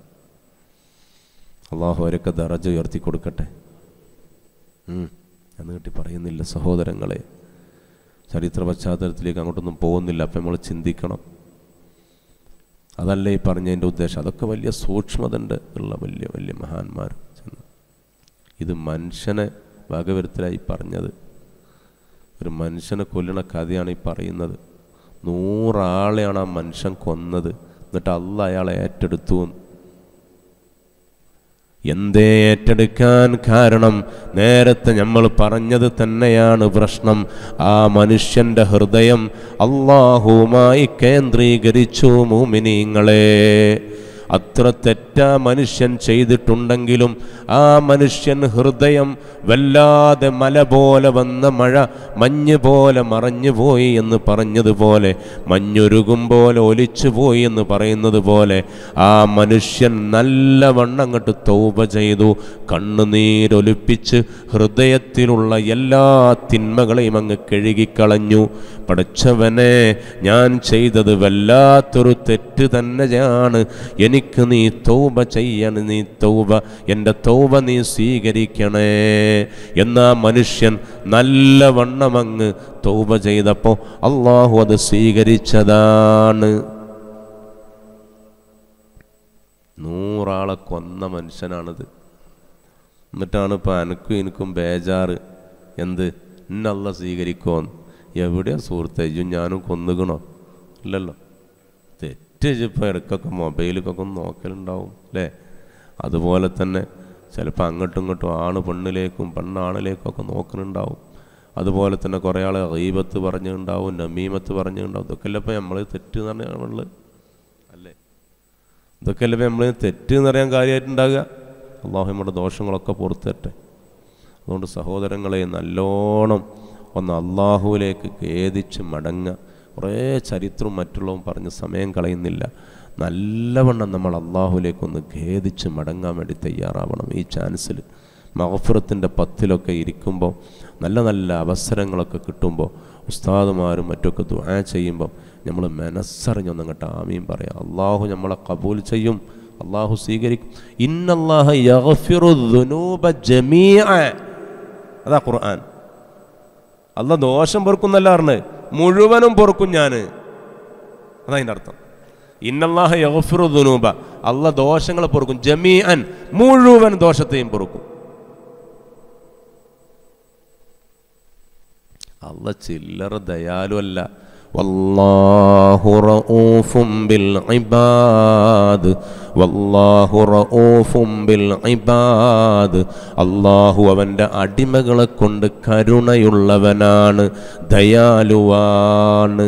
അള്ളാഹു അവരൊക്കെ ദറജ ഉയർത്തി കൊടുക്കട്ടെ. എന്ന് കിട്ടി പറയുന്നില്ല സഹോദരങ്ങളെ. ചരിത്ര പശ്ചാത്തലത്തിലേക്ക് അങ്ങോട്ടൊന്നും പോകുന്നില്ല. അപ്പം നമ്മൾ ചിന്തിക്കണം. അതല്ലേ ഈ പറഞ്ഞതിൻ്റെ ഉദ്ദേശം. അതൊക്കെ വലിയ സൂക്ഷ്മതണ്ട് ഉള്ള വലിയ വലിയ മഹാന്മാർ. ഇത് മനുഷ്യനെ വകവരുത്തലായി പറഞ്ഞത്. ഒരു മനുഷ്യനെ കൊല്ലണ കഥയാണ് ഈ പറയുന്നത്. 100 ആളെയാണ് ആ മനുഷ്യൻ കൊന്നത്. എന്നിട്ട് അള്ളാഹ് അയാളെ ഏറ്റെടുത്തു. എന്തേ ഏറ്റെടുക്കാൻ കാരണം? നേരത്തെ നമ്മൾ പറഞ്ഞത് തന്നെയാണ് പ്രശ്നം. ആ മനുഷ്യൻ്റെ ഹൃദയം അല്ലാഹുവുമായി കേന്ദ്രീകരിച്ചു. മുഅ്മിനീങ്ങളെ, അത്ര തെറ്റാ മനുഷ്യൻ ചെയ്തിട്ടുണ്ടെങ്കിലും ആ മനുഷ്യൻ ഹൃദയം വല്ലാതെ മല പോലെ വന്ന മഞ്ഞ് പോലെ മറഞ്ഞു പോയി എന്ന് പറഞ്ഞതുപോലെ, മഞ്ഞൊരുകും പോലെ ഒലിച്ചു പോയി എന്ന് പറയുന്നത് പോലെ ആ മനുഷ്യൻ നല്ലവണ്ണം അങ്ങോട്ട് തൗബ ചെയ്തു. കണ്ണുനീരൊലിപ്പിച്ച് ഹൃദയത്തിലുള്ള എല്ലാ തിന്മകളെയും അങ്ങ് കഴുകിക്കളഞ്ഞു. പടച്ചവനെ, ഞാൻ ചെയ്തത് വല്ലാത്തൊരു തെറ്റ് തന്നെയാണ്. എനിക്ക് നീ തൗബ ചെയ്യണം, നീ തൗബ, എൻ്റെ തൗബ നീ സ്വീകരിക്കണേ. എന്നാ മനുഷ്യൻ നല്ലവണ്ണം അങ്ങ് തൗബ ചെയ്തപ്പോൾ അള്ളാഹു അത് സ്വീകരിച്ചതാണ്. 100 ആളെ കൊന്ന മനുഷ്യനാണിത്. എന്നിട്ടാണ് ഇപ്പം എനിക്കും ബേജാറ്. എന്ത്? ഇന്നല്ല സ്വീകരിക്കുമോന്ന്. എവിടെയാ സുഹൃത്തെ? ഞാനും കൊന്നുകണോ? ഇല്ലല്ലോ. തെറ്റിപ്പോൾ ഇടയ്ക്കൊക്കെ മൊബൈലിലൊക്കെ ഒന്ന് നോക്കലുണ്ടാവും, അല്ലേ? അതുപോലെ തന്നെ ചിലപ്പോൾ അങ്ങോട്ടും ഇങ്ങോട്ടും ആണ് പെണ്ണിലേക്കും പെണ്ണാണിലേക്കൊക്കെ നോക്കുന്നുണ്ടാവും. അതുപോലെ തന്നെ കുറേ ആൾ ഗീബത്ത് പറഞ്ഞിട്ടുണ്ടാവും, നമീമത്ത് പറഞ്ഞിട്ടുണ്ടാവും. ഇതൊക്കെയല്ലേ ഇപ്പം നമ്മൾ തെറ്റ് എന്ന് പറഞ്ഞാൽ, അല്ലേ? ഇതൊക്കെയല്ലേ ഇപ്പം നമ്മൾ തെറ്റ് എന്ന് പറയാൻ കാര്യമായിട്ടുണ്ടാകുക. അള്ളാഹു നമ്മുടെ ദോഷങ്ങളൊക്കെ പുറത്തട്ടെ. അതുകൊണ്ട് സഹോദരങ്ങളെ, നല്ലോണം ഒന്ന് അള്ളാഹുവിലേക്ക് ഖേദിച്ച് മടങ്ങുക. കുറേ ചരിത്രവും മറ്റുള്ളവും പറഞ്ഞ് സമയം കളയുന്നില്ല. നല്ലവണ്ണം നമ്മൾ അള്ളാഹുലേക്കൊന്ന് ഖേദിച്ച് മടങ്ങാൻ വേണ്ടി തയ്യാറാവണം. ഈ ചാൻസിൽ മഗ്ഫിറത്തിൻ്റെ പത്തിലൊക്കെ ഇരിക്കുമ്പോൾ, നല്ല നല്ല അവസരങ്ങളൊക്കെ കിട്ടുമ്പോൾ, ഉസ്താദുമാരും മറ്റൊക്കെ ദുആ ചെയ്യുമ്പോൾ നമ്മൾ മനസ്സറിഞ്ഞൊന്നങ്ങോട്ട് ആമീൻ പറയാം. അള്ളാഹു നമ്മളെ കബൂൽ ചെയ്യും, അള്ളാഹു സ്വീകരിക്കും. ഇന്നല്ലാഹ യഗ്ഫിറു ദുനൂബ ജമീഅ, അതാ ഖുർആൻ. അള്ളാഹ് ദോഷം പൊറുക്കുന്നല്ല പറഞ്ഞത്, മുഴുവനും പൊറുക്കും ഞാൻ, അതാ അതിൻ്റെ അർത്ഥം. ഇന്നല്ലാഹ യഗ്ഫിറു ദുനൂബ, അള്ളാഹ് ദോഷങ്ങൾ പൊറുക്കും, ജമീഅൻ, മുഴുവൻ ദോഷത്തെയും പൊറുക്കും. അള്ളാഹ് ചില്ലറ ദയാലു അല്ല. വല്ലാഹു റഊഫും ബിൽ ഇബാദ്, വല്ലാഹു റഊഫും ബിൽ ഇബാദ്. അല്ലാഹു അവൻ്റെ അടിമകളെ കൊണ്ട് കരുണയുള്ളവനാണ്, ദയാലുവാണ്.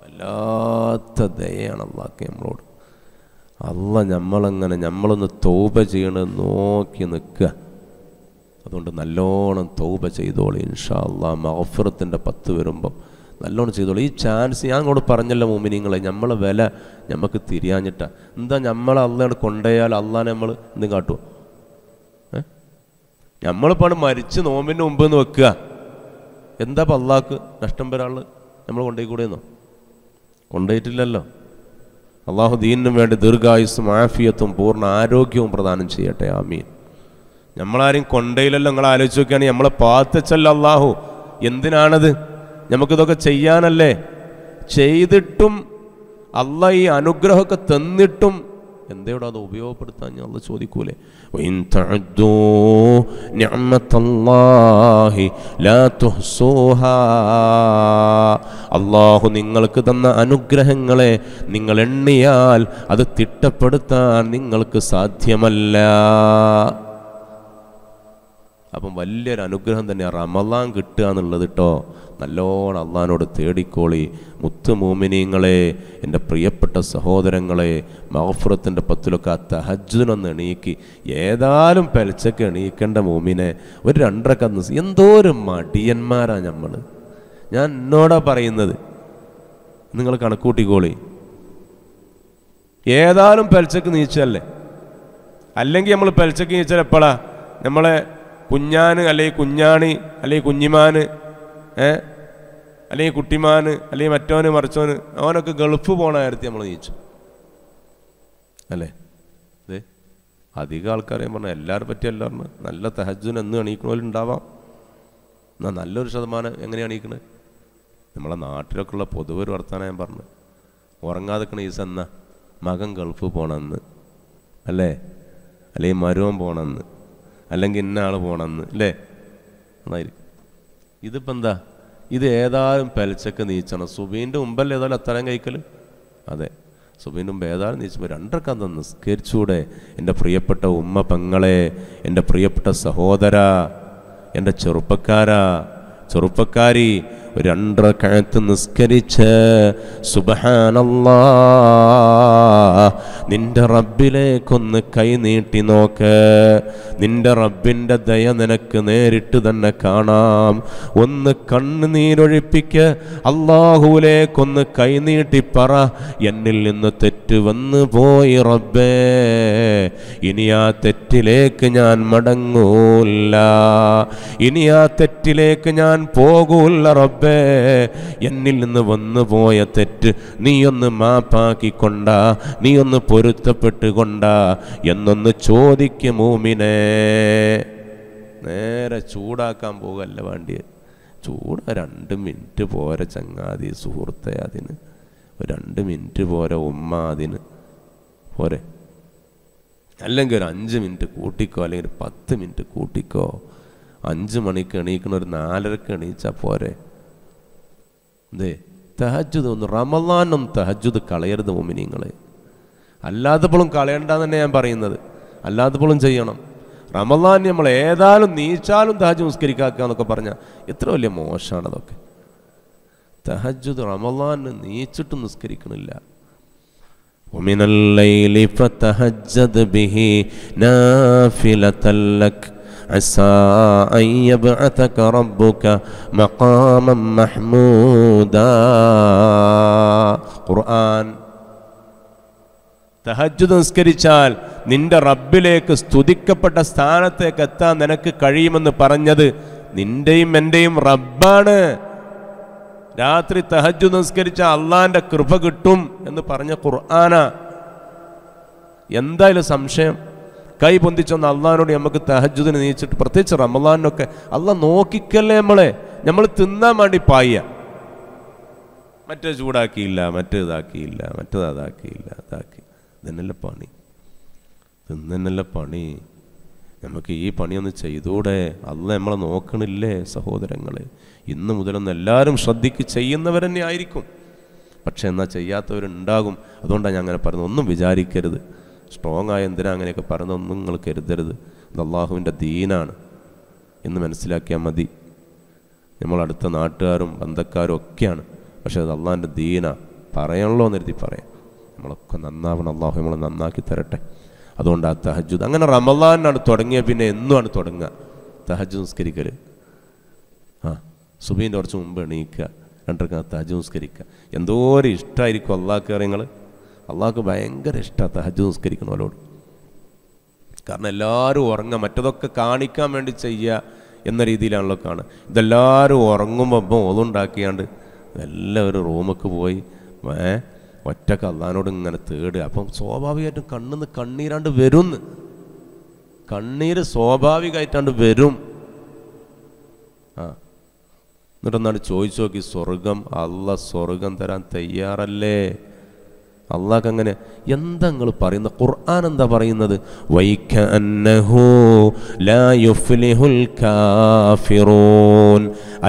വല്ലാത്ത ദയയാണ് അള്ളാഹ്ക്ക് നമ്മളോട്. അള്ളാഹ് നമ്മളൊന്ന് തൗബ ചെയ്യണത് നോക്കി നിൽക്കുക. അതുകൊണ്ട് നല്ലോണം തൗബ ചെയ്തോളൂ ഇൻഷാ അള്ളാഹ്. മഗ്ഫിറത്തിൻ്റെ 10 വരുമ്പം നല്ലോണം ചെയ്തോളൂ. ഈ ചാൻസ് ഞാൻ അങ്ങോട്ട് പറഞ്ഞല്ലോ മുഅ്മിനീങ്ങളെ, നമ്മളെ വില നമുക്ക് തിരിയാഞ്ഞിട്ടാ. എന്താ നമ്മളെ അള്ളാഹ് കൊണ്ടുപോയാൽ അള്ളാഹ് നമ്മൾ എന്തും കാട്ടുമോ? നമ്മളിപ്പോൾ മരിച്ച് നോമ്പിൻ്റെ മുമ്പ് എന്ന് വെക്കുക, എന്താ ഇപ്പം അള്ളാഹ്ക്ക് നഷ്ടം വരാള്? നമ്മൾ കൊണ്ടുപോയിക്കൂടെയെന്നോ? കൊണ്ടുപോയിട്ടില്ലല്ലോ. അള്ളാഹു ദീനിനും വേണ്ടി ദീർഘായുസ്സും ആഫിയത്തും പൂർണ്ണ ആരോഗ്യവും പ്രദാനം ചെയ്യട്ടെ. ആമീൻ. നമ്മളാരും കൊണ്ടയിലല്ലോ. നിങ്ങൾ ആലോചിച്ച് നോക്കുകയാണെങ്കിൽ നമ്മളെ പാത്തച്ചല്ല അള്ളാഹു. എന്തിനാണത്? നമുക്കിതൊക്കെ ചെയ്യാനല്ലേ. ചെയ്തിട്ടും അള്ളാഹ് ഈ അനുഗ്രഹമൊക്കെ തന്നിട്ടും എന്തേവിടെ അത് ഉപയോഗപ്പെടുത്താൻ അള്ളാഹ് ചോദിക്കൂലേ? വഇൻ തഅദ്ദൂ നിഅമത്തല്ലാഹി ലാ തുഹ്സൂഹാ. അള്ളാഹു നിങ്ങൾക്ക് തന്ന അനുഗ്രഹങ്ങളെ നിങ്ങൾ എണ്ണിയാൽ അത് തിട്ടപ്പെടുത്താൻ നിങ്ങൾക്ക് സാധ്യമല്ല. അപ്പം വലിയൊരു അനുഗ്രഹം തന്നെയാണ് റമളാൻ കിട്ടുക എന്നുള്ളത് കേട്ടോ. നല്ലോണം അള്ളാഹിനോട് തേടിക്കോളി. മുത്ത് മോമിനീങ്ങളെ, എൻ്റെ പ്രിയപ്പെട്ട സഹോദരങ്ങളെ, മഗ്ഫിറത്തിൻ്റെ 10 തഹജ്ജുദിനൊന്ന് എണീക്കി. ഏതായാലും പെലച്ചക്ക് എണീക്കേണ്ട മോമിനെ ഒരു 2 റക്അത്ത്. എന്തോ ഒരു മടിയന്മാരാ നമ്മൾ. ഞാൻ എന്നോടാ പറയുന്നത്, നിങ്ങൾ കണക്കൂട്ടിക്കോളി. ഏതായാലും പെലച്ചക്ക് നീച്ചല്ലേ. അല്ലെങ്കിൽ നമ്മൾ പെലച്ചക്ക് നീച്ചാൽ എപ്പോഴാ? നമ്മളെ കുഞ്ഞാന് അല്ലെങ്കിൽ കുഞ്ഞാണി അല്ലെങ്കിൽ കുഞ്ഞിമാന് അല്ലെങ്കിൽ കുട്ടിമാന് അല്ലെങ്കിൽ മറ്റോന് മറിച്ചോന്, അവനൊക്കെ ഗൾഫ് പോണ കാര്യത്തിൽ നമ്മൾ നീച്ചു അല്ലേ? അതെ, അധികം ആൾക്കാരെയും പറഞ്ഞാൽ എല്ലാവരും പറ്റിയല്ല പറഞ്ഞ്. നല്ല തഹജ്ജുദിന് എന്ന് എണീക്കണോലുണ്ടാവാം. എന്നാൽ നല്ലൊരു ശതമാനം എങ്ങനെയാണ് എണീക്കണത്? നമ്മളെ നാട്ടിലൊക്കെ ഉള്ള പൊതുവെ ഒരു വർത്താനം ഞാൻ പറഞ്ഞു. ഉറങ്ങാതെക്കണ ഈസ എന്നാ മകൻ ഗൾഫ് പോകണമെന്ന് അല്ലേ, അല്ലെങ്കിൽ മരുവൻ പോകണമെന്ന്, അല്ലെങ്കിൽ ഇന്ന ആൾ പോകണമെന്ന് അല്ലേ? നന്നായിരിക്കും. ഇതിപ്പോൾ എന്താ? ഇത് ഏതായാലും പെലച്ചക്ക് നീച്ചണം. സുബീൻ്റെ മുമ്പല്ലേ ഏതായാലും അത്തരം കഴിക്കൽ? അതെ, സുബീൻ്റെ മുമ്പ് ഏതായാലും നീച്ചപ്പോൾ 2 റക്അത്ത് നിസ്കരിച്ചൂടെ? എൻ്റെ പ്രിയപ്പെട്ട ഉമ്മ പെങ്ങളെ, എൻ്റെ പ്രിയപ്പെട്ട സഹോദര, എൻ്റെ ചെറുപ്പക്കാരി, 2 റക്അത്ത് നിസ്കരിച്ച് സുബ്ഹാനല്ലാഹ് നിന്റെ റബ്ബിലേക്കൊന്ന് കൈ നീട്ടി നോക്ക്. നിന്റെ റബ്ബിൻ്റെ ദയ നിനക്ക് നേരിട്ട് തന്നെ കാണാം. ഒന്ന് കണ്ണുനീരൊഴിപ്പിക്ക്. അല്ലാഹുവിലേക്കൊന്ന് കൈ നീട്ടി പറ, എന്നിൽ നിന്ന് തെറ്റ് വന്നു പോയി റബ്ബേ, ഇനി ആ തെറ്റിലേക്ക് ഞാൻ മടങ്ങൂല്ല, ഇനി ആ തെറ്റിലേക്ക് ഞാൻ പോകൂല്ല റബ്ബേ. എന്നിൽ നിന്ന് വന്നു പോയ തെറ്റ് നീയൊന്ന് മാപ്പാക്കിക്കൊണ്ട, നീയൊന്ന് പൊരുത്തപ്പെട്ടുകൊണ്ട എന്നൊന്ന് ചോദിക്കും മൂമിനെ. നേരെ ചൂടാക്കാൻ പോകല്ല വേണ്ടിയത്. 2 മിനിറ്റ് പോരെ ചങ്ങാതി, സുഹൃത്തെ, അതിന് 2 മിനിറ്റ് പോരെ ഉമ്മ, അതിന് പോരെ. അല്ലെങ്കിൽ ഒരു 5 മിനിറ്റ് കൂട്ടിക്കോ, അല്ലെങ്കിൽ ഒരു 10 മിനിറ്റ് കൂട്ടിക്കോ. 5 മണിക്ക് എണീക്കണ ഒരു 4:30 എണീച്ചാൽ പോരെ. അതെ, തഹജ്ജുദ് ഒന്ന്, റമളാനും തഹജ്ജുദ് കളയരുത് മോമിനീങ്ങളെ. അല്ലാത്തപ്പോഴും കളയണ്ടെന്ന് തന്നെ ഞാൻ പറയുന്നത്. അല്ലാത്തപ്പോഴും ചെയ്യണം. റമളാൻ നമ്മൾ ഏതായാലും നീച്ചാലും തഹജ്ജുദ് നിസ്കരിക്കുക എന്നൊക്കെ പറഞ്ഞാൽ എത്ര വലിയ മോശമാണ് അതൊക്കെ. തഹജ്ജുദ് റമളാന് നീച്ചിട്ടും നിസ്കരിക്കണില്ല. ومن الليل فتهجد به نافلة لك അസാ അൻ യബ്അതക റബ്ബുക മഖാമൻ മഹ്മൂദാ. ഖുർആൻ തഹജ്ജുദ് നിസ്കരിച്ചാൽ നിന്റെ റബ്ബിലേക്ക് സ്തുതിക്കപ്പെട്ട സ്ഥാനത്തേക്ക് എത്താൻ നിനക്ക് കഴിയുമെന്ന് പറഞ്ഞത് നിന്റെയും എൻ്റെയും റബ്ബാണ്. രാത്രി തഹജ്ജുദ് നിസ്കരിച്ചാൽ അള്ളാന്റെ കൃപ കിട്ടും എന്ന് പറഞ്ഞ ഖുർആനാ. എന്തായാലും സംശയം? കൈ പൊന്തിച്ചൊന്ന് അള്ളാഹിനോട് നമുക്ക് തഹജ്ജുദിന് നീച്ചിട്ട്, പ്രത്യേകിച്ച് റമളാനിനൊക്കെ അള്ളാഹ് നോക്കിക്കല്ലേ നമ്മൾ തിന്നാൻ വേണ്ടി പായ, മറ്റേ ചൂടാക്കിയില്ല, മറ്റേതാക്കിയില്ല, മറ്റേതാക്കിയില്ല, അതാക്കി. ഇതന്നല്ല പണി, തിന്നല്ല പണി. നമുക്ക് ഈ പണിയൊന്ന് ചെയ്തൂടെ? അള്ളാഹ് നമ്മളെ നോക്കണില്ലേ സഹോദരങ്ങളെ? ഇന്ന് മുതലൊന്നും എല്ലാവരും ശ്രദ്ധിക്ക് ചെയ്യുന്നവർ തന്നെ ആയിരിക്കും, പക്ഷെ എന്നാൽ ചെയ്യാത്തവരുണ്ടാകും. അതുകൊണ്ടാണ് ഞാൻ അങ്ങനെ പറയുന്നത്. ഒന്നും വിചാരിക്കരുത്, സ്ട്രോങ് ആയ എന്തിനാ അങ്ങനെയൊക്കെ പറയുന്നതൊന്നും നിങ്ങൾ കരുതരുത്. ഇത് അള്ളാഹുവിൻ്റെ ദീനാണ് എന്ന് മനസ്സിലാക്കിയാൽ മതി. നമ്മളടുത്ത നാട്ടുകാരും ബന്ധക്കാരും ഒക്കെയാണ്, പക്ഷെ അത് അള്ളാഹിൻ്റെ ദീനാ. പറയാനുള്ളോ എന്ന് പറയാം. നമ്മളൊക്കെ നന്നാവണം, അള്ളാഹു നമ്മളെ നന്നാക്കി തരട്ടെ. അതുകൊണ്ട് ആ തഹജ്ജുദ് അങ്ങനെ റമളാനാണ് തുടങ്ങിയ പിന്നെ എന്നുമാണ് തുടങ്ങുക തഹജ്ജുദ് നിസ്കരിക്കൽ. സുബീൻ്റെ കുറച്ച് മുമ്പ് എണീക്കുക, 2 റക്അത്ത് തഹജ്ജുദ് നിസ്കരിക്കുക. എന്തോരം ഇഷ്ടമായിരിക്കും അള്ളാഹ്ക്ക് അറിയങ്ങൾ. അള്ളാഹ്ക്ക് ഭയങ്കര ഇഷ്ടമാണ് തഹജ്ജുദ് നിസ്കരിക്കണവരോട്. കാരണം എല്ലാവരും ഉറങ്ങുക, മറ്റതൊക്കെ കാണിക്കാൻ വേണ്ടി ചെയ്യുക എന്ന രീതിയിലാണല്ലോ കാണുക. ഇതെല്ലാവരും ഉറങ്ങുമ്പോൾ ഓതുണ്ടാക്കിയാണ്ട് എല്ലാവരും റൂമൊക്കെ പോയി ഒറ്റക്ക് അള്ളാഹിനോട് ഇങ്ങനെ തേടുക. അപ്പം സ്വാഭാവികമായിട്ടും കണ്ണിന്ന് കണ്ണീരാണ്ട് വരും. കണ്ണീര് സ്വാഭാവികമായിട്ടാണ്ട് വരും. എന്നിട്ടെന്നാണ് ചോദിച്ചു നോക്കി, സ്വർഗം അള്ളാഹ് സ്വർഗം തരാൻ തയ്യാറല്ലേ? അള്ളാഹ് അങ്ങനെ എന്താ നിങ്ങൾ പറയുന്നത്? ഖുർആൻ എന്താ പറയുന്നത്? വൈകഅന്നഹു ലാ യുഫ്ലിഹുൽ കാഫിറൂൻ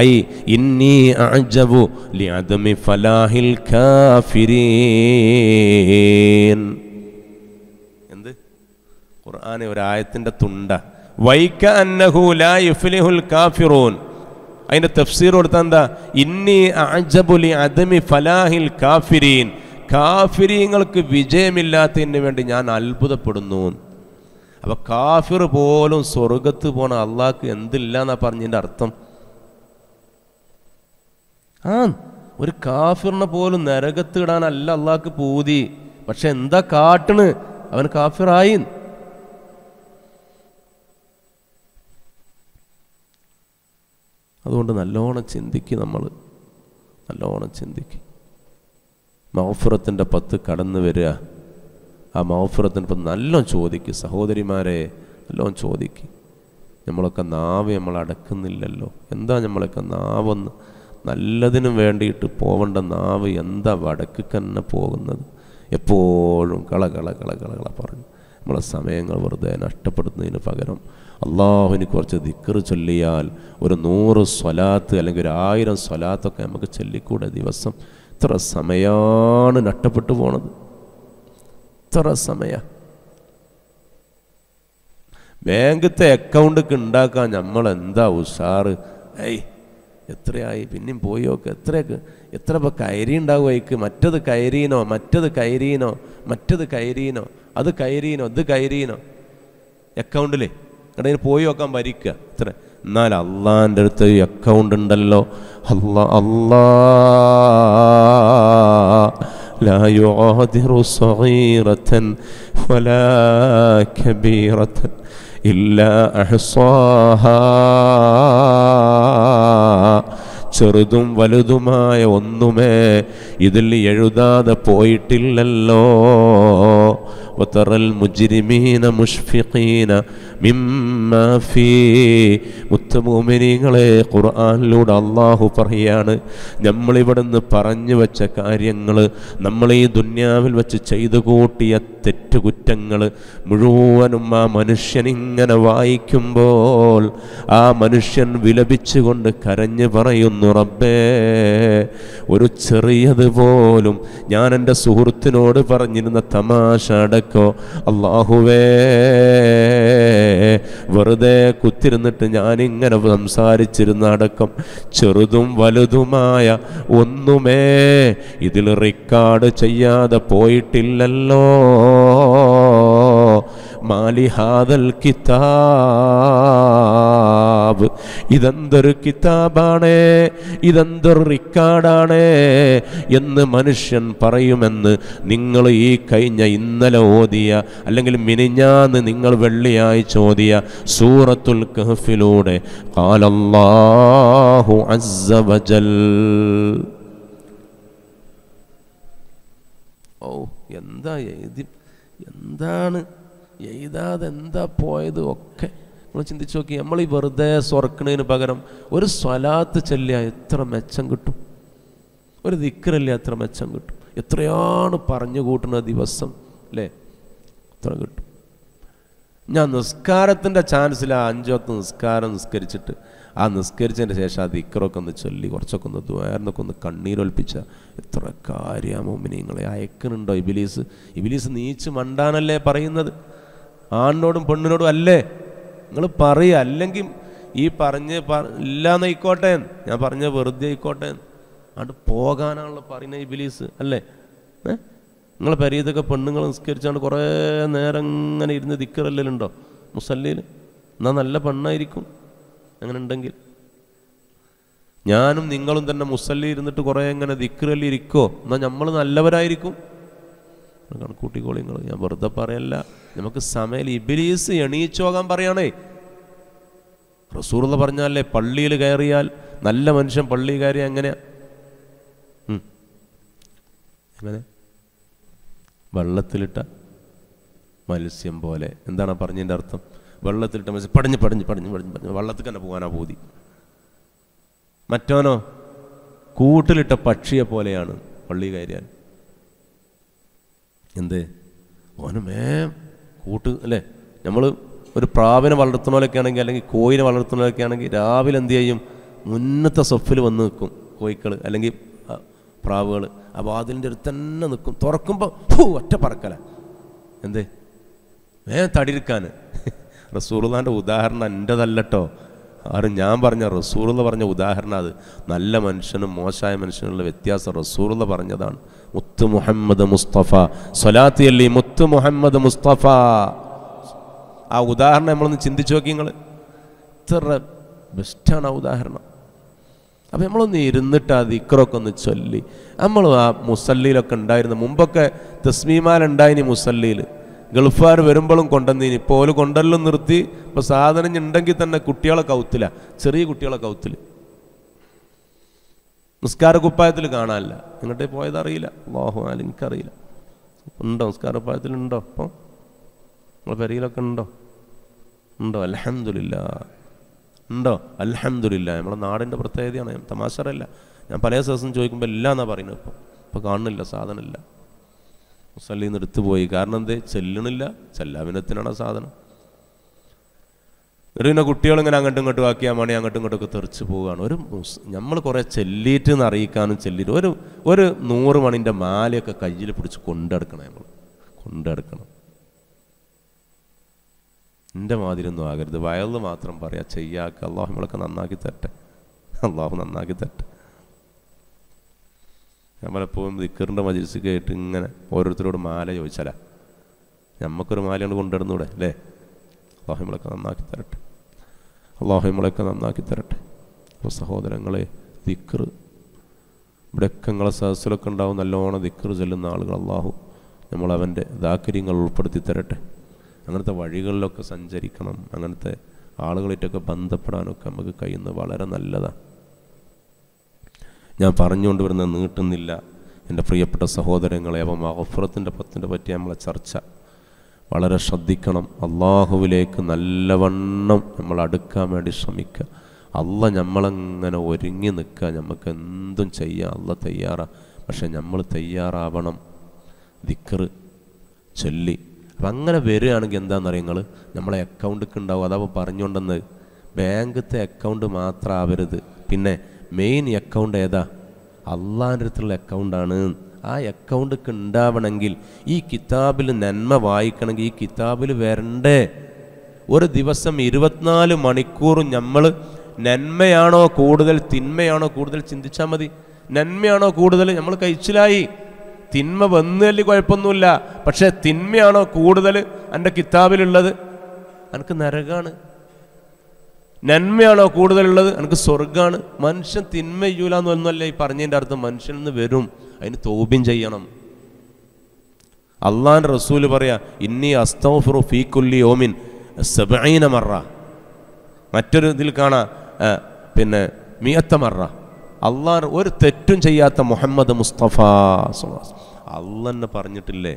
ഐ ഇന്നി അഅജബു ലിഅദമി ഫലാഹിൽ കാഫിരീൻ. എന്ത്? ഖുർആനെ ഒരു ആയത്തിന്റെ തുണ്ട. വൈകഅന്നഹു ലാ യുഫ്ലിഹുൽ കാഫിറൂൻ, അതിന്റെ തഫ്സീർ കൊടുത്താൽ എന്താ? ഇന്നി അഅജബു ലിഅദമി ഫലാഹിൽ കാഫിരീൻ, കാഫിരീങ്ങൾക്ക് വിജയമില്ലാത്തതിന് വേണ്ടി ഞാൻ അത്ഭുതപ്പെടുന്നു. അപ്പൊ കാഫിർ പോലും സ്വർഗത്ത് പോണ അള്ളാഹ്ക്ക് എന്തില്ല എന്നാ പറഞ്ഞതിൻ്റെ അർത്ഥം? ഒരു കാഫിറിനെ പോലും നരകത്ത് ഇടാനല്ല അള്ളാഹ്ക്ക് പൂതി, പക്ഷെ എന്താ കാട്ടണ്? അവൻ കാഫിറായി. അതുകൊണ്ട് നല്ലോണം ചിന്തിക്കും, നമ്മൾ നല്ലോണം ചിന്തിക്കും. മഗ്ഫിറത്തിൻ്റെ 10 കടന്നു വരിക. ആ മഗ്ഫിറത്തിൻ്റെ 10 നല്ലോണം ചോദിക്കും സഹോദരിമാരെ, നല്ലോണം ചോദിക്കും. നമ്മളൊക്കെ നാവ് നമ്മൾ അടക്കുന്നില്ലല്ലോ. എന്താ നമ്മളൊക്കെ നാവൊന്ന് നല്ലതിനും വേണ്ടിയിട്ട് പോവേണ്ട നാവ് എന്താ വടക്ക് തന്നെ പോകുന്നത്? എപ്പോഴും കള പറഞ്ഞു നമ്മളെ സമയങ്ങൾ വെറുതെ നഷ്ടപ്പെടുന്നതിന് പകരം അള്ളാഹുവിന് കുറച്ച് ദിക്ർ ചൊല്ലിയാൽ ഒരു 100 സ്വലാത്ത് അല്ലെങ്കിൽ 1000 സ്വലാത്തൊക്കെ നമുക്ക് ചൊല്ലിക്കൂടെ ദിവസം? എത്ര സമയമാണ് നഷ്ടപ്പെട്ടു പോണത്, എത്ര സമയ. ബാങ്കത്തെ അക്കൗണ്ടൊക്കെ ഉണ്ടാക്കാൻ നമ്മൾ എന്താ ഉഷാറ്. എത്രയായി പിന്നെയും പോയോക്കെ എത്ര ഇപ്പം കയറി ഉണ്ടാവുമായിക്ക്. മറ്റത് കയറീനോ അത് കയറീനോ അക്കൗണ്ടിൽ കടയിൽ പോയി നോക്കാൻ ഭരിക്കുക ഇത്ര. എന്നാൽ അള്ളാൻ്റെ അടുത്ത് അക്കൗണ്ട് ഉണ്ടല്ലോ. അല്ലാ ലാ യുഗാദിറു സഗീറതൻ വലാ കബീറതൻ ഇല്ലാ അഹ്സാഹാ. ചെറുതും വലുതുമായ ഒന്നുമേ ഇതിൽ എഴുതാതെ പോയിട്ടില്ലല്ലോ. വതറൽ മുജ്രിമീന മുഷ്ഫിഖീന മിമ്മാ ഫീ. മുത്തമുഅ്മിനീങ്ങളെ, ഖുർആനിലൂടെ അള്ളാഹു പറയാണ്, നമ്മളിവിടുന്ന് പറഞ്ഞു വെച്ച കാര്യങ്ങൾ, നമ്മൾ ഈ ദുന്യാവിൽ വെച്ച് ചെയ്തു കൂട്ടിയ തെറ്റുകുറ്റങ്ങൾ മുഴുവനും ആ മനുഷ്യനിങ്ങനെ വായിക്കുമ്പോൾ ആ മനുഷ്യൻ വിലപിച്ചുകൊണ്ട് കരഞ്ഞു പറയുന്നു, റബ്ബേ, ഒരു ചെറിയതുപോലും ഞാൻ എൻ്റെ സുഹൃത്തിനോട് പറഞ്ഞിരുന്ന തമാശ അടക്കോ അല്ലാഹുവേ വെറുതെ കുത്തിരുന്നിട്ട് ഞാനിങ്ങനെ സംസാരിച്ചിരുന്ന അടക്കം ചെറുതും വലുതുമായ ഒന്നുമേ ഇതിൽ റെക്കോർഡ് ചെയ്യാതെ പോയിട്ടില്ലല്ലോ. മാലി ഹാദൽ കിതാബ്, ഇതെന്തൊരു കിതാബാണ്, ഇതെന്തൊരു റിക്കാർഡാണ് എന്ന് മനുഷ്യൻ പറയുമെന്ന് നിങ്ങൾ ഈ കഴിഞ്ഞ ഇന്നലെ ഓതിയ അല്ലെങ്കിൽ മിനിഞ്ഞാന്ന് നിങ്ങൾ വെള്ളിയാഴ്ച ഓതിയ സൂറത്തുൽ കഹ്ഫിലൂടെ ഖാലല്ലാഹു അസ്സ വജൽ. ഓ എന്താ എഴുതി, എന്താണ് എഴുതാതെ എന്താ പോയത് ഒക്കെ നമ്മൾ ചിന്തിച്ച് നോക്കി. നമ്മൾ ഈ വെറുതെ സ്വർക്കണതിന് പകരം ഒരു സ്വലാത്ത് ചൊല്ലിയ എത്ര മെച്ചം കിട്ടും, ഒരു ദിക്റല്ലേ എത്ര മെച്ചം കിട്ടും, എത്രയാണ് പറഞ്ഞു കൂട്ടുന്ന ദിവസം അല്ലേ, എത്ര കിട്ടും. ഞാൻ നിസ്കാരത്തിൻ്റെ ചാൻസിൽ ആ 5 വക്ത് നിസ്കാരം നിസ്കരിച്ചിട്ട് ആ നിസ്കരിച്ചതിൻ്റെ ശേഷം ആ ദിക്റൊക്കെ ഒന്ന് ചൊല്ലി കുറച്ചൊക്കെ ഒന്ന് ദ്വാരനൊക്കെ ഒന്ന് കണ്ണീരൊൽപ്പിച്ച എത്ര കാര്യമാണ് മോമിനീങ്ങളെ. അയക്കുന്നുണ്ടോ ഇബിലീസ്? ഇബിലീസ് നീച്ച് മണ്ടാനല്ലേ പറയുന്നത്, ആണിനോടും പെണ്ണിനോടും അല്ലേ നിങ്ങൾ പറയുക. അല്ലെങ്കിൽ ഈ പറഞ്ഞ് ഇല്ലാന്നായിക്കോട്ടെ, ഞാൻ പറഞ്ഞ വെറുതെ ആയിക്കോട്ടെ, അത് പോകാനാണല്ലോ പറയുന്ന ഇബിലീസ് അല്ലേ. നിങ്ങളെ പെരീതൊക്കെ പെണ്ണുങ്ങൾ നിസ്കരിച്ചാണ്ട് കുറേ നേരം ഇങ്ങനെ ഇരുന്ന് ദിക്റല്ലുണ്ടോ മുസല്ലിയിൽ? എന്നാൽ നല്ല പെണ്ണായിരിക്കും അങ്ങനെ ഉണ്ടെങ്കിൽ. ഞാനും നിങ്ങളും തന്നെ മുസല്ലി ഇരുന്നിട്ട് കുറേ ഇങ്ങനെ ദിക്റല്ലി ഇരിക്കോ, എന്നാൽ നമ്മൾ നല്ലവരായിരിക്കും. കണക്കൂട്ടിക്കോളി നിങ്ങൾ, ഞാൻ വെറുതെ പറയല്ല. നമുക്ക് സമയം ഇബ്ലീസ് എണീച്ചോകാൻ പറയണേ. റസൂലുള്ള പറഞ്ഞാലേ പള്ളിയിൽ കയറിയാൽ നല്ല മനുഷ്യൻ പള്ളിയിൽ കയറിയാൽ എങ്ങനെയാ? എങ്ങനെ? വെള്ളത്തിലിട്ട മത്സ്യം പോലെ. എന്താണ് പറഞ്ഞതിൻ്റെ അർത്ഥം? വെള്ളത്തിലിട്ട മത്സ്യം പടിഞ്ഞ് പടിഞ്ഞ് പടിഞ്ഞ് പടിഞ്ഞ് പടിഞ്ഞ് വെള്ളത്തിൽ തന്നെ പോകാനാ പൂതി. മറ്റോനോ കൂട്ടിലിട്ട പക്ഷിയെ പോലെയാണ് പള്ളി കയറിയാൽ. എന്ത് ഓന് കൂട്ട് അല്ലേ. നമ്മൾ ഒരു പ്രാവിനെ വളർത്തുന്നവരൊക്കെ ആണെങ്കിൽ അല്ലെങ്കിൽ കോയിനെ വളർത്തുന്നവരൊക്കെ ആണെങ്കിൽ രാവിലെ എന്ത് ചെയ്യും? മുന്നത്തെ സൊഫിൽ വന്ന് നിൽക്കും കോയിക്കൾ അല്ലെങ്കിൽ പ്രാവുകൾ. ആ വാതിലിൻ്റെ അടുത്ത് തന്നെ നിൽക്കും. തുറക്കുമ്പോൾ ഒറ്റ പറക്കല. എന്തേ തടിയിരിക്കാൻ. റസൂലുള്ളാഹിൻ്റെ ഉദാഹരണം എൻ്റെതല്ലട്ടോ, ആരും ഞാൻ പറഞ്ഞ റസൂലുള്ള പറഞ്ഞ ഉദാഹരണം. അത് നല്ല മനുഷ്യനും മോശമായ മനുഷ്യനുള്ള വ്യത്യാസം റസൂലുള്ള പറഞ്ഞതാണ്. മുത്ത് മുഹമ്മദ് മുസ്തഫ സ്വലാത്തി അല്ലി മുത്ത് മുഹമ്മദ് മുസ്തഫ. ആ ഉദാഹരണം നമ്മളൊന്ന് ചിന്തിച്ചു നോക്കി നിങ്ങൾ. ഇത്ര ബെസ്റ്റാണ് ആ ഉദാഹരണം. അപ്പം നമ്മളൊന്ന് ഇരുന്നിട്ട് ആ ദിക്റൊക്കെ ഒന്ന് ചൊല്ലി. നമ്മൾ ആ മുസല്ലിയിലൊക്കെ ഉണ്ടായിരുന്നു മുമ്പൊക്കെ, തസ്മീമാലുണ്ടായിനി മുസല്ലിയിൽ. ഗൾഫുകാർ വരുമ്പോഴും കൊണ്ടുവന്നീനി. ഇപ്പോൾ ഓല് കൊണ്ടെല്ലാം നിർത്തി. ഇപ്പോൾ സാധനം ഉണ്ടെങ്കിൽ തന്നെ കുട്ടികളെ കൗത്തില, ചെറിയ കുട്ടികളെ കൗത്തിൽ. നിസ്കാര കുപ്പായത്തിൽ കാണാനില്ല. എങ്ങോട്ടേ പോയതറിയില്ല. അല്ലാഹു ആലം, എനിക്കറിയില്ല. ഉണ്ടോ നിസ്കാര കുപ്പായത്തിലുണ്ടോ? അപ്പോൾ നമ്മളെ പെരയിലൊക്കെ ഉണ്ടോ? അൽഹംദുലില്ലാ ഉണ്ടോ? അൽഹംദുലില്ലാ. നമ്മളെ നാടിൻ്റെ പ്രത്യേകതയാണ്. തമാശറല്ല. ഞാൻ പല ദിവസം ചോദിക്കുമ്പോൾ ഇല്ല എന്നാണ് പറയുന്നത്. ഇപ്പോൾ കാണുന്നില്ല, സാധനമില്ല. മുസല്ലിയിൽ നിന്ന് എടുത്തുപോയി. കാരണം എന്തേ? ചെല്ലണില്ല. ചെല്ലാവിനത്തിനാണ് സാധനം. പിന്നെ കുട്ടികളിങ്ങനെ അങ്ങോട്ടും ഇങ്ങോട്ടും ആക്കിയാൽ മണി അങ്ങോട്ടും ഇങ്ങോട്ടൊക്കെ തെറിച്ച് പോവുകയാണ്. നമ്മൾ കുറേ ചെല്ലിയിട്ട് എന്ന് അറിയിക്കാനും ചെല്ലിയിട്ട് ഒരു 100 മണിൻ്റെ മാലയൊക്കെ കയ്യിൽ പിടിച്ച് കൊണ്ടെടുക്കണം. നമ്മൾ കൊണ്ടെടുക്കണം. എൻ്റെ മാതിരിയൊന്നും ആകരുത്. വയലിൽ മാത്രം പറയാം, ചെയ്യാക്ക. അള്ളാഹു നമ്മളൊക്കെ നന്നാക്കി തരട്ടെ. അള്ളാഹു നന്നാക്കി തരട്ടെ. ഞാൻ പലപ്പോഴും ദിക്റിൻ്റെ മജ്‌ലിസ് കേട്ട് ഇങ്ങനെ ഓരോരുത്തരോട് മാല ചോദിച്ചാലാ നമുക്കൊരു മാലയാണ് കൊണ്ടിടുന്നൂടെ അല്ലേ? അള്ളാഹു നമ്മളൊക്കെ നന്നാക്കി തരട്ടെ. അള്ളാഹു നമ്മളൊക്കെ നന്നാക്കി തരട്ടെ. അപ്പോൾ സഹോദരങ്ങളെ, ദിക്ർ ഇവിടെയൊക്കെ നിങ്ങളെ സദസ്സിലൊക്കെ ഉണ്ടാവും നല്ലോണം ദിക്ർ ചെല്ലുന്ന ആളുകൾ. അള്ളാഹു നമ്മളവൻ്റെ ദാക്കരിങ്ങൾ ഉൾപ്പെടുത്തി തരട്ടെ. അങ്ങനത്തെ വഴികളിലൊക്കെ സഞ്ചരിക്കണം. അങ്ങനത്തെ ആളുകളായിട്ടൊക്കെ ബന്ധപ്പെടാനൊക്കെ നമുക്ക് കഴിയുന്നത് വളരെ നല്ലതാണ്. ഞാൻ പറഞ്ഞുകൊണ്ട് വരുന്നത് നീട്ടുന്നില്ല എൻ്റെ പ്രിയപ്പെട്ട സഹോദരങ്ങളെ. അപ്പം മഗ്ഫിറത്തിൻ്റെ പത്തിനെ പറ്റി നമ്മളെ ചർച്ച വളരെ ശ്രദ്ധിക്കണം. അള്ളാഹുവിലേക്ക് നല്ലവണ്ണം നമ്മൾ അടുക്കാൻ വേണ്ടി ശ്രമിക്കുക. അള്ള നമ്മളങ്ങനെ ഒരുങ്ങി നിൽക്കുക. നമുക്ക് എന്തും ചെയ്യാം, അള്ള തയ്യാറാണ്. പക്ഷെ നമ്മൾ തയ്യാറാവണം. ദിക്ർ ചൊല്ലി അപ്പം അങ്ങനെ വരികയാണെങ്കിൽ എന്താണെന്നറിയാം നിങ്ങൾ, നമ്മളെ അക്കൗണ്ടിലേക്ക് ഉണ്ടാവും. അതപ്പോൾ പറഞ്ഞുകൊണ്ടെന്ന് ബാങ്കത്തെ അക്കൗണ്ട് മാത്രം ആവരുത്. പിന്നെ മെയിൻ അക്കൗണ്ട് ഏതാ? അള്ളാഹിൻ്റെ അടുത്തുള്ള അക്കൗണ്ടാണ്. ആ അക്കൗണ്ടൊക്കെ ഉണ്ടാവണമെങ്കിൽ ഈ കിതാബിൽ നന്മ വായിക്കണമെങ്കിൽ ഈ കിതാബിൽ വരണ്ടേ? ഒരു ദിവസം 24 മണിക്കൂറും നമ്മൾ നന്മയാണോ കൂടുതൽ തിന്മയാണോ കൂടുതൽ ചിന്തിച്ചാൽ മതി. നന്മയാണോ കൂടുതൽ നമ്മൾ കഴിച്ചിലായി. തിന്മ വന്നതിൽ കുഴപ്പമൊന്നുമില്ല. പക്ഷേ തിന്മയാണോ കൂടുതൽ എൻ്റെ കിതാബിലുള്ളത്, എനിക്ക് നരകാണ്. നന്മയാണോ കൂടുതലുള്ളത്, എനിക്ക് സ്വർഗ്ഗമാണ്. മനുഷ്യൻ തിന്മ ചെയ്യൂല എന്നൊന്നല്ല ഈ പറഞ്ഞതിൻ്റെ അർത്ഥം. മനുഷ്യൻ നിന്ന് വരും, അതിന് തൗബയും ചെയ്യണം. അള്ളാഹിൻ്റെ റസൂല് പറയാ, ഇന്നി അസ്തഗ്ഫിറു ഫീ കുല്ലി യൗമിൻ 70 മറ. മറ്റൊരു ഇതിൽ കാണാം 100 മറ. അള്ളാഹ് ഒരു തെറ്റും ചെയ്യാത്ത മുഹമ്മദ് മുസ്തഫ അള്ളന്നെ പറഞ്ഞിട്ടില്ലേ,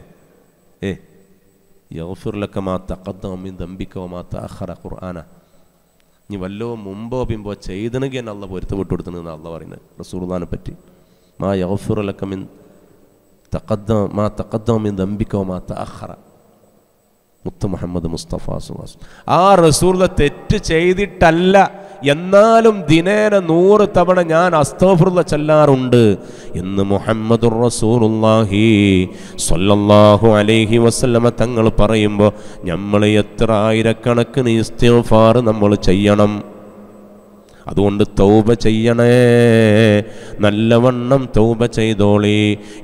യഗ്ഫിർ ലക മാ തഖദ്ദമ മിൻ ദംബിക വമാ തഅഖറ. ഖുർആന നീ വല്ലോ മുമ്പോ പിമ്പോ ചെയ്തണെങ്കിൽ എന്നെ അള്ളാഹ് പൊരുത്തപ്പെട്ടു കൊടുത്തണെന്ന് അള്ളാഹ് പറയുന്നത് റസൂലുള്ളാഹിനെ പറ്റി. മാ യഗ്ഫിർ ലക മിൻ മാ തഖദ്ദമ മിൻ ദംബിക വമാ തഅഖറ. മുത്ത് മുഹമ്മദ് മുസ്തഫ ആ റസൂലുള്ള തെറ്റ് ചെയ്തിട്ടല്ല, എന്നാലും ദിനേന 100 തവണ ഞാൻ അസ്തഗ്ഫിറുല്ലാഹ് ചൊല്ലാറുണ്ട് എന്ന് മുഹമ്മദുർ റസൂലുള്ളാഹി സ്വല്ലല്ലാഹു അലൈഹി വസല്ലമ തങ്ങൾ പറയുമ്പോൾ നമ്മൾ എത്ര ആയിരക്കണക്കിന് ഇസ്തിഗ്ഫാർ നമ്മൾ ചെയ്യണം. അതുകൊണ്ട് തൗബ ചെയ്യണേ, നല്ലവണ്ണം തൗബ ചെയ്തോളി.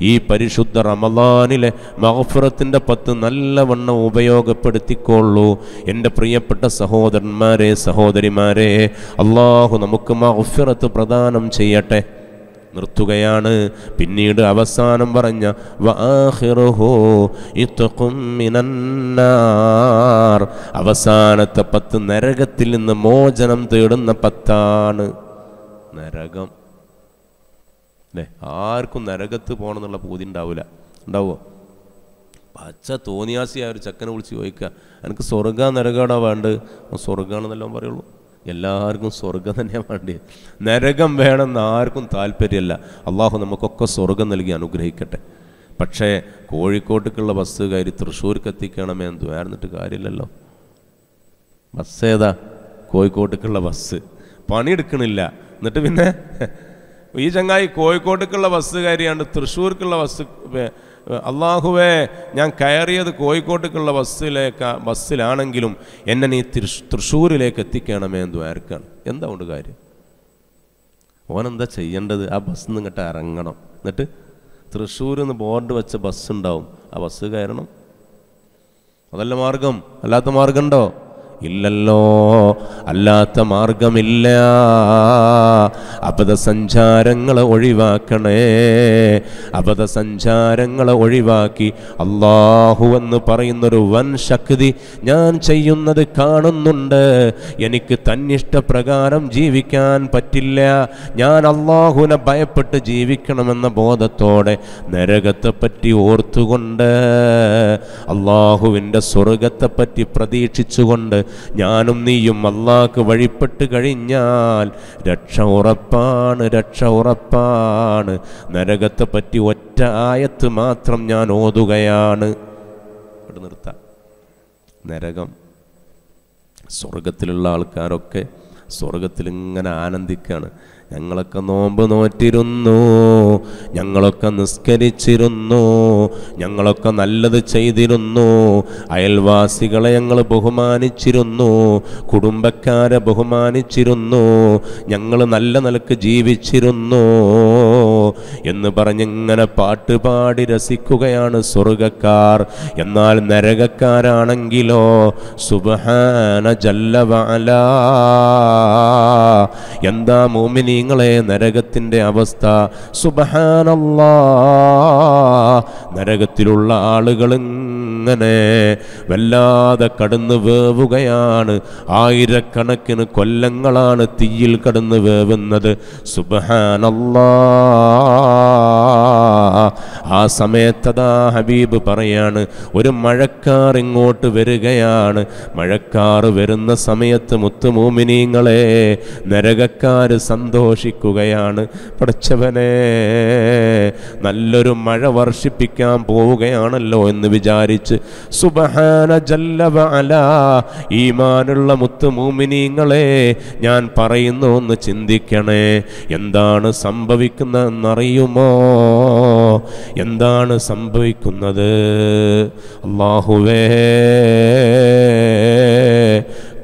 ഈ പരിശുദ്ധ റമളാനിലെ മഗ്ഫിറത്തിൻ്റെ 10 നല്ലവണ്ണം ഉപയോഗപ്പെടുത്തിക്കൊള്ളൂ. എൻ്റെ പ്രിയപ്പെട്ട സഹോദരന്മാരെ, സഹോദരിമാരെ, അള്ളാഹു നമുക്ക് മഗ്ഫിറത്ത് പ്രദാനം ചെയ്യട്ടെ. നിർത്തുകയാണ്. പിന്നീട് അവസാനം പറഞ്ഞ വആഖിറുഹു ഇത്ഖും മിനന്നാർ, അവസാനത്തെ 10 നരകത്തിൽ നിന്ന് മോചനം തേടുന്ന 10 നരകം. അല്ലേ, ആർക്കും നരകത്ത് പോകണമെന്നുള്ള പൂതി ഉണ്ടാവില്ല. ഉണ്ടാവുമോ? പച്ച തോന്നിയാസിയായ ഒരു ചെക്കനെ വിളിച്ച് ചോദിക്കുക, എനിക്ക് സ്വർഗ്ഗ നരകാടാ വേണ്ടത്. സ്വർഗ്ഗാണെന്നെല്ലാം പറയുള്ളൂ. എല്ലാവർക്കും സ്വർഗം തന്നെയാണ് വേണ്ടത്. നരകം വേണമെന്ന് ആർക്കും താല്പര്യമല്ല. അള്ളാഹു നമുക്കൊക്കെ സ്വർഗം നൽകി അനുഗ്രഹിക്കട്ടെ. പക്ഷേ കോഴിക്കോട്ടേക്കുള്ള ബസ് കയറി തൃശ്ശൂർക്ക് എത്തിക്കണമേ എന്ന് ദ്വാരന്നിട്ട് കാര്യമില്ലല്ലോ. ബസ് ഏതാ? കോഴിക്കോട്ടേക്കുള്ള ബസ്. പണിയെടുക്കണില്ല. എന്നിട്ട് പിന്നെ ഈ ചങ്ങായി കോഴിക്കോട്ടേക്കുള്ള ബസ് കയറിയാണ്ട് തൃശ്ശൂർക്കുള്ള ബസ്, അള്ളാഹുവേ ഞാൻ കയറിയത് കോഴിക്കോട്ടേക്കുള്ള ബസ്സിലാണെങ്കിലും എന്നെ നീ തൃശ്ശൂരിലേക്ക് എത്തിക്കണമേ എന്ന് ദ്വാരക്കാണ്. എന്താ കൊണ്ട് കാര്യം? ഓനെന്താ ചെയ്യേണ്ടത്? ആ ബസ്സിൽ നിന്ന് ഇങ്ങോട്ട് ഇറങ്ങണം, എന്നിട്ട് തൃശ്ശൂരിൽ നിന്ന് ബോർഡ് വെച്ച ബസ് ഉണ്ടാവും, ആ ബസ് കയറണം. അതല്ല മാർഗം. അല്ലാത്ത മാർഗമുണ്ടോ? ഇല്ലല്ലോ, അല്ലാത്ത മാർഗമില്ല. അബദ്ധസഞ്ചാരങ്ങളെ ഒഴിവാക്കണേ. അബദ്ധസഞ്ചാരങ്ങളെ ഒഴിവാക്കി അള്ളാഹു എന്ന് പറയുന്നൊരു വൻ ശക്തി ഞാൻ ചെയ്യുന്നത് കാണുന്നുണ്ട്. എനിക്ക് തന്നിഷ്ടപ്രകാരം ജീവിക്കാൻ പറ്റില്ല. ഞാൻ അള്ളാഹുവിനെ ഭയപ്പെട്ട് ജീവിക്കണമെന്ന ബോധത്തോടെ നരകത്തെപ്പറ്റി ഓർത്തുകൊണ്ട് അള്ളാഹുവിൻ്റെ സ്വർഗത്തെപ്പറ്റി പ്രതീക്ഷിച്ചുകൊണ്ട് ഞാനും നീയും അള്ളാഹ്ക്ക് വഴിപ്പെട്ട് കഴിഞ്ഞാൽ രക്ഷ ഉറപ്പാണ്, രക്ഷ ഉറപ്പാണ്. നരകത്തെ പറ്റി ഒറ്റ ആയത്ത് മാത്രം ഞാൻ ഓതുകയാണ്. ഇവിടെ നിർത്താം. നരകം, സ്വർഗത്തിലുള്ള ആൾക്കാരൊക്കെ സ്വർഗത്തിൽ ഇങ്ങനെ ആനന്ദിക്കുകയാണ്. ഞങ്ങളൊക്കെ നോമ്പ് നോറ്റിരുന്നു, ഞങ്ങളൊക്കെ നിസ്കരിച്ചിരുന്നു, ഞങ്ങളൊക്കെ നല്ലത് ചെയ്തിരുന്നു, അയൽവാസികളെ ഞങ്ങൾ ബഹുമാനിച്ചിരുന്നു, കുടുംബക്കാരെ ബഹുമാനിച്ചിരുന്നു, ഞങ്ങൾ നല്ല നിലക്ക് ജീവിച്ചിരുന്നു എന്ന് പറഞ്ഞിങ്ങനെ പാട്ടുപാടി രസിക്കുകയാണ് സ്വർഗക്കാർ. എന്നാൽ നരകക്കാരാണെങ്കിലോ സുബ്ഹാന ജല്ല വഅലാ, എന്താ മുഅ്മിനീങ്ങളെ നരകത്തിൻ്റെ അവസ്ഥ? സുബ്ഹാനല്ലാഹ്, നരകത്തിലുള്ള ആളുകൾ ഇങ്ങനെ വല്ലാതെ കടന്നു വേവുകയാണ്. ആയിരക്കണക്കിന് കൊല്ലങ്ങളാണ് തീയിൽ കടന്നു വേവുന്നത്. സുബ്ഹാനല്ലാഹ്. ആ സമയത്തതാ ഹബീബ് പറയാണ്, ഒരു മഴക്കാർ ഇങ്ങോട്ട് വരികയാണ്. മഴക്കാർ വരുന്ന സമയത്ത് മുത്തു മുഅ്മിനീങ്ങളെ നരകക്കാർ സന്തോഷിക്കുകയാണ്. പടച്ചവനെ, നല്ലൊരു മഴ വർഷിപ്പിക്കാൻ പോവുകയാണല്ലോ എന്ന് വിചാരിച്ച് സുബ്ഹാന ജല്ല വഅലാ, ഈമാനുള്ള മുത്തു മുഅ്മിനീങ്ങളെ ഞാൻ പറയുന്നു ഒന്ന് ചിന്തിക്കണേ. എന്താണ് സംഭവിക്കുന്നതെന്നറിയുമോ? എന്താണ് സംഭവിക്കുന്നത്? അല്ലാഹുവേ,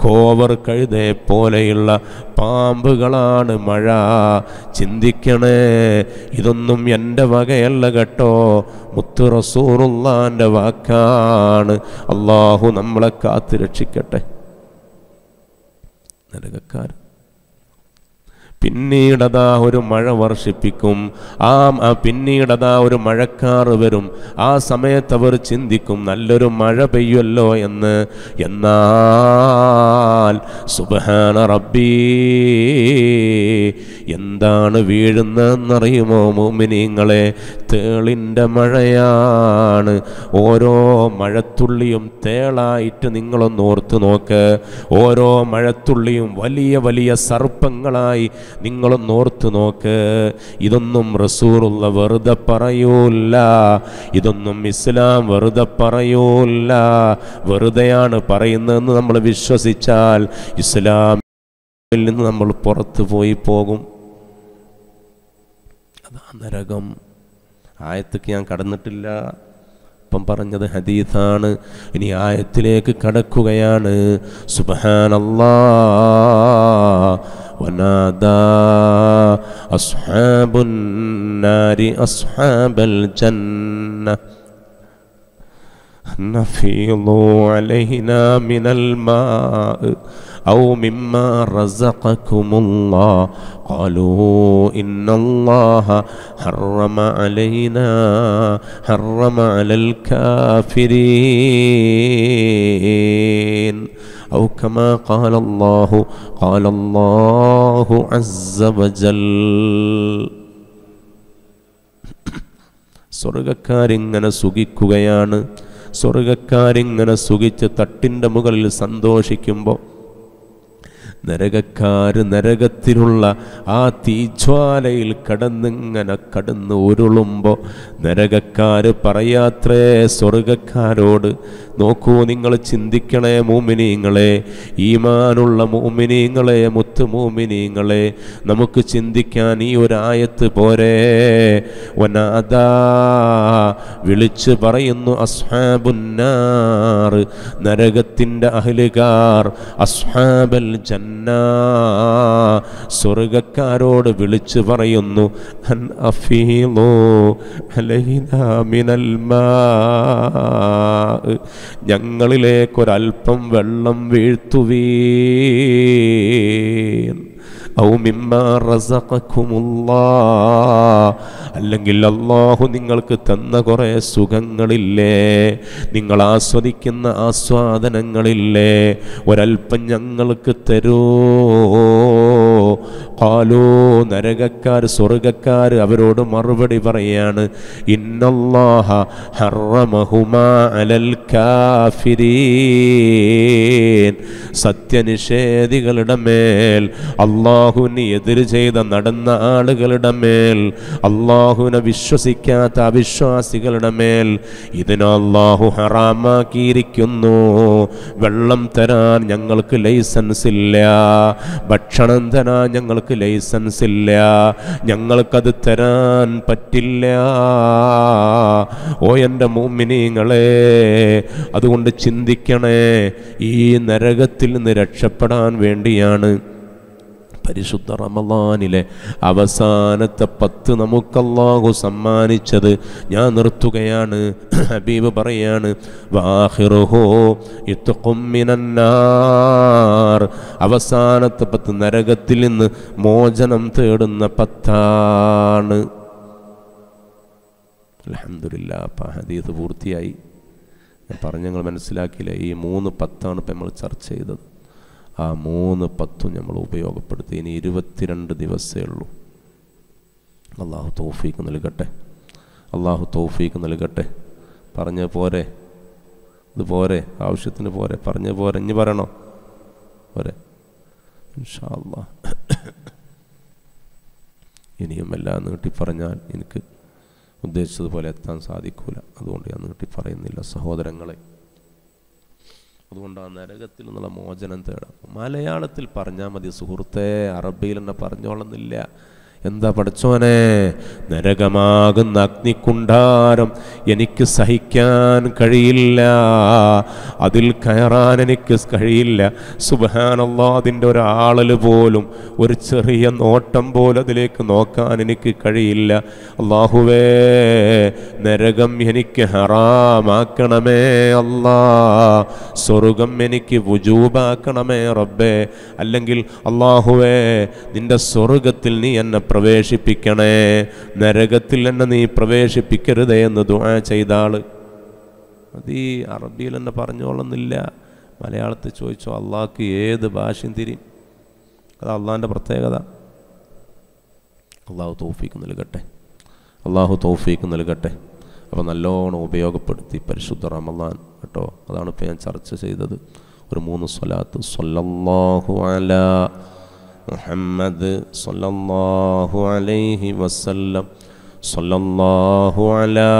കോവർ കഴുതയെ പോലെയുള്ള പാമ്പുകളാണ് മഴ. ചിന്തിക്കണേ, ഇതൊന്നും എൻ്റെ വകയല്ല കേട്ടോ, മുത്ത് റസൂലുള്ളാഹിൻ്റെ വാക്കാണ്. അല്ലാഹു നമ്മളെ കാത്ത് രക്ഷിക്കട്ടെ. നരകക്കാർ പിന്നീടതാ ഒരു മഴ വർഷിപ്പിക്കും. പിന്നീടതാ ഒരു മഴക്കാറ് വരും. ആ സമയത്ത് അവർ ചിന്തിക്കും നല്ലൊരു മഴ പെയ്യുമല്ലോ എന്ന്. എന്നാൽ സുബ്ഹാന റബ്ബി, എന്താണ് വീഴുന്നതെന്നറിയുമോ മുഅ്മിനീങ്ങളെ? തേളിൻ്റെ മഴയാണ്. ഓരോ മഴത്തുള്ളിയും തേളായിട്ട് നിങ്ങളൊന്ന് ഓർത്ത് നോക്ക്. ഓരോ മഴത്തുള്ളിയും വലിയ വലിയ സർപ്പങ്ങളായി നിങ്ങളൊന്ന് ഓർത്ത് നോക്ക്. ഇതൊന്നും റസൂലുള്ള വെറുതെ പറയൂല്ല, ഇതൊന്നും ഇസ്ലാം വെറുതെ പറയൂല്ല. വെറുതെയാണ് പറയുന്നതെന്ന് നമ്മൾ വിശ്വസിച്ചാൽ ഇസ്ലാമിൽ നിന്ന് നമ്മൾ പുറത്തു പോയി പോകും. അതാ നരകം. ആയത്തേക്ക് ഞാൻ കടന്നിട്ടില്ല, ഇപ്പം പറഞ്ഞത് ഹദീസാണ്. ഇനി ആയത്തിലേക്ക് കടക്കുകയാണ്. സുബ്ഹാനല്ലാഹ് വനാദാ അസ്ഹാബുൻ നാരി അസ്ഹാബൽ ജന്ന നഫീളു അലൈനാ മിനൽ മാഇ أو مما رزقكم الله قالوا إن الله حرم على الكافرين أو كما قال الله عز وجل. സ്വർഗ്ഗക്കാരിങ്ങനെ സുഖിക്കുകയാണ്. സ്വർഗ്ഗക്കാരിങ്ങനെ സുഖിച്ച് തട്ടിൻ്റെ മുകളിൽ സന്തോഷിക്കുമ്പോൾ നരകക്കാര് നരകത്തിലുള്ള ആ തീജ്വാലയിൽ കടന്ന് ഉരുളുമ്പോൾ നരകക്കാര് പറയാത്രേ സ്വർഗക്കാരോട്, നോക്കൂ, നിങ്ങൾ ചിന്തിക്കണേ മുഅ്മിനീങ്ങളെ, ഈമാനുള്ള മുഅ്മിനീങ്ങളെ, മുത്ത് മുഅ്മിനീങ്ങളെ, നമുക്ക് ചിന്തിക്കാൻ ഈ ഒരായത്ത് പോരെ. വനാദാ, വിളിച്ച് പറയുന്നു, അസ്ഹാബുന്നാർ, നരകത്തിൻ്റെ അഹ്ലുകാർ, അസ്ഹാബൽ ജന്ന, സ്വർഗക്കാരോട് വിളിച്ചു പറയുന്നു, അൻ അഫീളു അലൈനാ മിനൽ മാഇ, ഞങ്ങളിലേക്കൊരൽപ്പം വെള്ളം വീഴ്ത്തുവീൻ. ഔ മിമ്മാ റസഖകുമുല്ലാഹ്, അല്ലെങ്കിൽ അല്ലാഹു നിങ്ങൾക്ക് തന്ന കുറേ സുഖങ്ങളില്ലേ, നിങ്ങൾ ആസ്വദിക്കുന്ന ആസ്വാദനങ്ങളില്ലേ, ഒരൽപ്പം ഞങ്ങൾക്ക് തരൂ. ഖാലൂ, നരകക്കാർ സ്വർഗക്കാർ അവരോട് മറുപടി പറയാണ്, ഇന്നല്ലാഹ ഹറമഹുമാ അലൽ കാഫിരീൻ, സത്യനിഷേധികളുടെ മേൽ, അള്ളാഹുവിന് എതിര് ചെയ്ത നടന്ന ആളുകളുടെ മേൽ, അള്ളാഹുവിനെ വിശ്വസിക്കാത്ത അവിശ്വാസികളുടെ മേൽ ഇതിനെ അള്ളാഹു ഹറാമാക്കിയിരിക്കുന്നു. വെള്ളം തരാൻ ഞങ്ങൾക്ക് ലൈസൻസ് ഇല്ല, ഭക്ഷണം തരാൻ ഞങ്ങൾക്ക് ലൈസൻസ് ഇല്ല, ഞങ്ങൾക്കത് തരാൻ പറ്റില്ല. ഓ എൻ്റെ മുഅ്മിനീങ്ങളെ, അതുകൊണ്ട് ചിന്തിക്കണേ, ഈ നരകത്തിൽ നിന്ന് രക്ഷപ്പെടാൻ വേണ്ടിയാണ് പരിശുദ്ധ റമളാനിലെ അവസാനത്തെ 10 നമുക്കല്ലാഹു സമ്മാനിച്ചത്. ഞാൻ നിർത്തുകയാണ്. ഹബീബ് പറയാണ്, വാഖിറുഹു ഇത്ഖും മിനന്നാർ, അവസാനത്തെ 10 നരകത്തിൽ നിന്ന് മോചനം തേടുന്ന 10 അൽഹംദുലില്ലാഹ്. അപ്പം ഹദീസ് പൂർത്തിയായി. ഞാൻ പറഞ്ഞങ്ങൾ മനസ്സിലാക്കിയില്ല. ഈ 3 10 ഇപ്പം നമ്മൾ ചർച്ച ചെയ്തത്. ആ 3 10 നമ്മൾ ഉപയോഗപ്പെടുത്തി. ഇനി 22 ദിവസമേ ഉള്ളൂ. അള്ളാഹു തൗഫീഖ് നൽകട്ടെ, അള്ളാഹു തൗഫീഖ് നൽകട്ടെ. പറഞ്ഞ പോരെ, ഇത് പോരെ, ആവശ്യത്തിന് പോരെ, പറഞ്ഞ പോരെ, ഇനി പറയണോ? പോരെ, ഇൻഷാ അല്ലാഹ്. ഇനിയും എല്ലാം നീട്ടി പറഞ്ഞാൽ എനിക്ക് ഉദ്ദേശിച്ചതുപോലെ എത്താൻ സാധിക്കൂല. അതുകൊണ്ട് ഞാൻ നീട്ടി പറയുന്നില്ല സഹോദരങ്ങളെ. അതുകൊണ്ട് ആ നരകത്തിൽ നിന്നുള്ള മോചനം തേടാം. മലയാളത്തിൽ പറഞ്ഞാൽ മതി സുഹൃത്തെ, അറബിയിൽ തന്നെ പറഞ്ഞോളുന്നില്ല. എന്താ പടച്ചോനെ, നരകമാകുന്ന അഗ്നിക്കുണ്ടാരം എനിക്ക് സഹിക്കാൻ കഴിയില്ല, അതിൽ കയറാൻ എനിക്ക് കഴിയില്ല. സുബ്ഹാനല്ലാഹ്, അതിൻ്റെ ഒരാളൽ പോലും, ഒരു ചെറിയ നോട്ടം പോലും അതിലേക്ക് നോക്കാൻ എനിക്ക് കഴിയില്ല. അല്ലാഹുവേ, നരകം എനിക്ക് ഹറാമാക്കണമേ അല്ലാ, സ്വർഗം എനിക്ക് വുജൂബാക്കണമേ റബ്ബേ. അല്ലെങ്കിൽ അല്ലാഹുവേ, നിന്റെ സ്വർഗത്തിൽ നീ എന്നെ പ്രവേശിപ്പിക്കണേ, നരകത്തിൽ എന്നെ നീ പ്രവേശിപ്പിക്കരുതേ എന്ന് ദുആ ചെയ്താൾ. അത് ഈ അറബിയിൽ തന്നെ പറഞ്ഞോളുന്നില്ല, മലയാളത്തിൽ ചോദിച്ചോ. അള്ളാഹ്ക്ക് ഏത് ഭാഷയും തിരിയും, അത് അള്ളാഹിൻ്റെ പ്രത്യേകത. അള്ളാഹു തൗഫീക്ക് നൽകട്ടെ, അള്ളാഹു തൗഫീക്ക് നൽകട്ടെ. അപ്പോൾ നല്ലോണം ഉപയോഗപ്പെടുത്തി പരിശുദ്ധ റമളാൻ കേട്ടോ. അതാണ് ഇപ്പോൾ ഞാൻ ചർച്ച ചെയ്തത്. ഒരു 3 സ്വലാത്ത്. സ്വല്ലല്ലാഹു അലാ മുഹമ്മദ് സ്വല്ലല്ലാഹു അലൈഹി വസല്ലം, സ്വല്ലല്ലാഹു അലാ